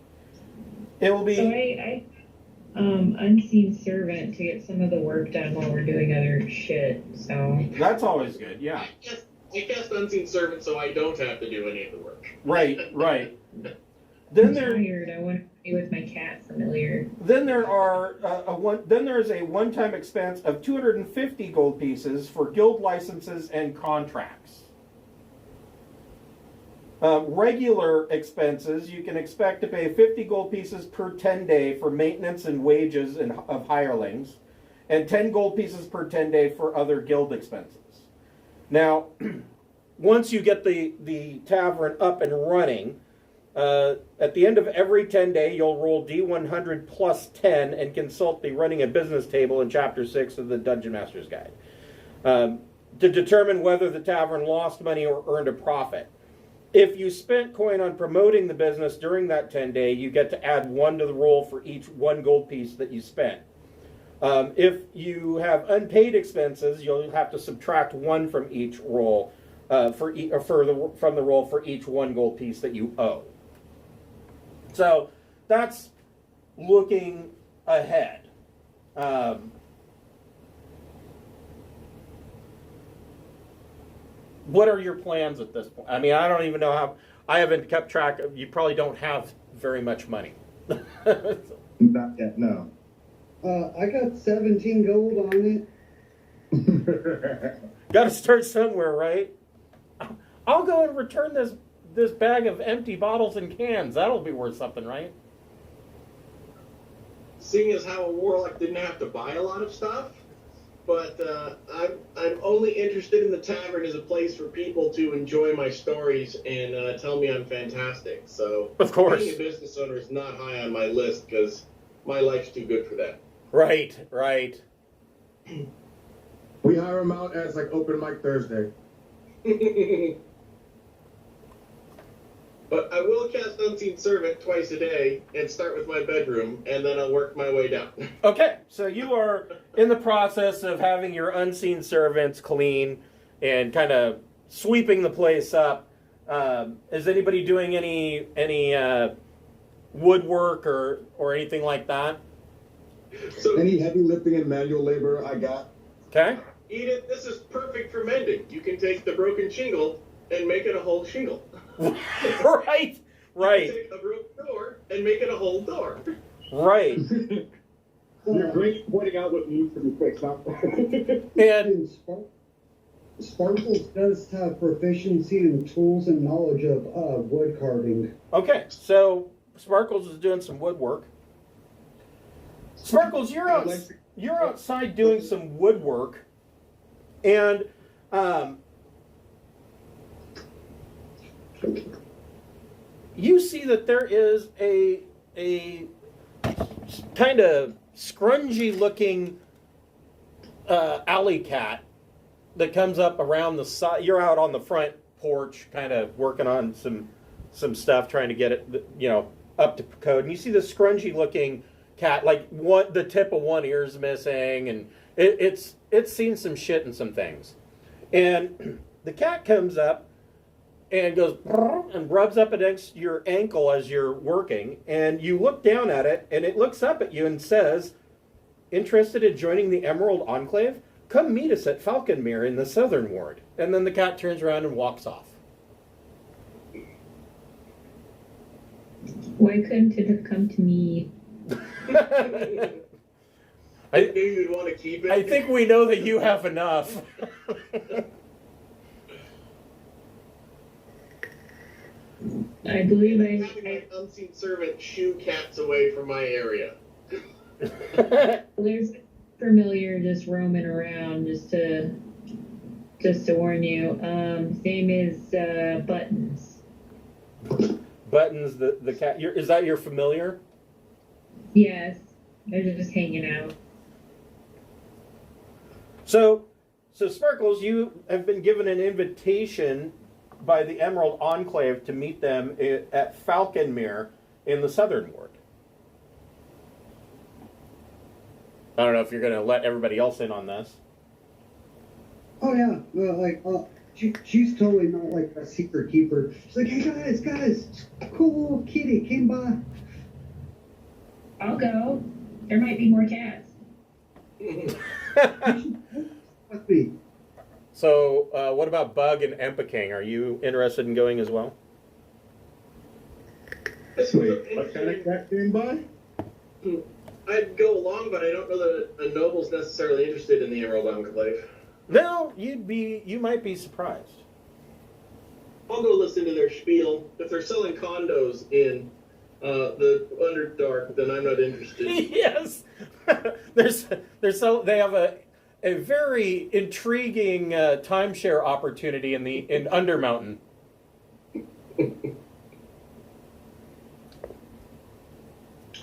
It will be. So I unseen servant to get some of the work done while we're doing other shit. So that's always good. Yeah. I cast unseen servant, so I don't have to do any of the work. Right. I'm tired. I want to be with my cat familiar. Then there are there is a one-time expense of 250 gold pieces for guild licenses and contracts. Regular expenses, you can expect to pay 50 gold pieces per 10 day for maintenance and wages of hirelings, and 10 gold pieces per 10 day for other guild expenses. Now, once you get the tavern up and running, at the end of every 10 day, you'll roll D100 plus 10 and consult the running a business table in Chapter 6 of the Dungeon Master's Guide to determine whether the tavern lost money or earned a profit. If you spent coin on promoting the business during that 10 day, you get to add 1 to the roll for each 1 gold piece that you spent. If you have unpaid expenses, you'll have to subtract 1 from each roll from the roll for each 1 gold piece that you owe. So that's looking ahead. What are your plans at this point? I mean, I don't even know I haven't kept track of. You probably don't have very much money. Not yet, no. I got 17 gold on it. Got to start somewhere, right? I'll go and return this bag of empty bottles and cans. That'll be worth something, right? Seeing as how a warlock didn't have to buy a lot of stuff, but I'm only interested in the tavern as a place for people to enjoy my stories and tell me I'm fantastic. So, Of course. being a business owner is not high on my list because my life's too good for that. Right, right. We hire him out as like open mic Thursday. But I will cast Unseen Servant twice a day and start with my bedroom, and then I'll work my way down. Okay, so you are in the process of having your unseen servants clean and kind of sweeping the place up. Is anybody doing any woodwork or anything like that? So, Any heavy lifting and manual labor I got? Okay. Edith, this is perfect for mending. You can take the broken shingle and make it a whole shingle. Right, right, Take a broken door and make it a whole door. right. You're great at pointing out what needs to be fixed up. And And Sparkles does have proficiency in tools and knowledge of wood carving. okay, so Sparkles is doing some woodwork. Sparkles, you're outside doing some woodwork, and you see that there is a kind of scrungy looking alley cat that comes up around the side. You're out on the front porch kind of working on some stuff, trying to get it, up to code. And you see this scrungy looking cat, like the tip of one ear's missing, and it's seen some shit and some things. And the cat comes up and goes and rubs up against your ankle as you're working, and you look down at it, and it looks up at you and says, "Interested in joining the Emerald Enclave? Come meet us at Falconmere in the Southern Ward." And then the cat turns around and walks off. Why couldn't it have come to me? I knew you'd want to keep it. I think we know that you have enough. I believe Having my unseen servant shoo cats away from my area. there's a familiar just roaming around just to warn you. His name is Buttons. Buttons, the cat. Is that your familiar? Yes, they're just hanging out. So Sparkles, you have been given an invitation by the Emerald Enclave to meet them at Falconmere in the Southern Ward. I don't know if you're going to let everybody else in on this. Oh yeah, she's totally not like a secret keeper. She's like, "Hey guys, cool little kitty came by." I'll go. There might be more cats. Must be. So what about Bug and Empa-King? Are you interested in going as well? Wait, what kind of cat came by? I'd go along, but I don't know that a noble's necessarily interested in the Emerald Enclave. No, you might be surprised. I'll go listen to their spiel. If they're selling condos in the Underdark, then I'm not interested. Yes, they have a very intriguing timeshare opportunity in Undermountain.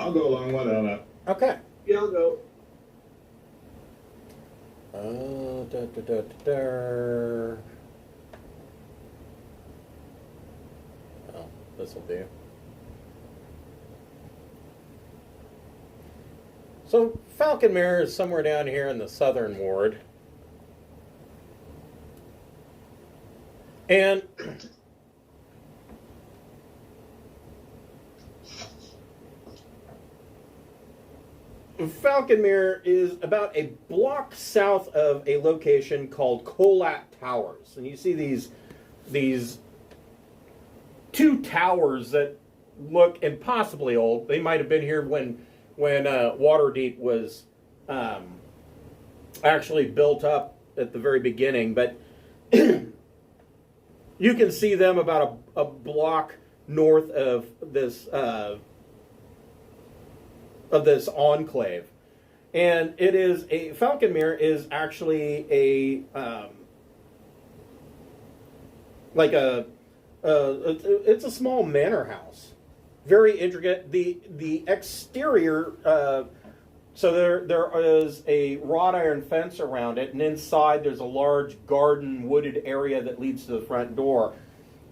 I'll go along with that. Okay. Yeah, I'll go. Oh, this will do. So Falconmere is somewhere down here in the Southern Ward. And Falconmere is about a block south of a location called Colat Towers. And you see these two towers that look impossibly old. They might have been here when Waterdeep was actually built up at the very beginning, but you can see them about a block north of this enclave. And it is Falconmere is actually it's a small manor house, very intricate. The exterior, so there is a wrought iron fence around it, and inside there's a large garden wooded area that leads to the front door.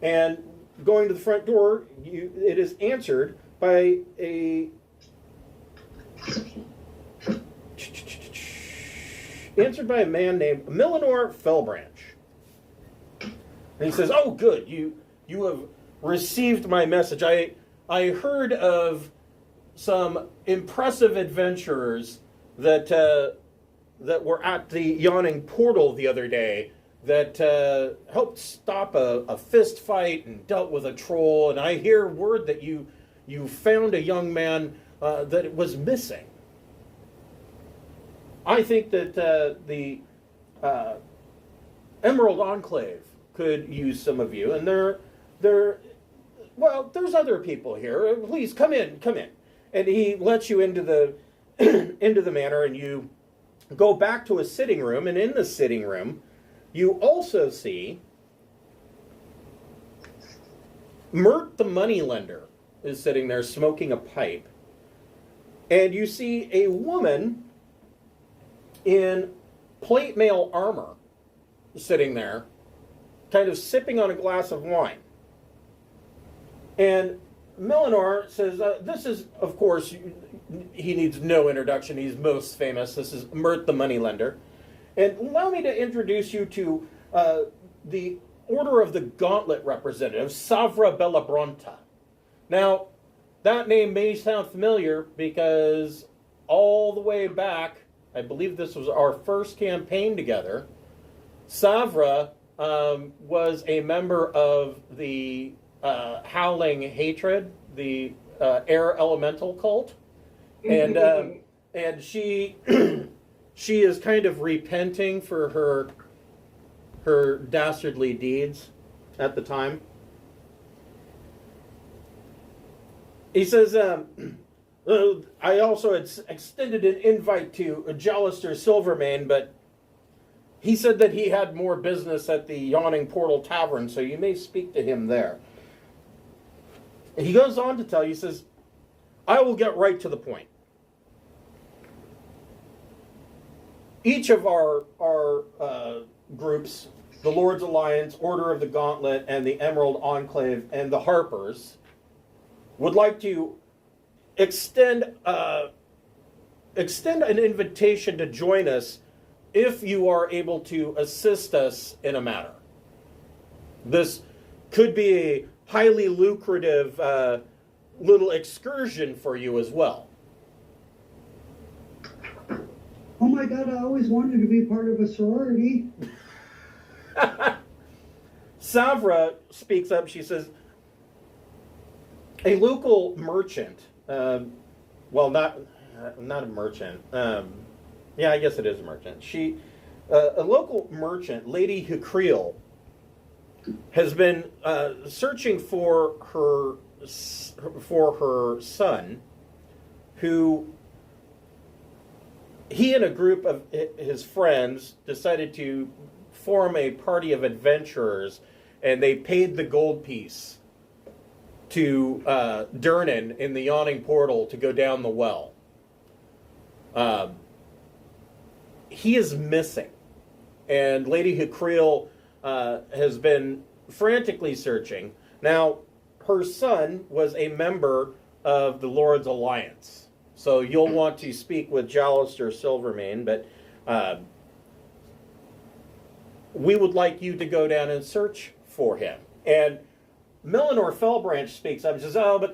And going to the front door, it is answered by a man named Millinor Fellbranch. And he says, "Oh, good, you have received my message. I heard of some impressive adventurers that were at the Yawning Portal the other day that helped stop a fist fight and dealt with a troll. And I hear word that you found a young man that was missing. I think that the Emerald Enclave could use some of you, and there's other people here. Please come in. And he lets you into the into the manor, and you go back to a sitting room. And in the sitting room, you also see Mert the moneylender is sitting there smoking a pipe, and you see a woman in plate mail armor sitting there, kind of sipping on a glass of wine. And Millinor says, this is, of course, he needs no introduction. He's most famous. This is Mert the moneylender. And allow me to introduce you to the Order of the Gauntlet representative, Savra Bellabronta. Now, that name may sound familiar because all the way back, I believe this was our first campaign together, Savra was a member of the Howling Hatred, the air elemental cult. And she she is kind of repenting for her dastardly deeds at the time. He says, I also had extended an invite to Jalister Silvermane, but he said that he had more business at the Yawning Portal Tavern, so you may speak to him there. He goes on to tell you, he says, I will get right to the point. Each of our groups, the Lord's Alliance, Order of the Gauntlet, and the Emerald Enclave, and the Harpers, would like to extend an invitation to join us if you are able to assist us in a matter. This could be a highly lucrative little excursion for you as well. Oh my God, I always wanted to be part of a sorority. Savra speaks up. She says, a local merchant, well, not a merchant. Yeah, I guess it is a merchant. A local merchant, Lady Hucriel, has been searching for her son, who he and a group of his friends decided to form a party of adventurers, and they paid the gold piece to Durnan in the Yawning Portal to go down the well. He is missing, and Lady Hucriel has been frantically searching. Now, her son was a member of the Lord's Alliance, so you'll want to speak with Jalister Silvermane, but we would like you to go down and search for him. And Millinor Fellbranch speaks up and says, oh, but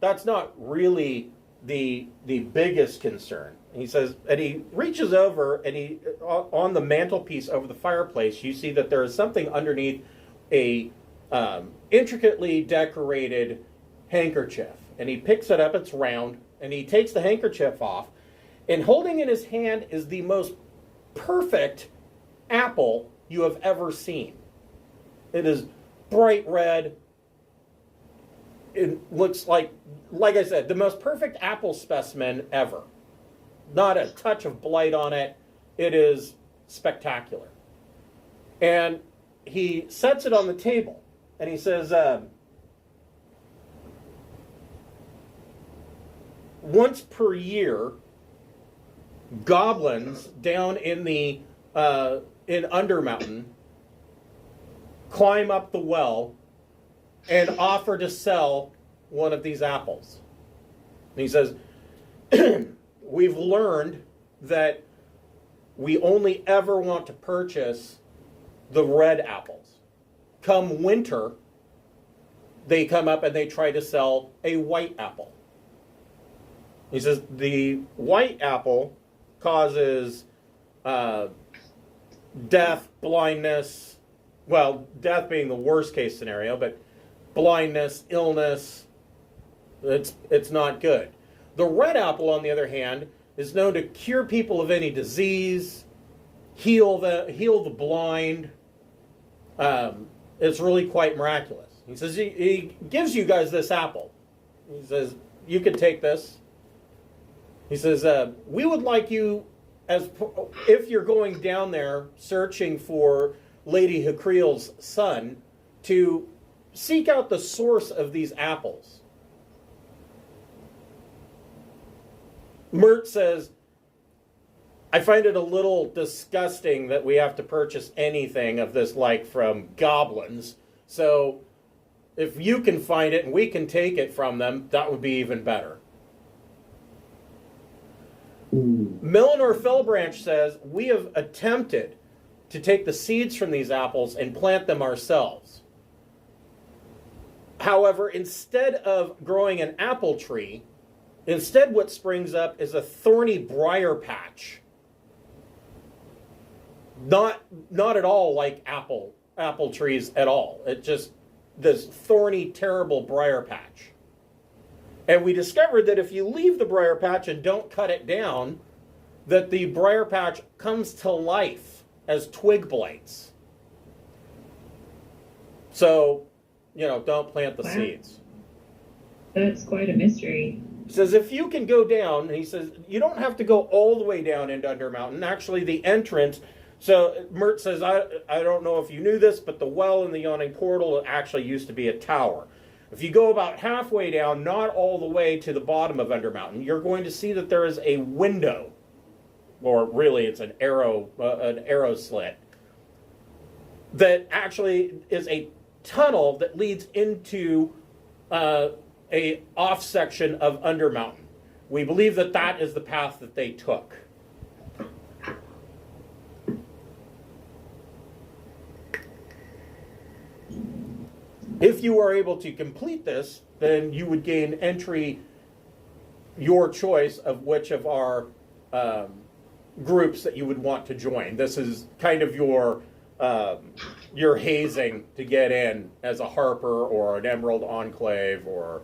that's not really the biggest concern. He says, and he reaches over, and he on the mantelpiece over the fireplace, you see that there is something underneath a intricately decorated handkerchief. And he picks it up, it's round, and he takes the handkerchief off, and holding in his hand is the most perfect apple you have ever seen. It is bright red. It looks like I said, the most perfect apple specimen ever. Not a touch of blight on it. It is spectacular. And he sets it on the table, and he says, once per year, goblins down in the in Undermountain climb up the well and offer to sell one of these apples. And he says, we've learned that we only ever want to purchase the red apples. Come winter, they come up and they try to sell a white apple. He says the white apple causes death, blindness, well, death being the worst case scenario, but blindness, illness, it's not good. The red apple, on the other hand, is known to cure people of any disease, heal the blind. It's really quite miraculous. He says he gives you guys this apple. He says, you can take this. He says, we would like you, if you're going down there searching for Lady Hakriel's son, to seek out the source of these apples. Mert says, I find it a little disgusting that we have to purchase anything of this like from goblins. So if you can find it and we can take it from them, that would be even better. Melanor Fellbranch says, we have attempted to take the seeds from these apples and plant them ourselves. However, instead of growing an apple tree, instead what springs up is a thorny briar patch. Not at all like apple trees at all. It just, this thorny, terrible briar patch. And we discovered that if you leave the briar patch and don't cut it down, that the briar patch comes to life as twig blights. So, don't plant the seeds. That's quite a mystery. He says, if you can go down, and he says, you don't have to go all the way down into Undermountain. Actually, the entrance, so Mert says, I don't know if you knew this, but the well in the Yawning Portal actually used to be a tower. If you go about halfway down, not all the way to the bottom of Undermountain, you're going to see that there is a window, or really it's an arrow slit, that actually is a tunnel that leads into a off section of Undermountain. We believe that that is the path that they took. If you are able to complete this, then you would gain entry, your choice of which of our groups that you would want to join. This is kind of your hazing to get in as a Harper or an Emerald Enclave or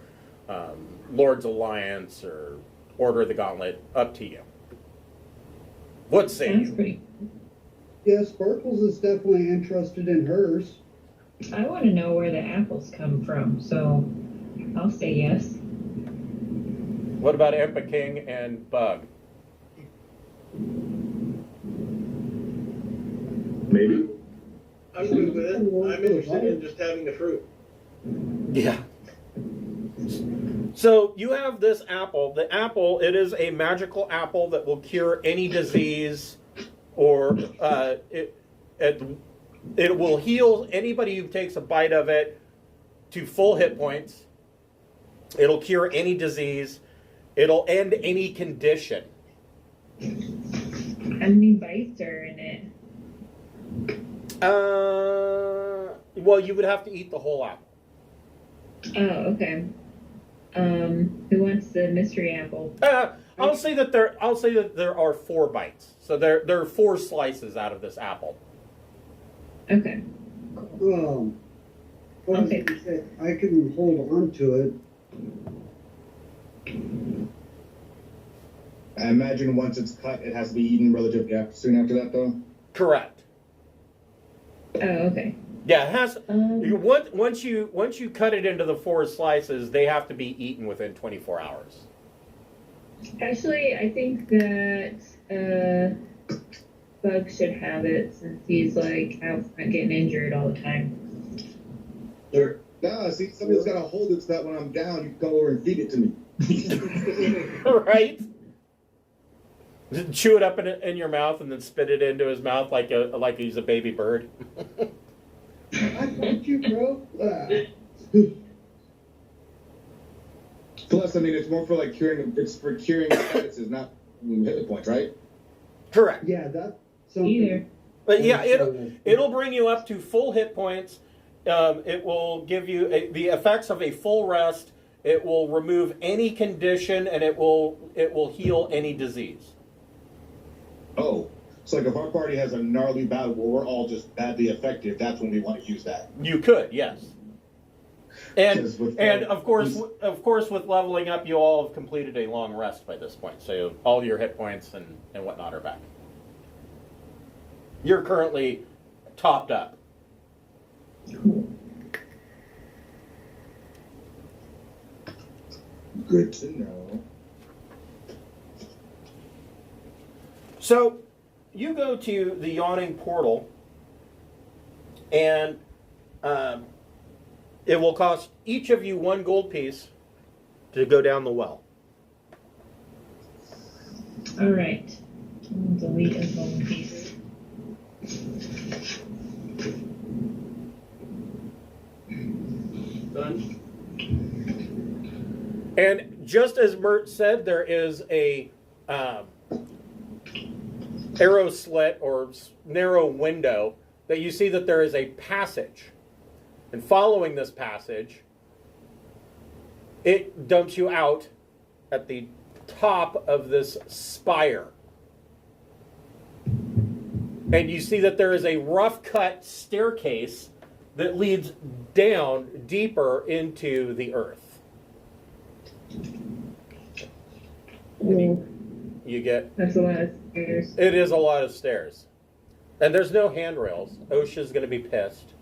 Lord's Alliance or Order of the Gauntlet. Up to you. What say Sounds you? pretty. Yeah, Sparkles is definitely interested in hers. I want to know where the apples come from, so I'll say yes. What about Empa King and Bug? Maybe. I'm good with it. I'm interested in just having the fruit. Yeah. So you have this apple. The apple, it is a magical apple that will cure any disease, or it will heal anybody who takes a bite of it to full hit points. It'll cure any disease. It'll end any condition. How many bites are in it? Well, you would have to eat the whole apple. Oh, okay. Who wants the mystery apple? I'll say that there are 4 bites. So there are 4 slices out of this apple. Okay. Well, Okay. I can hold on to it. I imagine once it's cut, it has to be eaten relatively soon after that, though. Correct. Oh, okay. Yeah, it has. Um, Once you cut it into the 4 slices, they have to be eaten within 24 hours. Actually, I think that Bug should have it since he's like out front getting injured all the time. Sure. Nah, see, somebody's got to hold it so that when I'm down, you can come over and feed it to me. Right? Chew it up in your mouth and then spit it into his mouth like he's a baby bird. I got you, bro. Plus, I mean, it's more for like curing. It's for curing statuses, not hit points, right? Correct. Yeah, that's something. Either. But yeah, it'll bring you up to full hit points. It will give you the effects of a full rest. It will remove any condition, and it will heal any disease. Oh, so like if our party has a gnarly battle where we're all just badly effective, that's when we want to use that. You could, yes. And Because with- of course, with leveling up, you all have completed a long rest by this point, so all your hit points and whatnot are back. You're currently topped up. Cool. Good to know. So, you go to the Yawning Portal, and it will cost each of you 1 gold piece to go down the well. All right. Delete a bone piece. Done. And just as Mert said, there is a arrow slit or narrow window that you see that there is a passage. And following this passage, it dumps you out at the top of this spire. And you see that there is a rough cut staircase that leads down deeper into the earth. Ooh, You get that's a lot of stairs. it is a lot of stairs. And there's no handrails. OSHA's going to be pissed.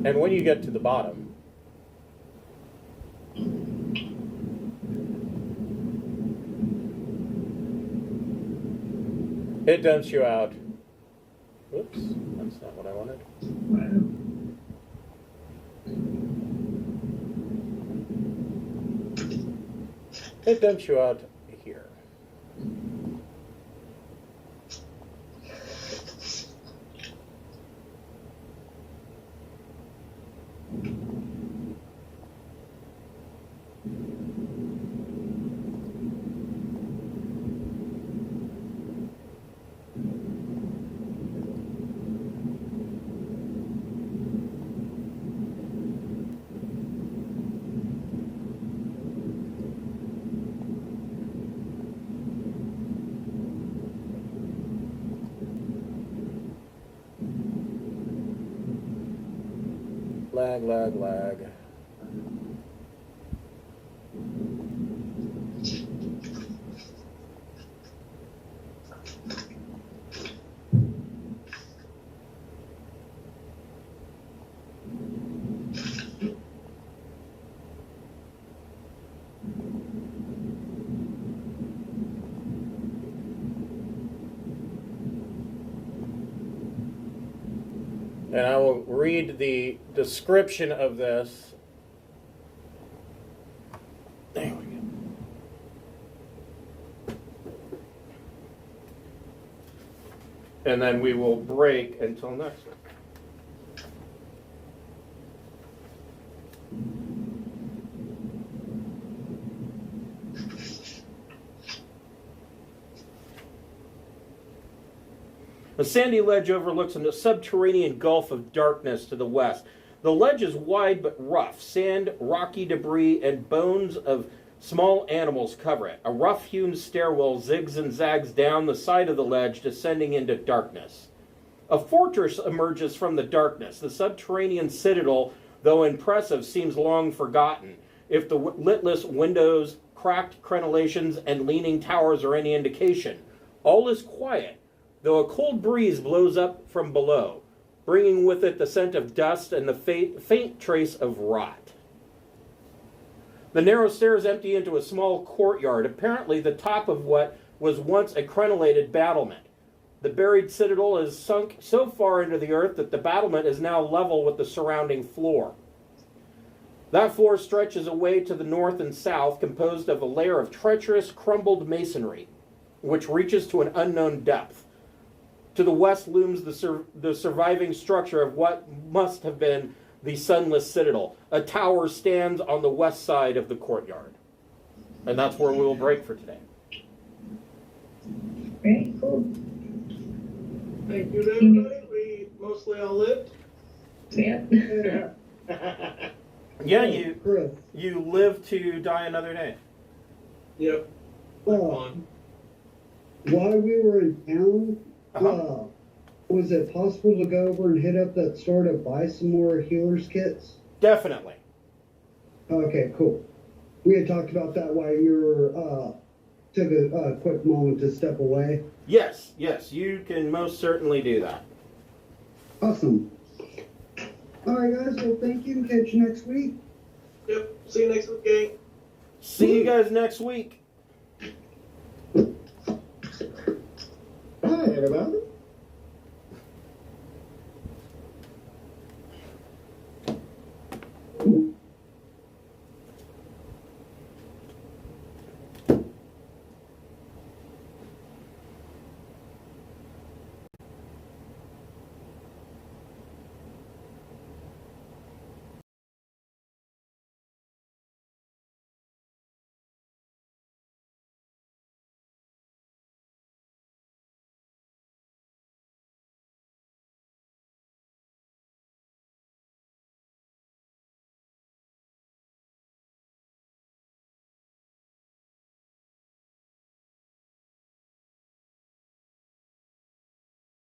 And when you get to the bottom, it dumps you out. Oops, that's not what I wanted. Wow. It dumps you out here. Lag. And I will read the description of this. There we go. And then we will break until next week. A sandy ledge overlooks a subterranean gulf of darkness to the west. The ledge is wide but rough. Sand, rocky debris, and bones of Small animals cover it. A rough-hewn stairwell zigs and zags down the side of the ledge, descending into darkness. A fortress emerges from the darkness. The subterranean citadel, though impressive, seems long forgotten. If the litless windows, cracked crenellations, and leaning towers are any indication, all is quiet, though a cold breeze blows up from below, bringing with it the scent of dust and the faint trace of rot. The narrow stairs empty into a small courtyard, apparently the top of what was once a crenellated battlement. The buried citadel is sunk so far into the earth that the battlement is now level with the surrounding floor. That floor stretches away to the north and south, composed of a layer of treacherous, crumbled masonry, which reaches to an unknown depth. To the west looms the surviving structure of what must have been the sunless citadel. A tower stands on the west side of the courtyard. And that's where we will break for today. Very cool. Thank you, everybody. We mostly all lived. Yeah. Yeah, Chris, you live to die another day. Yep. while we were in town, Uh-huh. was it possible to go over and hit up that store to buy some more healer's kits? Definitely. Okay, cool. We had talked about that while you were, took a quick moment to step away. Yes, you can most certainly do that. Awesome. All right, guys. Well, thank you. Catch you next week. Yep. See you next week, gang. See you guys next week. Hi, everybody.